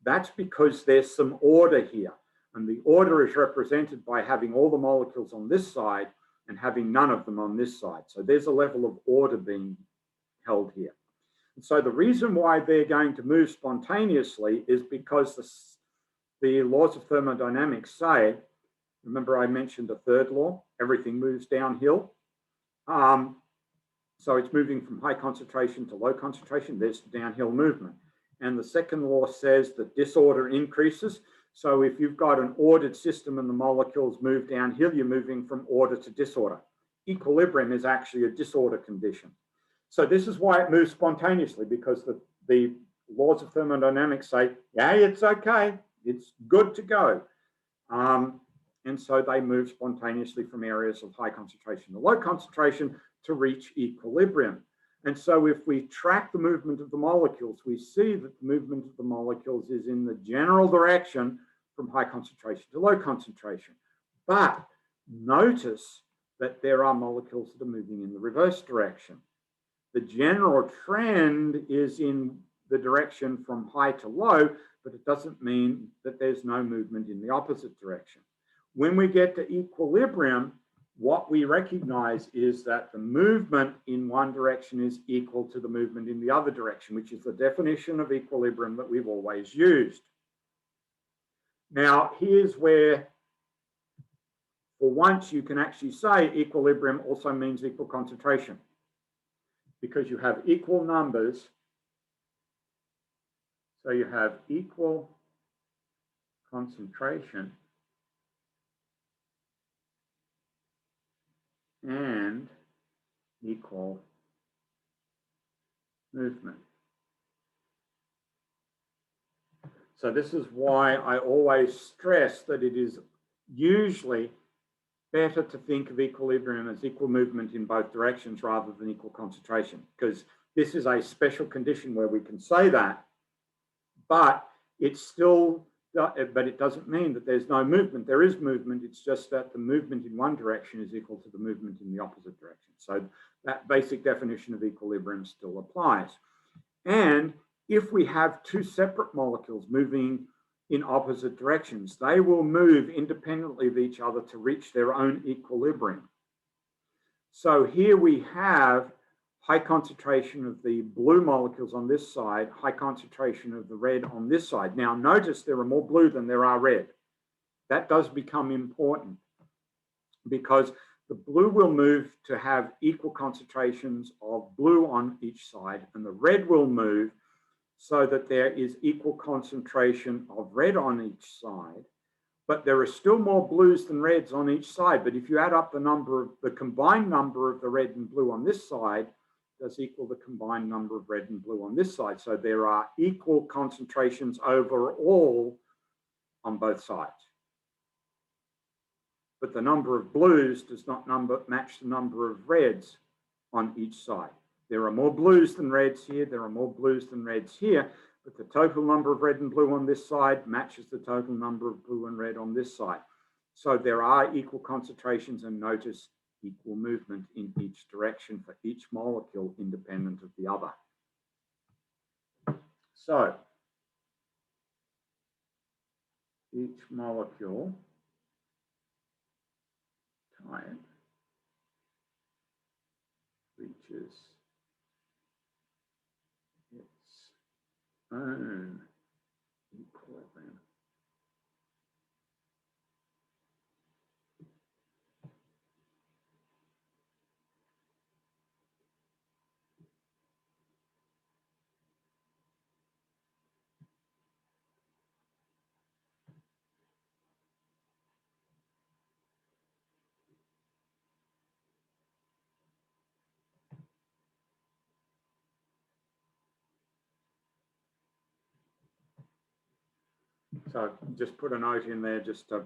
That's because there's some order here. And the order is represented by having all the molecules on this side and having none of them on this side. So there's a level of order being held here. And so the reason why they're going to move spontaneously is because the laws of thermodynamics say, remember I mentioned the third law, everything moves downhill. So it's moving from high concentration to low concentration, there's downhill movement. And the second law says that disorder increases. So if you've got an ordered system and the molecules move downhill, you're moving from order to disorder. Equilibrium is actually a disorder condition. So this is why it moves spontaneously, because the laws of thermodynamics say, yeah, it's okay, it's good to go. And so they move spontaneously from areas of high concentration to low concentration to reach equilibrium. And so if we track the movement of the molecules, we see that the movement of the molecules is in the general direction from high concentration to low concentration. But notice that there are molecules that are moving in the reverse direction. The general trend is in the direction from high to low, but it doesn't mean that there's no movement in the opposite direction. When we get to equilibrium, what we recognize is that the movement in one direction is equal to the movement in the other direction, which is the definition of equilibrium that we've always used. Now, here's where, for once, you can actually say equilibrium also means equal concentration, because you have equal numbers. So you have equal concentration and equal movement. So this is why I always stress that it is usually better to think of equilibrium as equal movement in both directions rather than equal concentration, because this is a special condition where we can say that, but it's still, but it doesn't mean that there's no movement. There is movement. It's just that the movement in one direction is equal to the movement in the opposite direction. So that basic definition of equilibrium still applies. And if we have two separate molecules moving in opposite directions, they will move independently of each other to reach their own equilibrium. So here we have high concentration of the blue molecules on this side, high concentration of the red on this side. Now notice there are more blue than there are red. That does become important because the blue will move to have equal concentrations of blue on each side, and the red will move so that there is equal concentration of red on each side, but there are still more blues than reds on each side. But if you add up the combined number of the red and blue on this side, does equal the combined number of red and blue on this side. So there are equal concentrations overall on both sides. But the number of blues does not match the number of reds on each side. There are more blues than reds here, there are more blues than reds here, but the total number of red and blue on this side matches the total number of blue and red on this side. So there are equal concentrations, and notice equal movement in each direction for each molecule independent of the other. So each molecule type reaches Equilibrium. So just put a note in there just to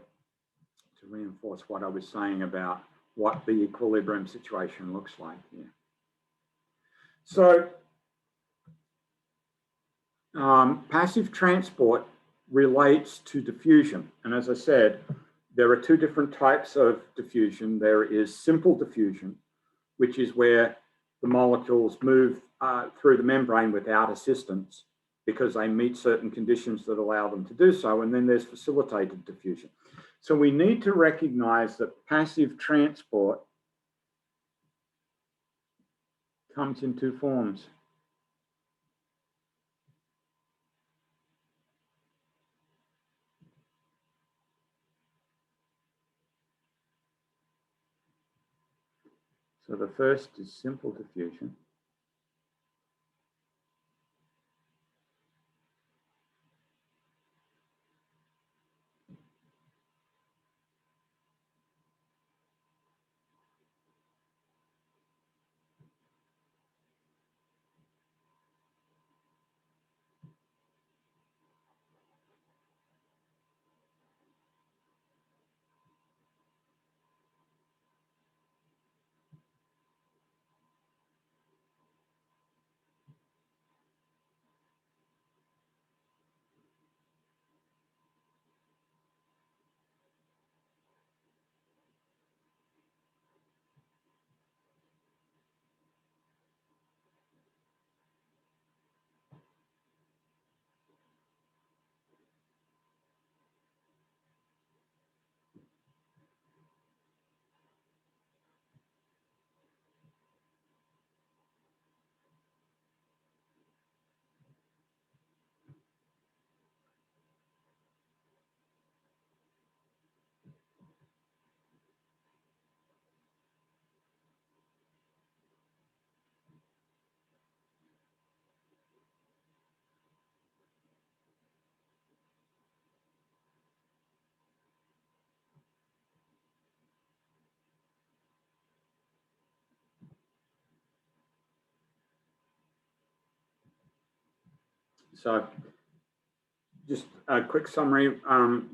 reinforce what I was saying about what the equilibrium situation looks like here. So passive transport relates to diffusion. And as I said, there are two different types of diffusion. There is simple diffusion, which is where the molecules move through the membrane without assistance because they meet certain conditions that allow them to do so. And then there's facilitated diffusion. So we need to recognize that passive transport comes in two forms. So the first is simple diffusion. So just a quick summary.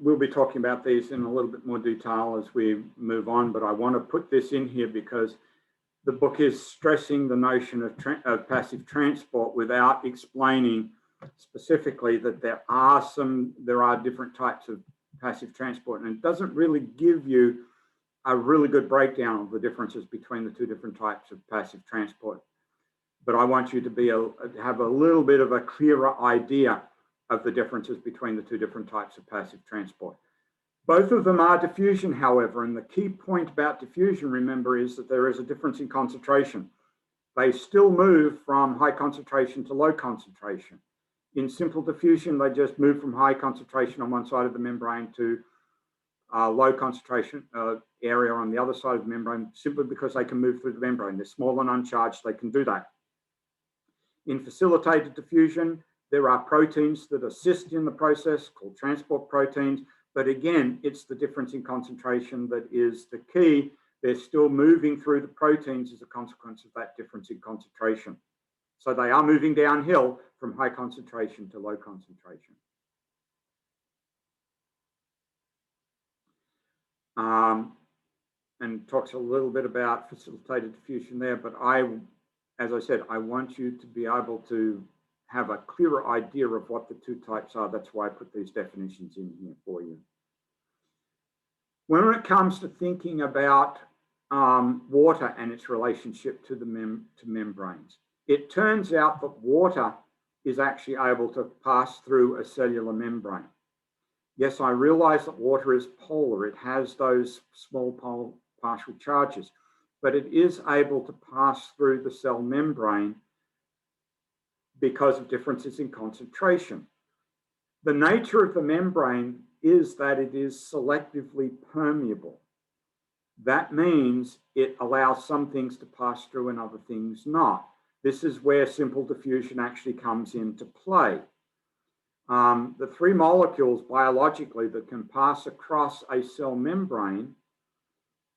We'll be talking about these in a little bit more detail as we move on, but I want to put this in here because the book is stressing the notion of passive transport without explaining specifically that there are different types of passive transport, and it doesn't really give you a really good breakdown of the differences between the two different types of passive transport. But I want you to have a little bit of a clearer idea of the differences between the two different types of passive transport. Both of them are diffusion, however, and the key point about diffusion, remember, is that there is a difference in concentration. They still move from high concentration to low concentration. In simple diffusion, they just move from high concentration on one side of the membrane to low concentration area on the other side of the membrane, simply because they can move through the membrane. They're small and uncharged, they can do that. In facilitated diffusion, there are proteins that assist in the process called transport proteins. But again, it's the difference in concentration that is the key. They're still moving through the proteins as a consequence of that difference in concentration. So they are moving downhill from high concentration to low concentration. And talks a little bit about facilitated diffusion there, but as I said, I want you to be able to have a clearer idea of what the two types are. That's why I put these definitions in here for you. When it comes to thinking about water and its relationship to membranes, it turns out that water is actually able to pass through a cellular membrane. Yes, I realize that water is polar. It has those small partial charges, but it is able to pass through the cell membrane because of differences in concentration. The nature of the membrane is that it is selectively permeable. That means it allows some things to pass through and other things not. This is where simple diffusion actually comes into play. The three molecules biologically that can pass across a cell membrane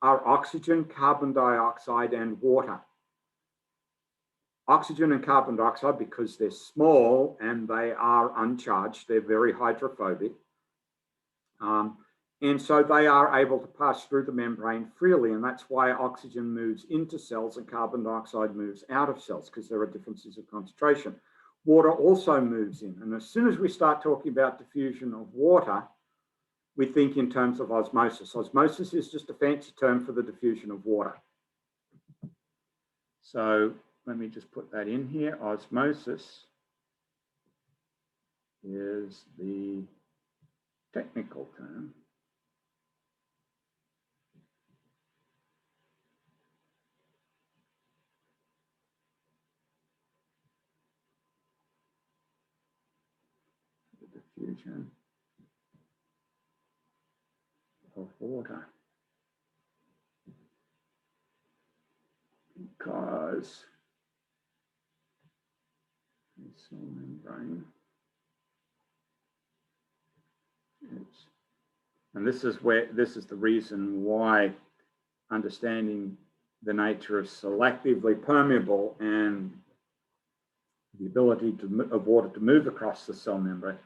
are oxygen, carbon dioxide, and water. Oxygen and carbon dioxide, because they're small and they are uncharged, they're very hydrophobic. And so they are able to pass through the membrane freely, and that's why oxygen moves into cells and carbon dioxide moves out of cells, because there are differences of concentration. Water also moves in, and as soon as we start talking about diffusion of water, we think in terms of osmosis. Osmosis is just a fancy term for the diffusion of water. So let me just put that in here. Osmosis is the technical term. The diffusion of water. Because the cell membrane is, and this is the reason why understanding the nature of selectively permeable and the ability of water to move across the cell membrane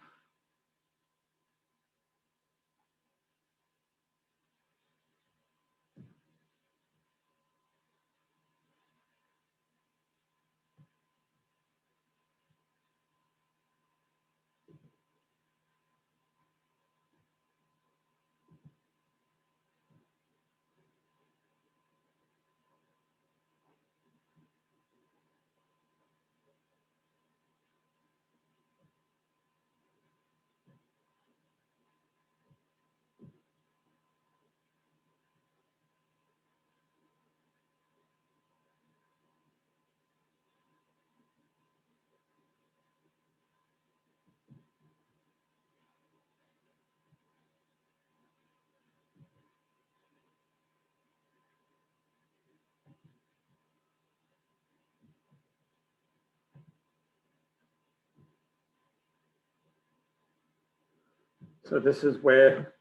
So this is where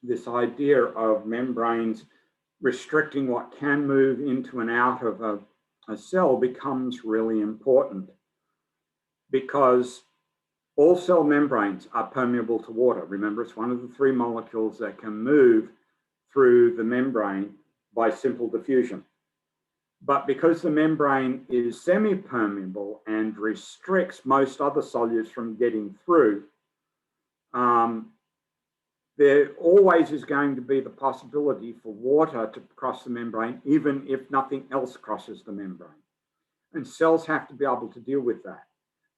this idea of membranes restricting what can move into and out of a cell becomes really important, because all cell membranes are permeable to water. Remember, it's one of the three molecules that can move through the membrane by simple diffusion. But because the membrane is semi-permeable and restricts most other solutes from getting through, there always is going to be the possibility for water to cross the membrane, even if nothing else crosses the membrane. And cells have to be able to deal with that.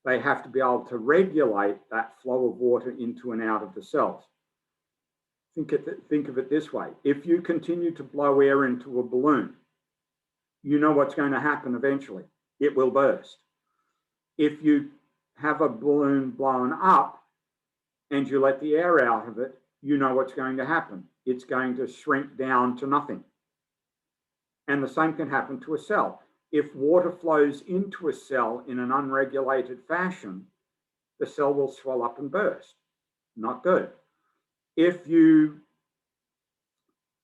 They have to be able to regulate that flow of water into and out of the cells. Think of it this way. If you continue to blow air into a balloon, you know what's going to happen eventually. It will burst. If you have a balloon blown up and you let the air out of it, you know what's going to happen. It's going to shrink down to nothing. And the same can happen to a cell. If water flows into a cell in an unregulated fashion, the cell will swell up and burst. Not good. If you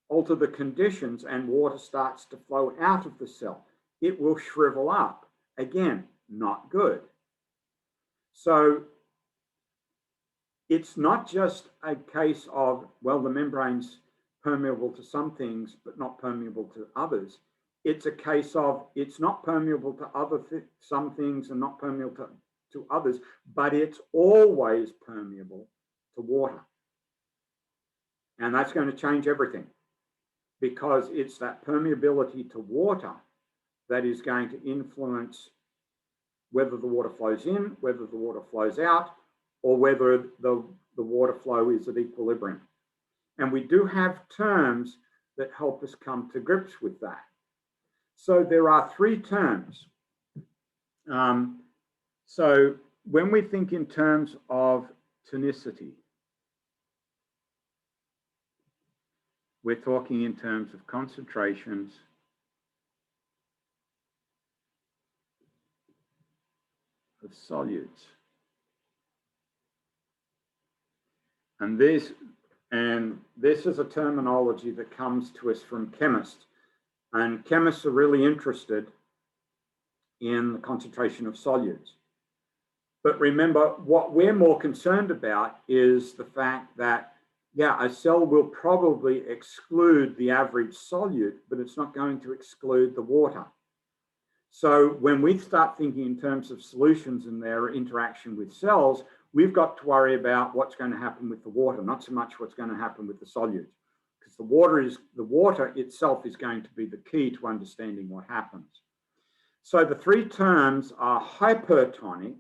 alter the conditions and water starts to flow out of the cell, it will shrivel up. Again, not good. So it's not just a case of, well, the membrane's permeable to some things, but not permeable to others. It's a case of it's not permeable to some things and not permeable to others, but it's always permeable to water. And that's going to change everything, because it's that permeability to water that is going to influence whether the water flows in, whether the water flows out, or whether the water flow is at equilibrium. And we do have terms that help us come to grips with that. So there are three terms. So when we think in terms of tonicity, we're talking in terms of concentrations of solutes. And this is a terminology that comes to us from chemists. And chemists are really interested in the concentration of solutes. But remember, what we're more concerned about is the fact that, yeah, a cell will probably exclude the average solute, but it's not going to exclude the water. So when we start thinking in terms of solutions and their interaction with cells, we've got to worry about what's going to happen with the water, not so much what's going to happen with the solutes, because the water itself is going to be the key to understanding what happens. So the three terms are hypertonic,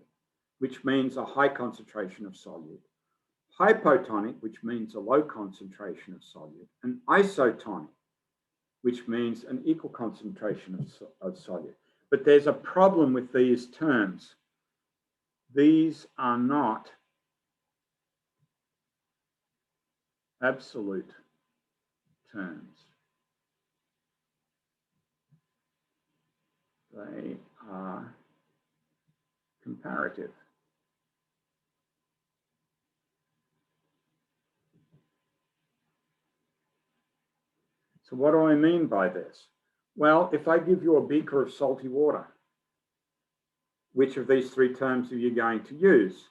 which means a high concentration of solute, hypotonic, which means a low concentration of solute, and isotonic, which means an equal concentration of solute. But there's a problem with these terms. These are not absolute terms. They are comparative. So what do I mean by this? Well, if I give you a beaker of salty water, which of these three terms are you going to use?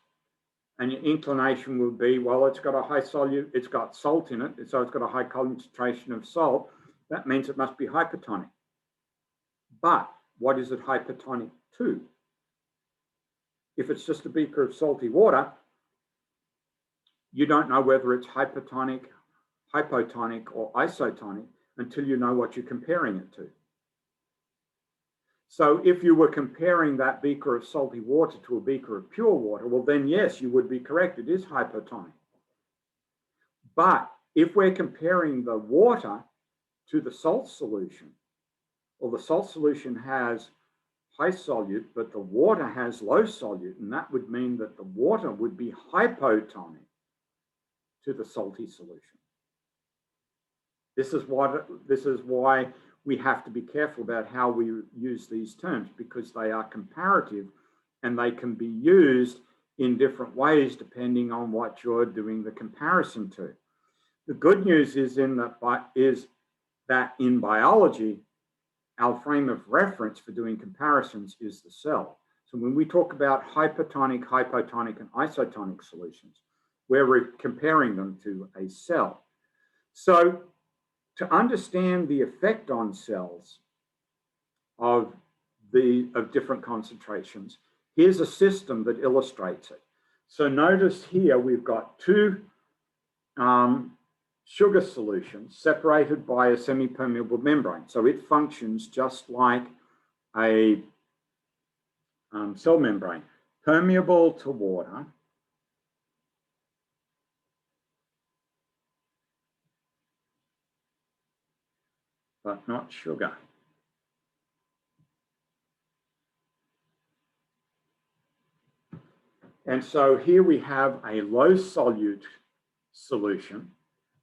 And your inclination will be, well, it's got a high solute, it's got salt in it, so it's got a high concentration of salt. That means it must be hypertonic. But what is it hypertonic to? If it's just a beaker of salty water, you don't know whether it's hypertonic, hypotonic, or isotonic until you know what you're comparing it to. So if you were comparing that beaker of salty water to a beaker of pure water, well then yes, you would be correct, it is hypotonic. But if we're comparing the water to the salt solution, well, the salt solution has high solute, but the water has low solute, and that would mean that the water would be hypotonic to the salty solution. This is why we have to be careful about how we use these terms, because they are comparative and they can be used in different ways depending on what you're doing the comparison to. The good news is that in biology, our frame of reference for doing comparisons is the cell. So when we talk about hypertonic, hypotonic, and isotonic solutions, we're comparing them to a cell. So to understand the effect on cells of different concentrations, here's a system that illustrates it. So notice here we've got two sugar solutions separated by a semi-permeable membrane. So it functions just like a cell membrane, permeable to water, but not sugar. And so here we have a low solute solution,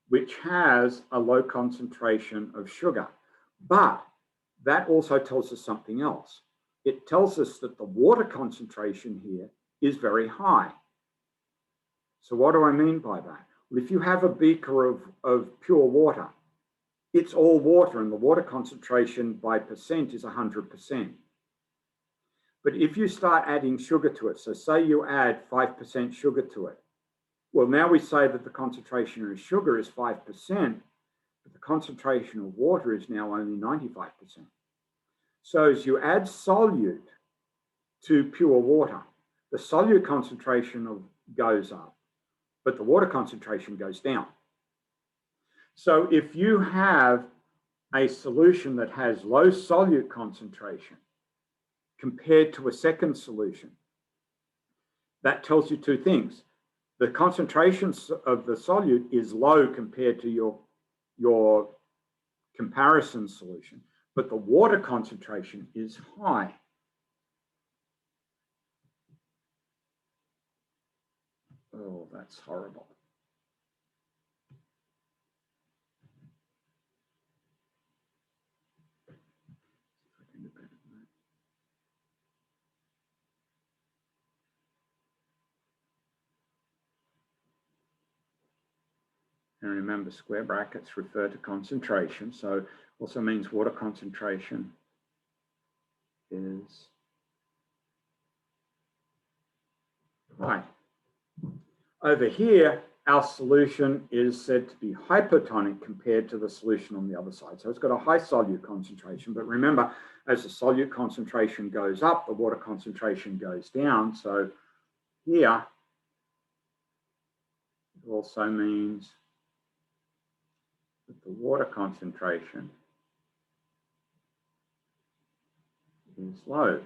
which has a low concentration of sugar. But that also tells us something else. It tells us that the water concentration here is very high. So what do I mean by that? Well, if you have a beaker of pure water, it's all water and the water concentration by percent is 100%. But if you start adding sugar to it, so say you add 5% sugar to it, well, now we say that the concentration of sugar is 5%, but the concentration of water is now only 95%. So as you add solute to pure water, the solute concentration goes up, but the water concentration goes down. So if you have a solution that has low solute concentration compared to a second solution, that tells you two things. The concentration of the solute is low compared to your comparison solution, but the water concentration is high. Oh, that's horrible. And remember, square brackets refer to concentration. So also means water concentration is high. Over here, our solution is said to be hypotonic compared to the solution on the other side. So it's got a high solute concentration, but remember, as the solute concentration goes up, the water concentration goes down. So here, it also means that the water concentration is low.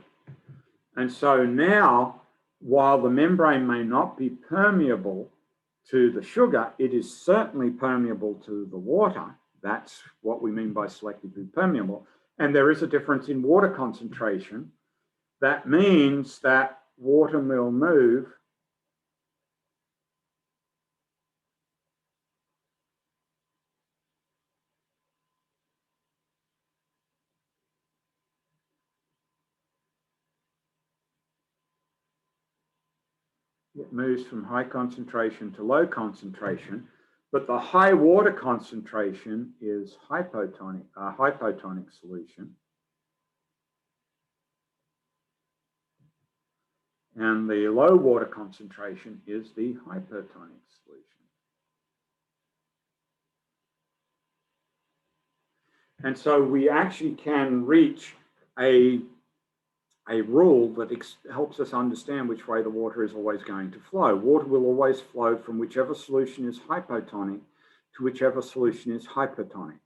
And so now, while the membrane may not be permeable to the sugar, it is certainly permeable to the water. That's what we mean by selectively permeable. And there is a difference in water concentration. That means that water will move from high concentration to low concentration, but the high water concentration is hypotonic, a hypotonic solution. And the low water concentration is the hypertonic solution. And so we actually can reach a rule that helps us understand which way the water is always going to flow. Water will always flow from whichever solution is hypotonic to whichever solution is hypertonic.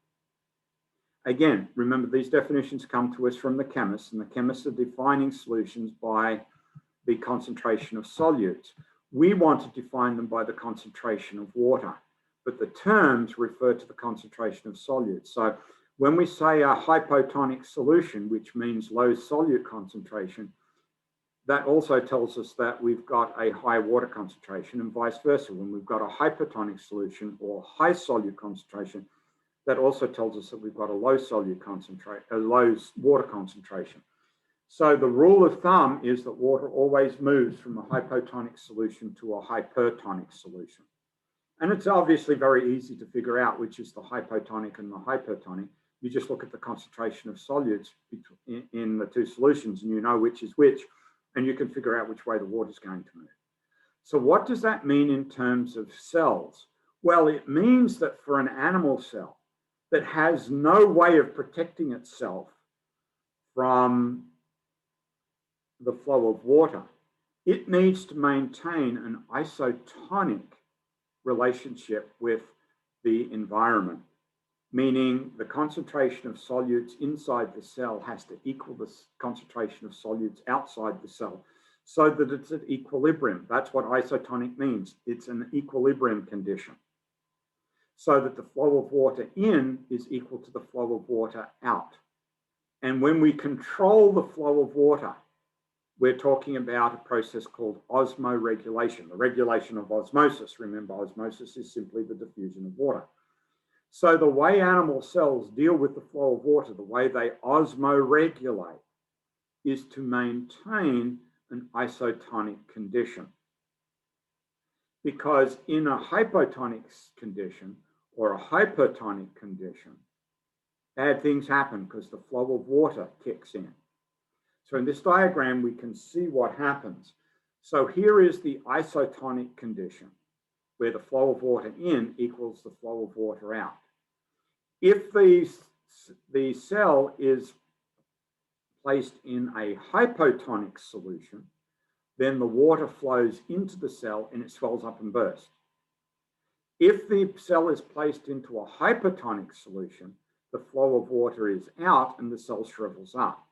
Again, remember these definitions come to us from the chemists, and the chemists are defining solutions by the concentration of solutes. We want to define them by the concentration of water, but the terms refer to the concentration of solutes. So when we say a hypotonic solution, which means low solute concentration, that also tells us that we've got a high water concentration, and vice versa. When we've got a hypertonic solution or high solute concentration, that also tells us that we've got a low solute concentration, a low water concentration. So the rule of thumb is that water always moves from a hypotonic solution to a hypertonic solution. And it's obviously very easy to figure out which is the hypotonic and the hypertonic. You just look at the concentration of solutes in the two solutions and you know which is which, and you can figure out which way the water is going to move. So what does that mean in terms of cells? Well, it means that for an animal cell that has no way of protecting itself from the flow of water, it needs to maintain an isotonic relationship with the environment, meaning the concentration of solutes inside the cell has to equal the concentration of solutes outside the cell so that it's at equilibrium. That's what isotonic means. It's an equilibrium condition, so that the flow of water in is equal to the flow of water out. And when we control the flow of water, we're talking about a process called osmoregulation, the regulation of osmosis. Remember, osmosis is simply the diffusion of water. So the way animal cells deal with the flow of water, the way they osmoregulate, is to maintain an isotonic condition. Because in a hypotonic condition or a hypertonic condition, bad things happen because the flow of water kicks in. So in this diagram, we can see what happens. So here is the isotonic condition, where the flow of water in equals the flow of water out. If the cell is placed in a hypotonic solution, then the water flows into the cell and it swells up and bursts. If the cell is placed into a hypertonic solution, the flow of water is out and the cell shrivels up.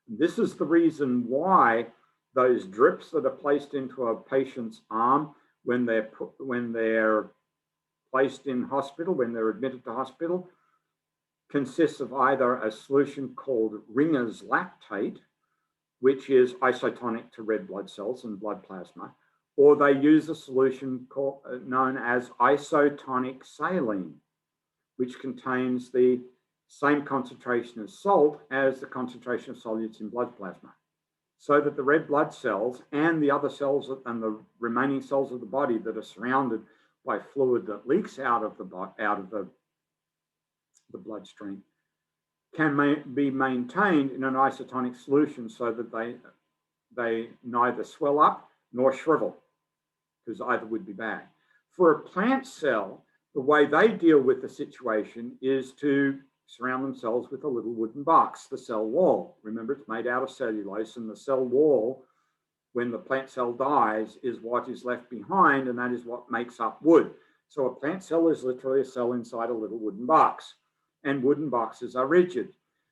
This is the reason why those drips that are placed into a patient's arm when they're placed in hospital, when they're admitted to hospital, consists of either a solution called Ringer's lactate, which is isotonic to red blood cells and blood plasma, or they use a solution known as isotonic saline, which contains the same concentration of salt as the concentration of solutes in blood plasma, so that the red blood cells and the other cells and the remaining cells of the body that are surrounded by fluid that leaks out of the bloodstream can be maintained in an isotonic solution, so that they neither swell up nor shrivel, because either would be bad. For a plant cell, the way they deal with the situation is to surround themselves with a little wooden box, the cell wall. Remember, it's made out of cellulose, and the cell wall, when the plant cell dies, is what is left behind, and that is what makes up wood. So a plant cell is literally a cell inside a little wooden box, and wooden boxes are rigid.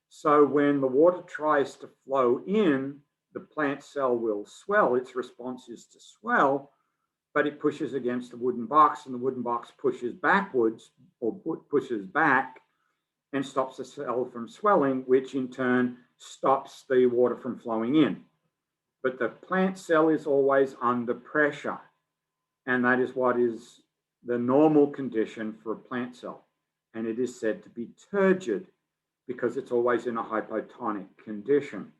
So when the water tries to flow in, the plant cell will swell. Its response is to swell, but it pushes against the wooden box, and the wooden box pushes backwards, or pushes back, and stops the cell from swelling, which in turn stops the water from flowing in. But the plant cell is always under pressure, and that is what is the normal condition for a plant cell. And it is said to be turgid because it's always in a hypotonic condition.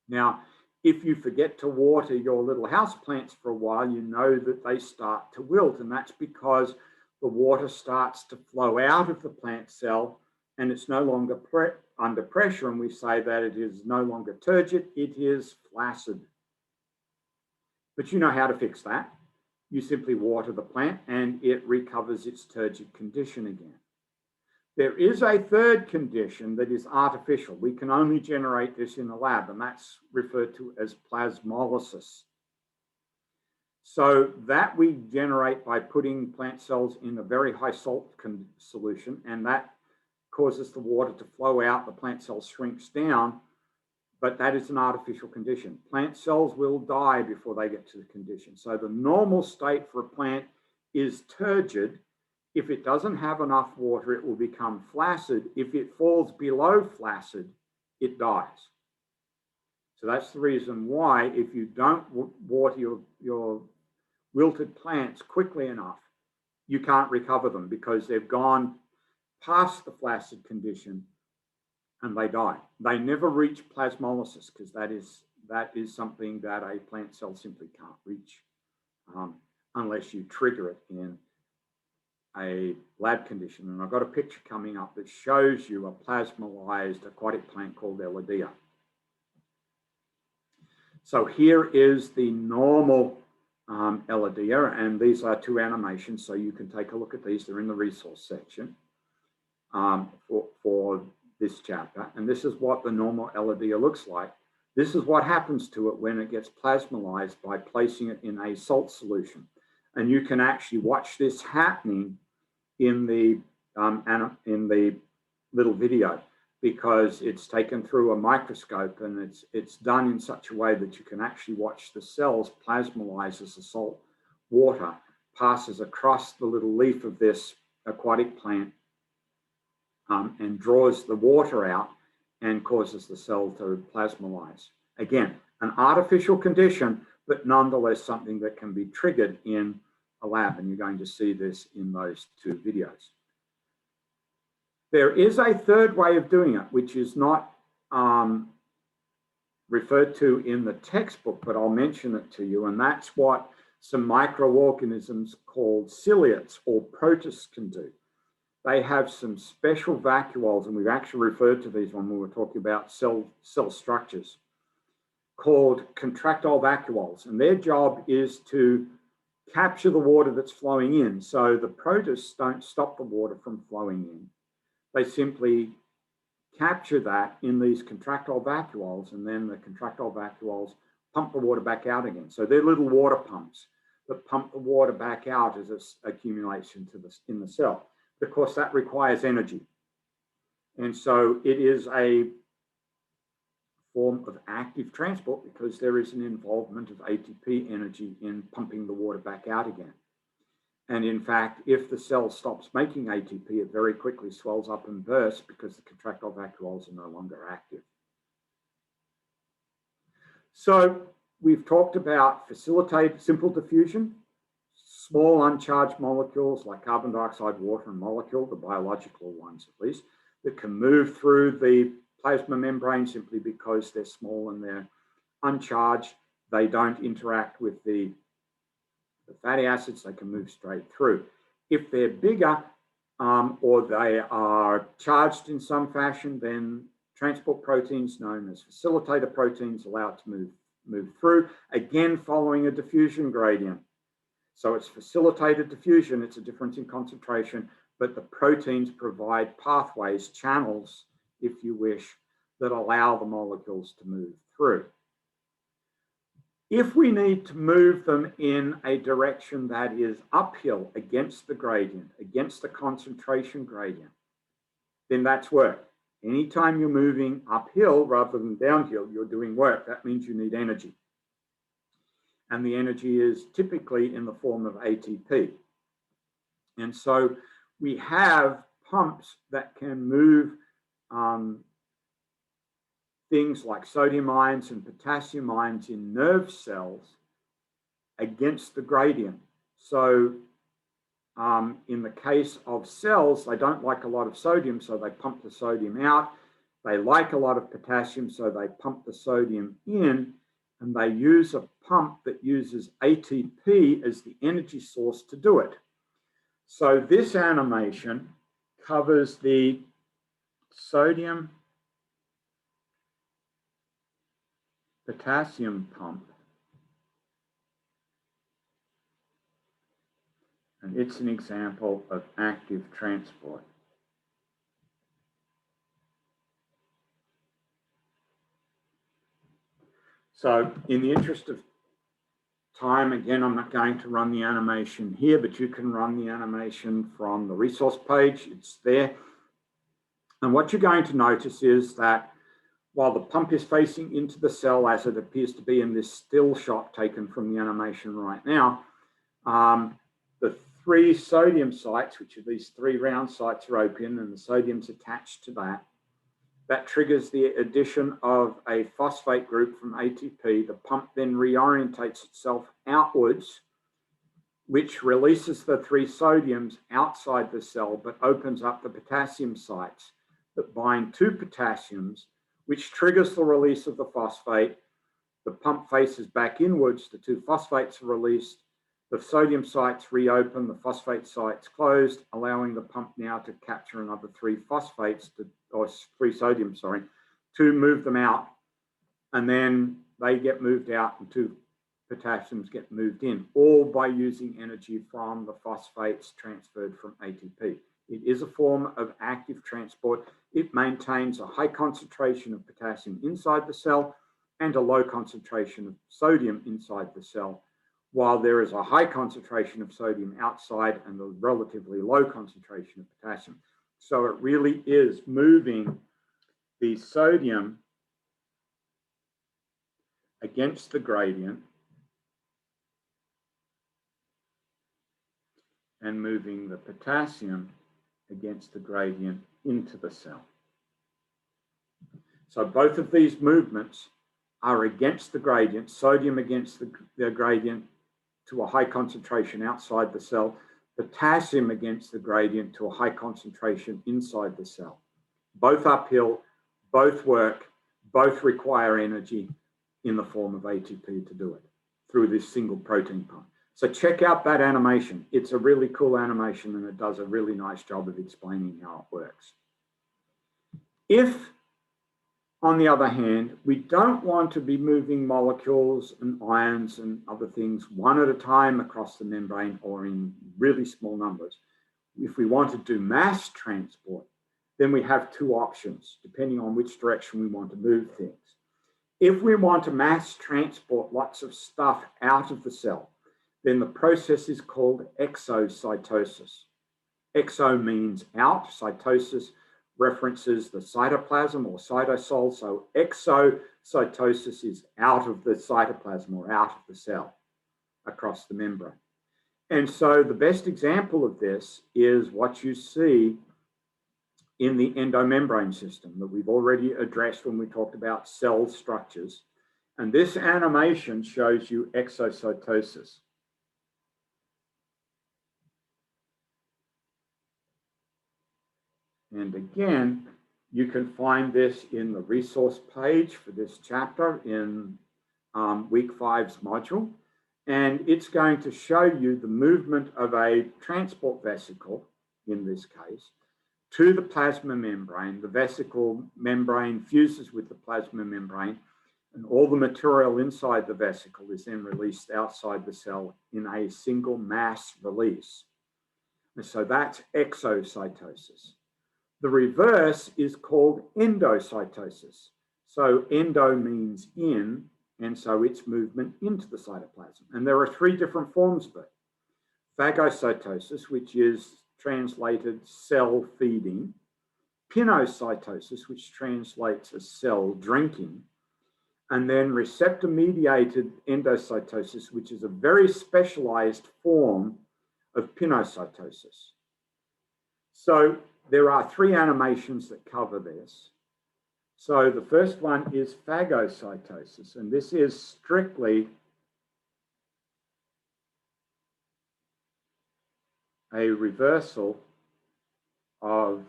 Now, if you forget to water your little house plants for a while, you know that they start to wilt, and that's because the water starts to flow out of the plant cell and it's no longer under pressure, and we say that it is no longer turgid, it is flaccid. But you know how to fix that. You simply water the plant and it recovers its turgid condition again. There is a third condition that is artificial. We can only generate this in the lab, and that's referred to as plasmolysis. So that we generate by putting plant cells in a very high salt solution, and that causes the water to flow out, the plant cell shrinks down, but that is an artificial condition. Plant cells will die before they get to the condition. So the normal state for a plant is turgid. If it doesn't have enough water, it will become flaccid. If it falls below flaccid, it dies. So that's the reason why, if you don't water your wilted plants quickly enough, you can't recover them, because they've gone past the flaccid condition and they die. They never reach plasmolysis, because that is something that a plant cell simply can't reach unless you trigger it in a lab condition. And I've got a picture coming up that shows you a plasmolyzed aquatic plant called Elodea. So here is the normal Elodea, and these are two animations, so you can take a look at these. They're in the resource section for this chapter. And this is what the normal Elodea looks like. This is what happens to it when it gets plasmolyzed by placing it in a salt solution. And you can actually watch this happening in the little video, because it's taken through a microscope, and it's done in such a way that you can actually watch the cells plasmolyze as the salt water passes across the little leaf of this aquatic plant and draws the water out and causes the cell to plasmolyze. Again, an artificial condition, but nonetheless something that can be triggered in a lab, and you're going to see this in those two videos. There is a third way of doing it, which is not referred to in the textbook, but I'll mention it to you, and that's what some microorganisms called ciliates or protists can do. They have some special vacuoles, and we've actually referred to these when we were talking about cell structures, called contractile vacuoles, and their job is to capture the water that's flowing in. So the protists don't stop the water from flowing in. They simply capture that in these contractile vacuoles, and then the contractile vacuoles pump the water back out again. So they're little water pumps that pump the water back out as it accumulates in the cell. Of course, that requires energy. And so it is a form of active transport, because there is an involvement of ATP energy in pumping the water back out again. And in fact, if the cell stops making ATP, it very quickly swells up and bursts, because the contractile vacuoles are no longer active. So we've talked about facilitate simple diffusion, small uncharged molecules like carbon dioxide, water, and molecule, the biological ones at least, that can move through the plasma membrane simply because they're small and they're uncharged. They don't interact with the fatty acids, they can move straight through. If they're bigger or they are charged in some fashion, then transport proteins known as facilitator proteins allow it to move through, again following a diffusion gradient. So it's facilitated diffusion, it's a difference in concentration, but the proteins provide pathways, channels, if you wish, that allow the molecules to move through. If we need to move them in a direction that is uphill against the gradient, against the concentration gradient, then that's work. Anytime you're moving uphill rather than downhill, you're doing work. That means you need energy. And the energy is typically in the form of ATP. And so we have pumps that can move things like sodium ions and potassium ions in nerve cells against the gradient. So in the case of cells, they don't like a lot of sodium, so they pump the sodium out. They like a lot of potassium, so they pump the sodium in, and they use a pump that uses ATP as the energy source to do it. So this animation covers the sodium potassium pump, and it's an example of active transport. So in the interest of time, again, I'm not going to run the animation here, but you can run the animation from the resource page. It's there. And what you're going to notice is that while the pump is facing into the cell, as it appears to be in this still shot taken from the animation right now, the 3 sodium sites, which are these 3 round sites, are open, and the sodium's attached to that. That triggers the addition of a phosphate group from ATP. The pump then reorientates itself outwards, which releases the 3 sodiums outside the cell, but opens up the potassium sites that bind 2 potassiums, which triggers the release of the phosphate. The pump faces back inwards, the 2 phosphates are released, the sodium sites reopen, the phosphate sites closed, allowing the pump now to capture another 3 phosphates, or 3 sodium, sorry, to move them out. And then they get moved out and 2 potassiums get moved in, all by using energy from the phosphates transferred from ATP. It is a form of active transport. It maintains a high concentration of potassium inside the cell and a low concentration of sodium inside the cell, while there is a high concentration of sodium outside and a relatively low concentration of potassium. So it really is moving the sodium against the gradient and moving the potassium against the gradient into the cell. So both of these movements are against the gradient, sodium against the gradient to a high concentration outside the cell, potassium against the gradient to a high concentration inside the cell. Both uphill, both work, both require energy in the form of ATP to do it through this single protein pump. So check out that animation. It's a really cool animation and it does a really nice job of explaining how it works. If, on the other hand, we don't want to be moving molecules and ions and other things one at a time across the membrane or in really small numbers, if we want to do mass transport, then we have 2 options, depending on which direction we want to move things. If we want to mass transport lots of stuff out of the cell, then the process is called exocytosis. Exo means out, cytosis references the cytoplasm or cytosol, so exocytosis is out of the cytoplasm or out of the cell across the membrane. And so the best example of this is what you see in the endomembrane system that we've already addressed when we talked about cell structures. And this animation shows you exocytosis. And again, you can find this in the resource page for this chapter in week 5's module. And it's going to show you the movement of a transport vesicle, in this case, to the plasma membrane. The vesicle membrane fuses with the plasma membrane, and all the material inside the vesicle is then released outside the cell in a single mass release. And so that's exocytosis. The reverse is called endocytosis. So endo means in, and so it's movement into the cytoplasm. And there are 3 different forms of it. Phagocytosis, which is translated cell feeding. Pinocytosis, which translates as cell drinking. And then receptor-mediated endocytosis, which is a very specialized form of pinocytosis. So there are 3 animations that cover this. So the first one is phagocytosis, and this is strictly a reversal of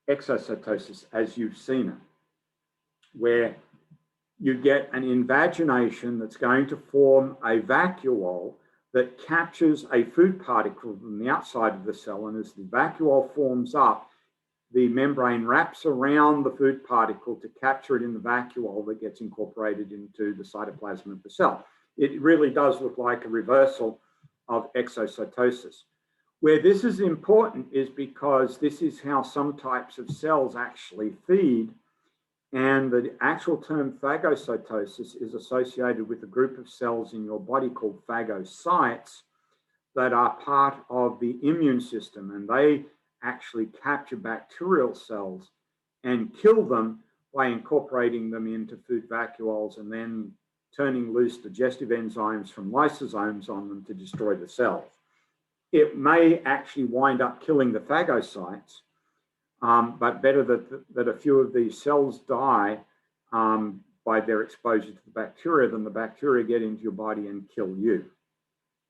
exocytosis as you've seen it, where you get an invagination that's going to form a vacuole that captures a food particle from the outside of the cell, and as the vacuole forms up, the membrane wraps around the food particle to capture it in the vacuole that gets incorporated into the cytoplasm of the cell. It really does look like a reversal of exocytosis. Where this is important is because this is how some types of cells actually feed, and the actual term phagocytosis is associated with a group of cells in your body called phagocytes that are part of the immune system, and they actually capture bacterial cells and kill them by incorporating them into food vacuoles and then turning loose digestive enzymes from lysosomes on them to destroy the cells. It may actually wind up killing the phagocytes, but better that a few of these cells die by their exposure to the bacteria than the bacteria get into your body and kill you.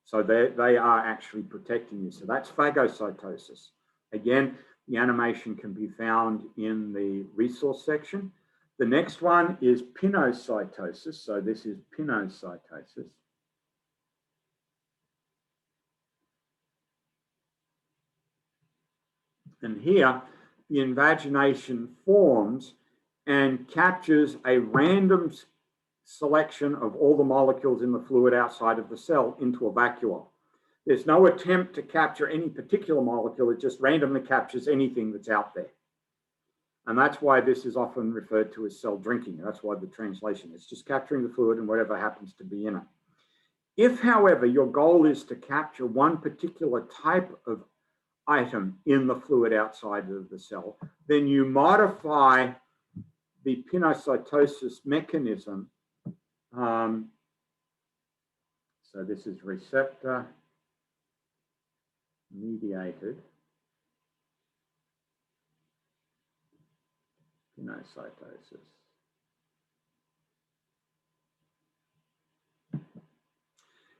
So they are actually protecting you. So that's phagocytosis. Again, the animation can be found in the resource section. The next one is pinocytosis. So this is pinocytosis. And here, the invagination forms and captures a random selection of all the molecules in the fluid outside of the cell into a vacuole. There's no attempt to capture any particular molecule. It just randomly captures anything that's out there. And that's why this is often referred to as cell drinking. That's why the translation is just capturing the fluid and whatever happens to be in it. If, however, your goal is to capture one particular type of item in the fluid outside of the cell, then you modify the pinocytosis mechanism. So this is receptor mediated pinocytosis.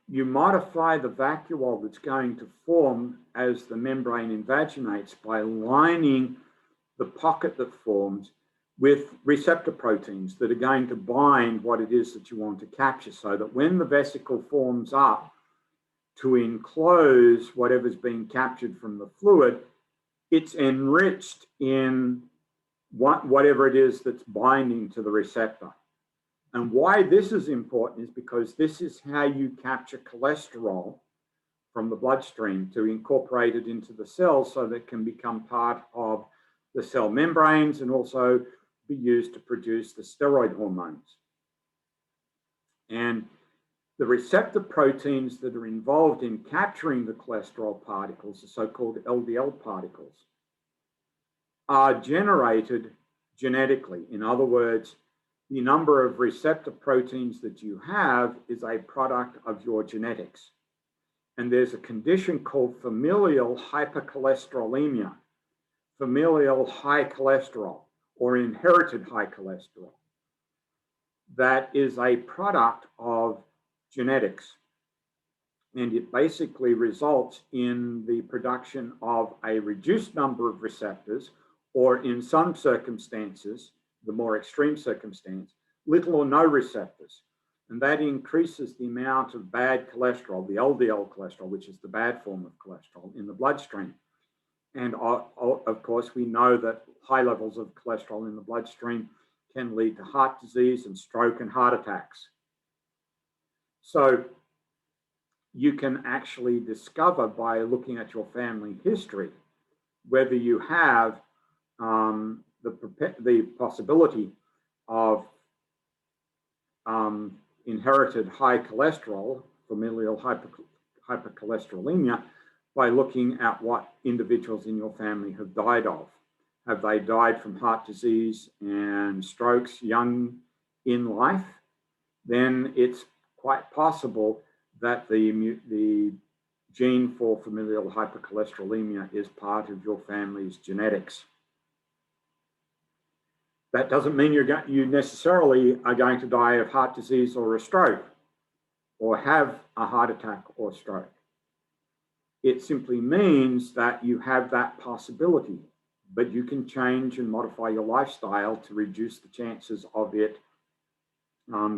You modify the vacuole that's going to form as the membrane invaginates by lining the pocket that forms with receptor proteins that are going to bind what it is that you want to capture, so that when the vesicle forms up to enclose whatever's being captured from the fluid, it's enriched in whatever it is that's binding to the receptor. And why this is important is because this is how you capture cholesterol from the bloodstream to incorporate it into the cells so that it can become part of the cell membranes and also be used to produce the steroid hormones. And the receptor proteins that are involved in capturing the cholesterol particles, the so-called LDL particles, are generated genetically. In other words, the number of receptor proteins that you have is a product of your genetics. And there's a condition called familial hypercholesterolemia, familial high cholesterol, or inherited high cholesterol. that is a product of genetics. And it basically results in the production of a reduced number of receptors, or in some circumstances, the more extreme circumstance, little or no receptors. And that increases the amount of bad cholesterol, the LDL cholesterol, which is the bad form of cholesterol, in the bloodstream. And of course, we know that high levels of cholesterol in the bloodstream can lead to heart disease and stroke and heart attacks. So you can actually discover by looking at your family history whether you have the possibility of inherited high cholesterol, familial hypercholesterolemia, by looking at what individuals in your family have died of. Have they died from heart disease and strokes young in life? Then it's quite possible that the gene for familial hypercholesterolemia is part of your family's genetics. That doesn't mean you necessarily are going to die of heart disease or a stroke, or have a heart attack or stroke. It simply means that you have that possibility, but you can change and modify your lifestyle to reduce the chances of it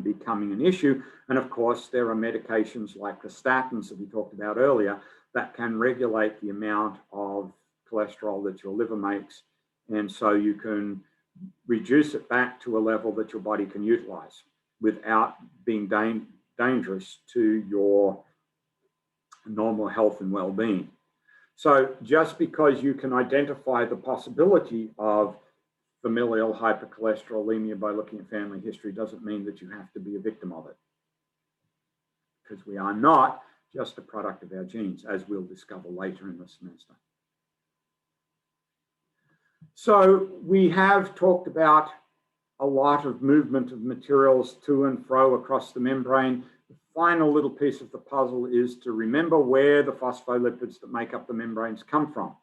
becoming an issue. And of course, there are medications like the statins that we talked about earlier that can regulate the amount of cholesterol that your liver makes. And so you can reduce it back to a level that your body can utilize without being dangerous to your normal health and well-being. So just because you can identify the possibility of familial hypercholesterolemia by looking at family history doesn't mean that you have to be a victim of it, because we are not just a product of our genes, as we'll discover later in the semester. So we have talked about a lot of movement of materials to and fro across the membrane. The final little piece of the puzzle is to remember where the phospholipids that make up the membranes come from.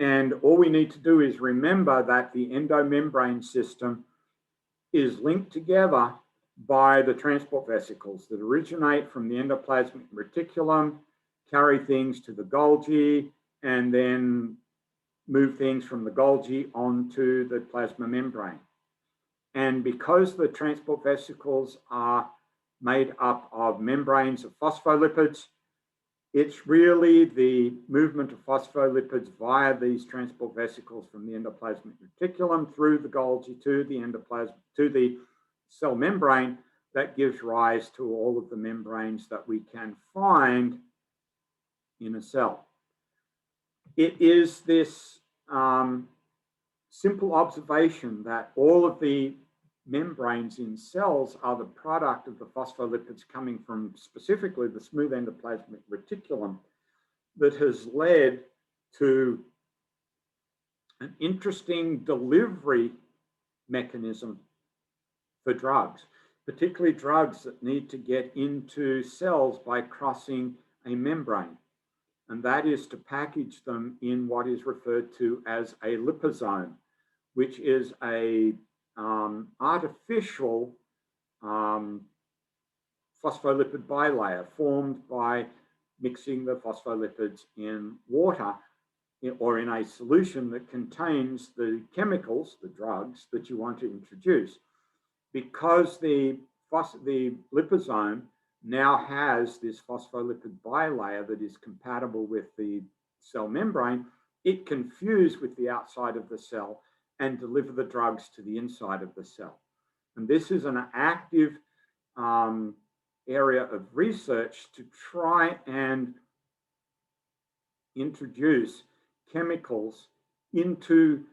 And all we need to do is remember that the endomembrane system is linked together by the transport vesicles that originate from the endoplasmic reticulum, carry things to the Golgi, and then move things from the Golgi onto the plasma membrane. And because the transport vesicles are made up of membranes of phospholipids, it's really the movement of phospholipids via these transport vesicles from the endoplasmic reticulum through the Golgi to the cell membrane that gives rise to all of the membranes that we can find in a cell. It is this simple observation that all of the membranes in cells are the product of the phospholipids coming from specifically the smooth endoplasmic reticulum that has led to an interesting delivery mechanism for drugs, particularly drugs that need to get into cells by crossing a membrane. And that is to package them in what is referred to as a liposome, which is a artificial phospholipid bilayer formed by mixing the phospholipids in water or in a solution that contains the chemicals, the drugs that you want to introduce. Because the liposome now has this phospholipid bilayer that is compatible with the cell membrane, it can fuse with the outside of the cell and deliver the drugs to the inside of the cell. And this is an active area of research to try and introduce chemicals into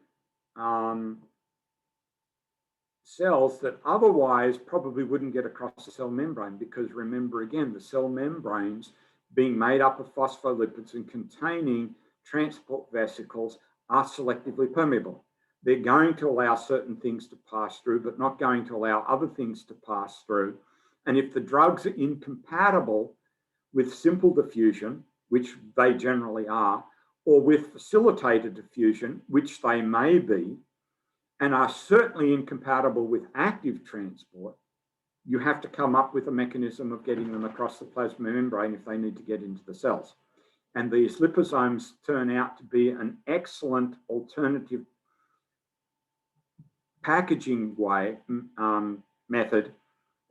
cells that otherwise probably wouldn't get across the cell membrane, because remember again, the cell membranes being made up of phospholipids and containing transport vesicles are selectively permeable. They're going to allow certain things to pass through, but not going to allow other things to pass through. And if the drugs are incompatible with simple diffusion, which they generally are, or with facilitated diffusion, which they may be, and are certainly incompatible with active transport, you have to come up with a mechanism of getting them across the plasma membrane if they need to get into the cells. And these liposomes turn out to be an excellent alternative packaging way, method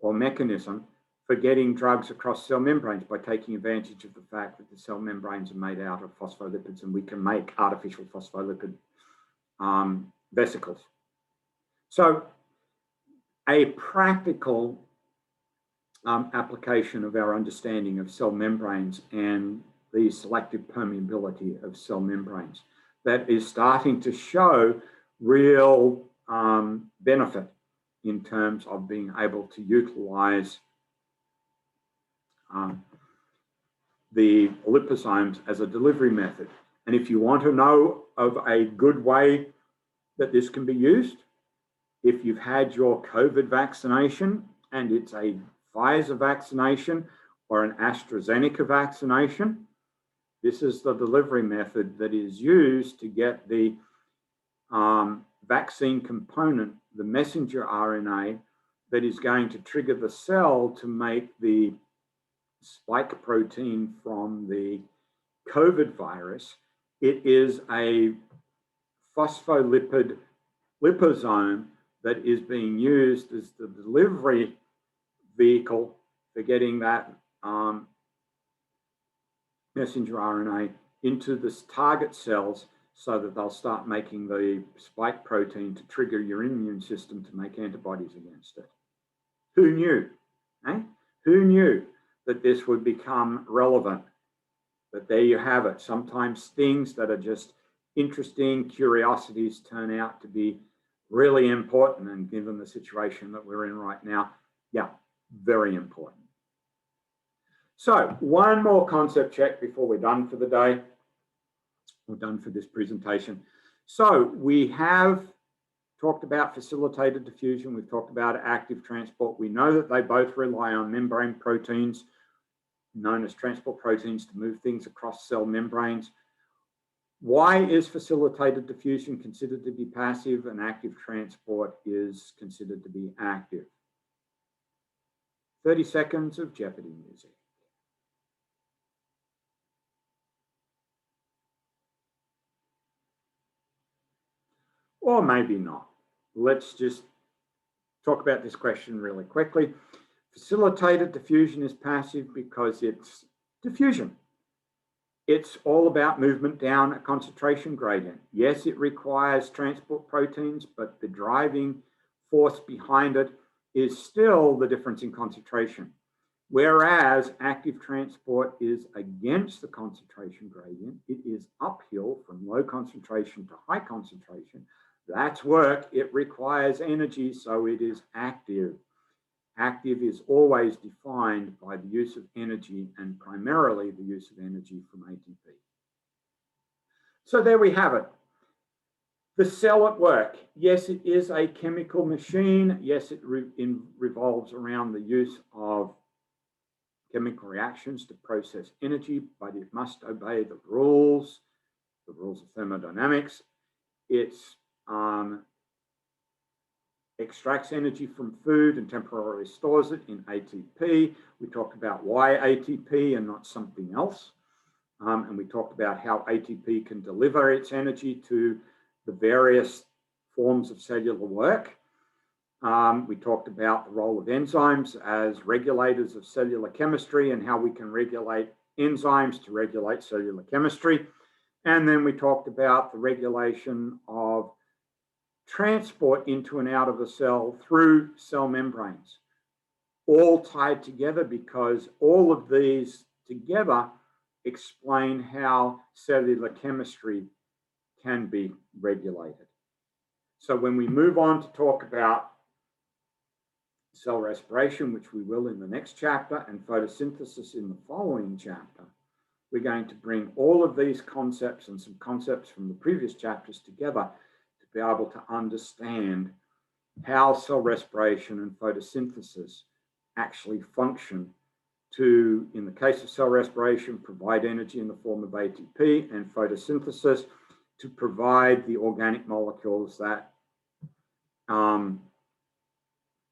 or mechanism for getting drugs across cell membranes by taking advantage of the fact that the cell membranes are made out of phospholipids, and we can make artificial phospholipid vesicles. So a practical application of our understanding of cell membranes and the selective permeability of cell membranes that is starting to show real benefit in terms of being able to utilize the liposomes as a delivery method. And if you want to know of a good way that this can be used, if you've had your COVID vaccination and it's a Pfizer vaccination or an AstraZeneca vaccination, this is the delivery method that is used to get the vaccine component, the messenger RNA, that is going to trigger the cell to make the spike protein from the COVID virus. It is a phospholipid liposome that is being used as the delivery vehicle for getting that messenger RNA into the target cells so that they'll start making the spike protein to trigger your immune system to make antibodies against it. Who knew? Eh? Who knew that this would become relevant? But there you have it. Sometimes things that are just interesting curiosities turn out to be really important, and given the situation that we're in right now, yeah, very important. So one more concept check before we're done for the day. We're done for this presentation. So we have talked about facilitated diffusion. We've talked about active transport. We know that they both rely on membrane proteins, known as transport proteins, to move things across cell membranes. Why is facilitated diffusion considered to be passive and active transport is considered to be active? 30 seconds of Jeopardy music. Or maybe not. Let's just talk about this question really quickly. Facilitated diffusion is passive because it's diffusion. It's all about movement down a concentration gradient. Yes, it requires transport proteins, but the driving force behind it is still the difference in concentration. Whereas active transport is against the concentration gradient. It is uphill from low concentration to high concentration. That's work. It requires energy, so it is active. Active is always defined by the use of energy, and primarily the use of energy from ATP. So there we have it. The cell at work. Yes, it is a chemical machine. Yes, it revolves around the use of chemical reactions to process energy, but it must obey the rules of thermodynamics. It extracts energy from food and temporarily stores it in ATP. We talked about why ATP and not something else. And we talked about how ATP can deliver its energy to the various forms of cellular work. We talked about the role of enzymes as regulators of cellular chemistry and how we can regulate enzymes to regulate cellular chemistry. And then we talked about the regulation of transport into and out of the cell through cell membranes, all tied together because all of these together explain how cellular chemistry can be regulated. So when we move on to talk about cell respiration, which we will in the next chapter, and photosynthesis in the following chapter, we're going to bring all of these concepts and some concepts from the previous chapters together to be able to understand how cell respiration and photosynthesis actually function to, in the case of cell respiration, provide energy in the form of ATP, and photosynthesis to provide the organic molecules that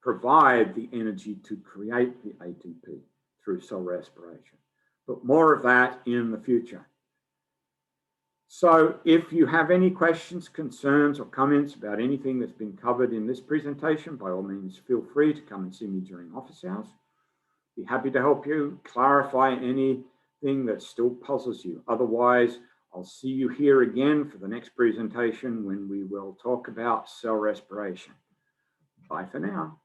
provide the energy to create the ATP through cell respiration. But more of that in the future. So if you have any questions, concerns, or comments about anything that's been covered in this presentation, by all means, feel free to come and see me during office hours. Be happy to help you clarify anything that still puzzles you. Otherwise, I'll see you here again for the next presentation when we will talk about cell respiration. Bye for now.